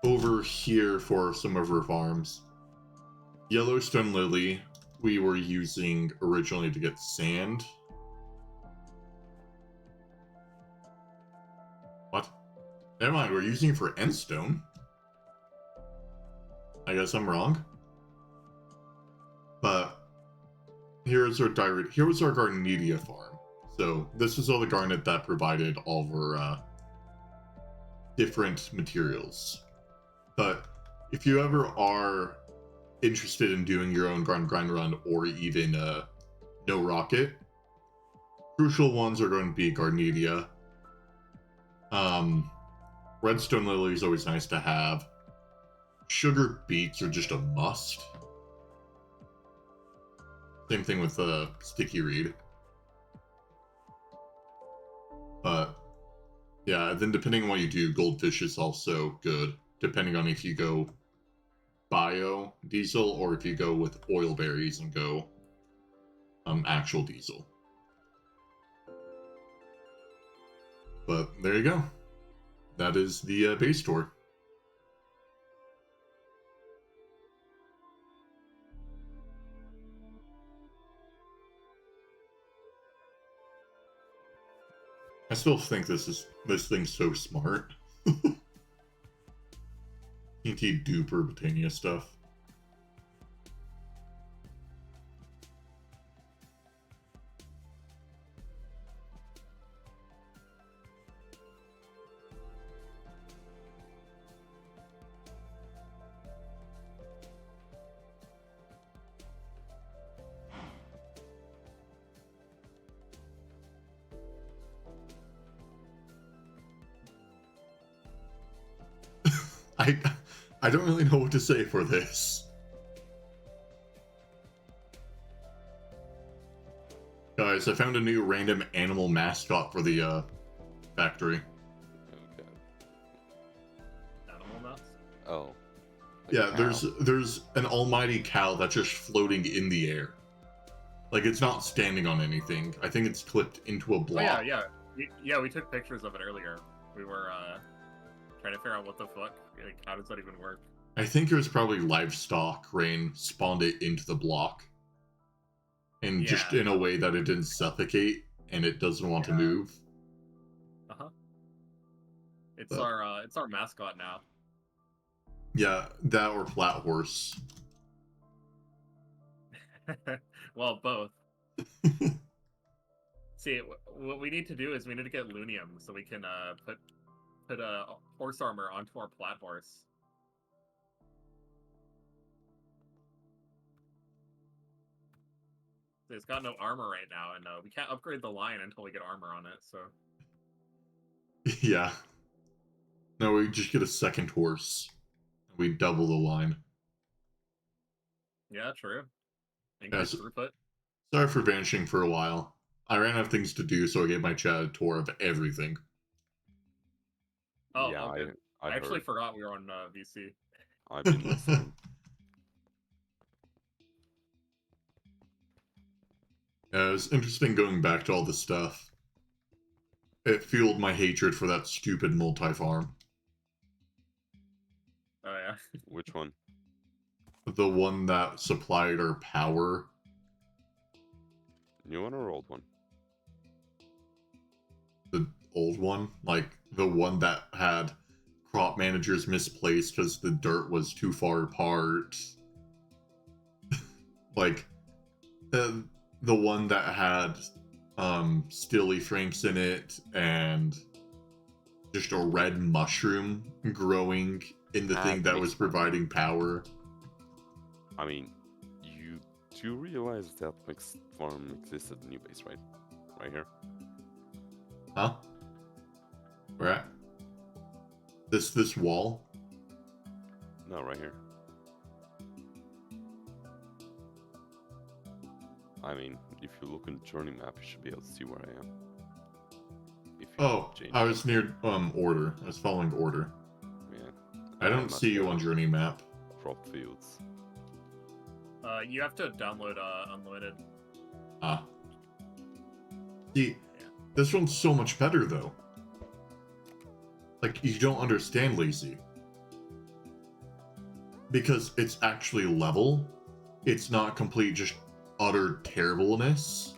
Over here for some of our farms, Yellowstone Lily, we were using originally to get sand. What? Never mind, we're using it for endstone. I guess I'm wrong. But here's our Garnetia farm. So this is all the garnet that provided all of our different materials. But if you ever are interested in doing your own grind run or even no rocket, crucial ones are going to be Garnetia. Redstone Lily is always nice to have. Sugar beets are just a must. Same thing with sticky reed. But yeah, then depending on what you do, goldfish is also good. Depending on if you go bio diesel or if you go with oil berries and go actual diesel. But there you go. That is the base tour. I still think this thing's so smart. TNT duper Botania stuff. I don't really know what to say for this. Guys, I found a new random animal mascot for the factory. Okay. Animal nuts? Oh. Yeah, there's an almighty cow that's just floating in the air. Like, it's not standing on anything. I think it's clipped into a block. Oh, yeah. We took pictures of it earlier. We were trying to figure out what the fuck. Like, how does that even work? I think it was probably livestock rain spawned it into the block. And just in a way that it didn't suffocate and it doesn't want to move. Uh-huh. It's our mascot now. Yeah, that or flat horse. Well, both. See, what we need to do is we need to get Lunium so we can put horse armor onto our plat horse. It's got no armor right now, and we can't upgrade the line until we get armor on it. So Yeah. No, we just get a second horse. We double the line. yeah, true. Increase Yes. throughput. Sorry for vanishing for a while. I ran out of things to do, so I gave my chat a tour of everything. Oh, yeah, okay. I I actually heard. forgot we were on VC. I've been listening. Yeah, it was interesting going back to all this stuff. It fueled my hatred for that stupid multi-farm. Oh yeah. Which one? The one that supplied our power. New one or old one? The old one. Like, the one that had crop managers misplaced because the dirt was too far apart. Like, the one that had Stilly Franks in it and just a red mushroom growing in the That thing that makes was sense. providing power. I mean, you do realize that mixed farm existed in New Base, right? Right here. Huh? Where at? This wall? No, right here. I mean, if you look in the journey map, you should be able to see where I am. If you Oh, change I it. was near order. I was following order. Yeah. I I'm don't at see you the on journey map. crop fields. You have to download Unlimited. Ah. See, Yeah. this one's so much better though. Like, you don't understand, Lacey. Because it's actually level. It's not complete just utter terribleness.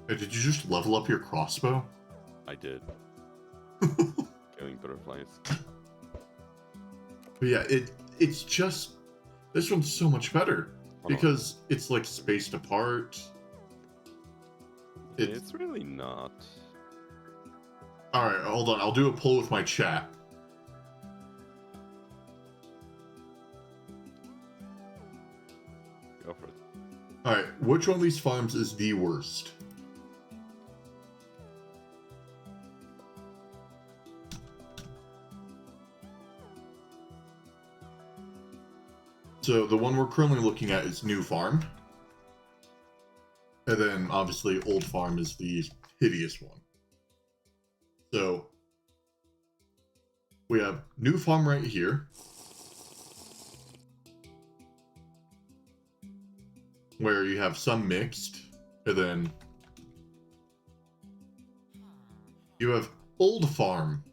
Did you just level up your crossbow? I did. Killing butterflies. But yeah, it's just, this one's so much better Hold on. because it's like spaced apart. It's really not. All right, hold on. I'll do a poll with my chat. Go for it. All right, which one of these farms is the worst? So the one we're currently looking at is New Farm. And then obviously Old Farm is the hideous one. So we have New Farm right here. Where you have some mixed. And then you have Old Farm.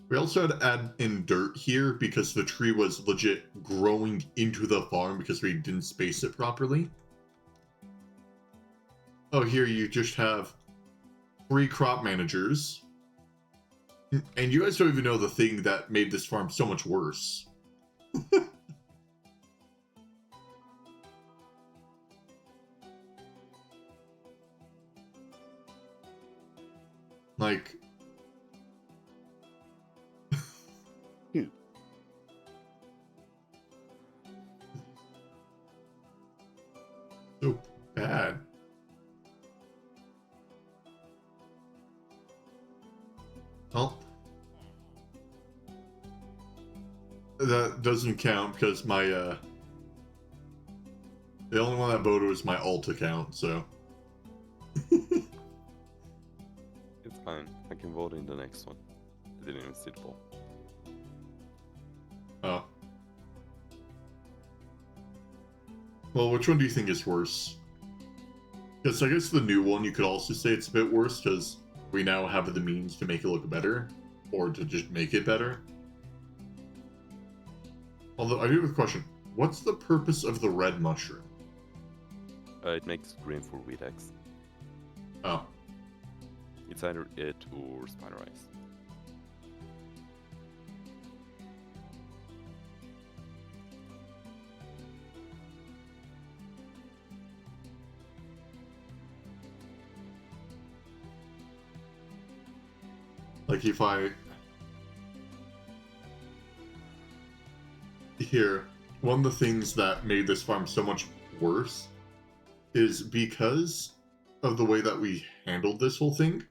We also had to add in dirt here because the tree was legit growing into the farm because we didn't space it properly. Oh, here you just have 3 crop managers. And you guys don't even know the thing that made this farm so much worse. Like... so bad. Well, that doesn't count because my the only one that voted was my alt account, so It's fine. I can vote in the next one. I didn't even see the poll. oh. Well, which one do you think is worse? Because I guess the new one, you could also say it's a bit worse because we now have the means to make it look better, or to just make it better. Although, I do have a question. What's the purpose of the red mushroom? It makes green for wheat eggs. Oh. It's either it or Spider Eyes. Like if I... Here, one of the things that made this farm so much worse is because of the way that we handled this whole thing.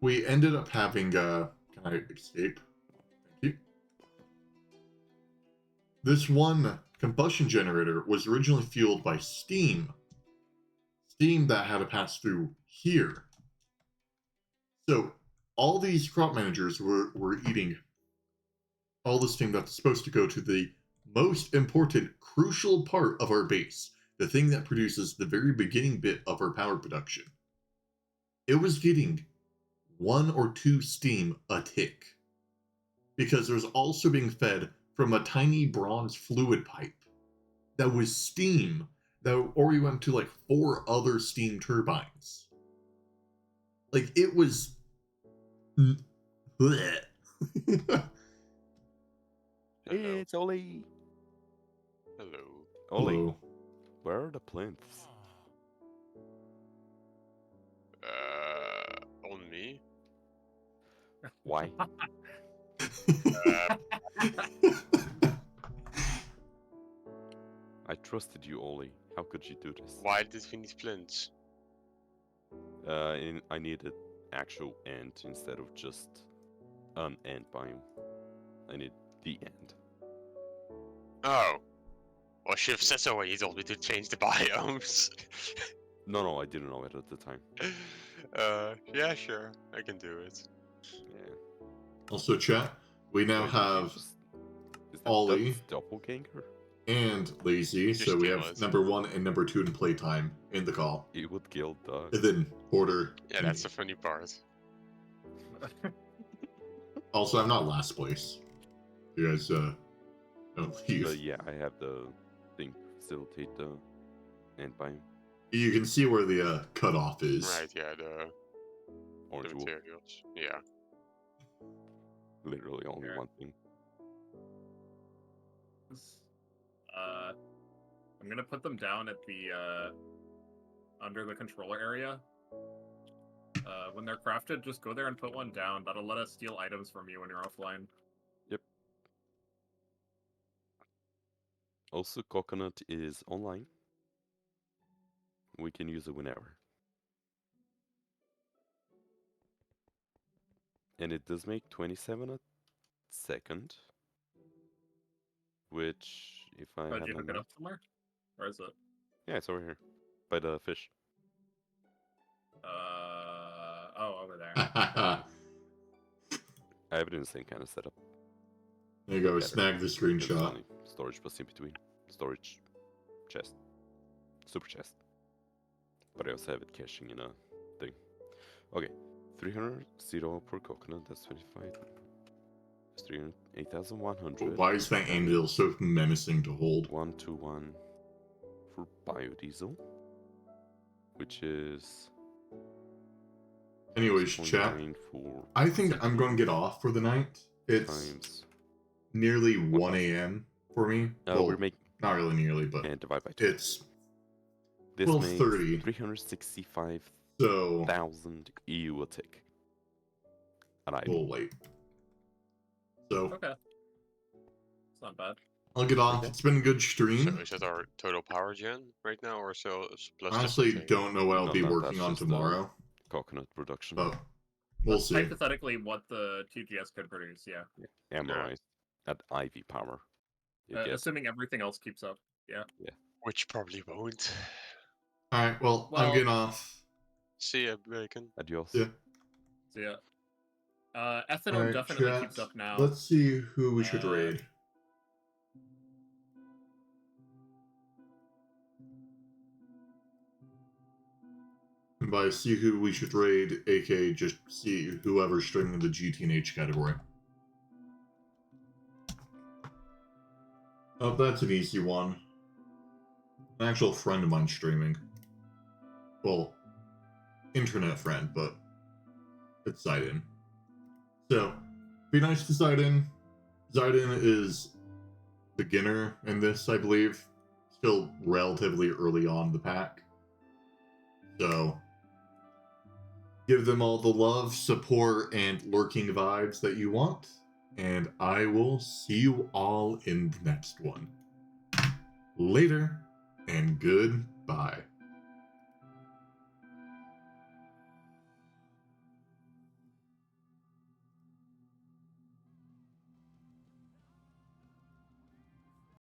We ended up having, can I escape? Thank you. This one combustion generator was originally fueled by steam. Steam that had to pass through here. So all these crop managers were eating all this thing that's supposed to go to the most important, crucial part of our base. The thing that produces the very beginning bit of our power production. It was getting 1 or 2 steam a tick. Because it was also being fed from a tiny bronze fluid pipe. That was steam. That already went to like 4 other steam turbines. Like, it was... Blech. Hey, it's Oli. Hello. Oli, Hello. where are the plinths? On me. Why? I trusted you, Oli. How could you do this? Why did we need splints? I needed actual ant instead of just an ant biome. I need the ant. Oh. Well, should have said so when you told me to change the biomes. No, I didn't know it at the time. Yeah, sure. I can do it. Yeah. Also, chat, we now Wait, did you have just... Is that Ollie. that's doppelganger? and Lazy, so Just we kill have us. number 1 and number 2 in playtime in the call. It would kill Doug. And then Porter. Yeah, that's the funny part. Also, I'm not last place. You guys, don't leave. But yeah, I have the thing facilitate the ant biome. You can see where the cutoff is. Right, yeah, the Orange wolf. materials. Yeah. Literally only Sure. one thing. I'm gonna put them down at the under the controller area. When they're crafted, just go there and put one down. That'll let us steal items from you when you're offline. Also, coconut is online. We can use it whenever. And it does make 27 a second. Which, if I Did have you my hook it math- up somewhere? Or is it? Yeah, it's over here. By the fish. Oh, over there. I have it in the same kind of setup. There you go, Better. snag the There's screenshot. only storage plus in between. Storage. Chest. Super chest. But I also have it caching in a thing. Okay. 300 0 per coconut, that's 25. That's 300, 8,100. Why is that anvil so menacing to hold? 121 for biodiesel. Which is Anyways, chat, 6.9 for I think I'm going to get off for the night. It's times. nearly 1 a.m. for me. Well, We're making not really nearly, but and divide by 2. it's This 12:30. makes 365,000 so EU a tick. And I we'll wait. So Okay. It's not bad. I'll get off. It's been a good So stream. is that our total power gen right now, or so plus? Honestly, different don't know what I'll No, be no, working that's on just, tomorrow, coconut production. but we'll That's see. hypothetically what the TGS could produce, yeah. Amarized at IV power. You get Assuming everything else keeps up. Yeah. Which probably won't. All right. Well, I'm Well- getting off. See ya, Bacon. adios. Yeah. So yeah. Ethanol All right, definitely chat. keeps up now. Let's see who we should Uh, raid. And by see who we should raid, aka just see whoever's streaming the GT&H category. Oh, that's an easy one. An actual friend of mine streaming. Well, internet friend, but it's Zidane. So, be nice to Zidane. Zidane is beginner in this, I believe. Still relatively early on the pack. So, give them all the love, support, and lurking vibes that you want. And I will see you all in the next one. Later, and goodbye.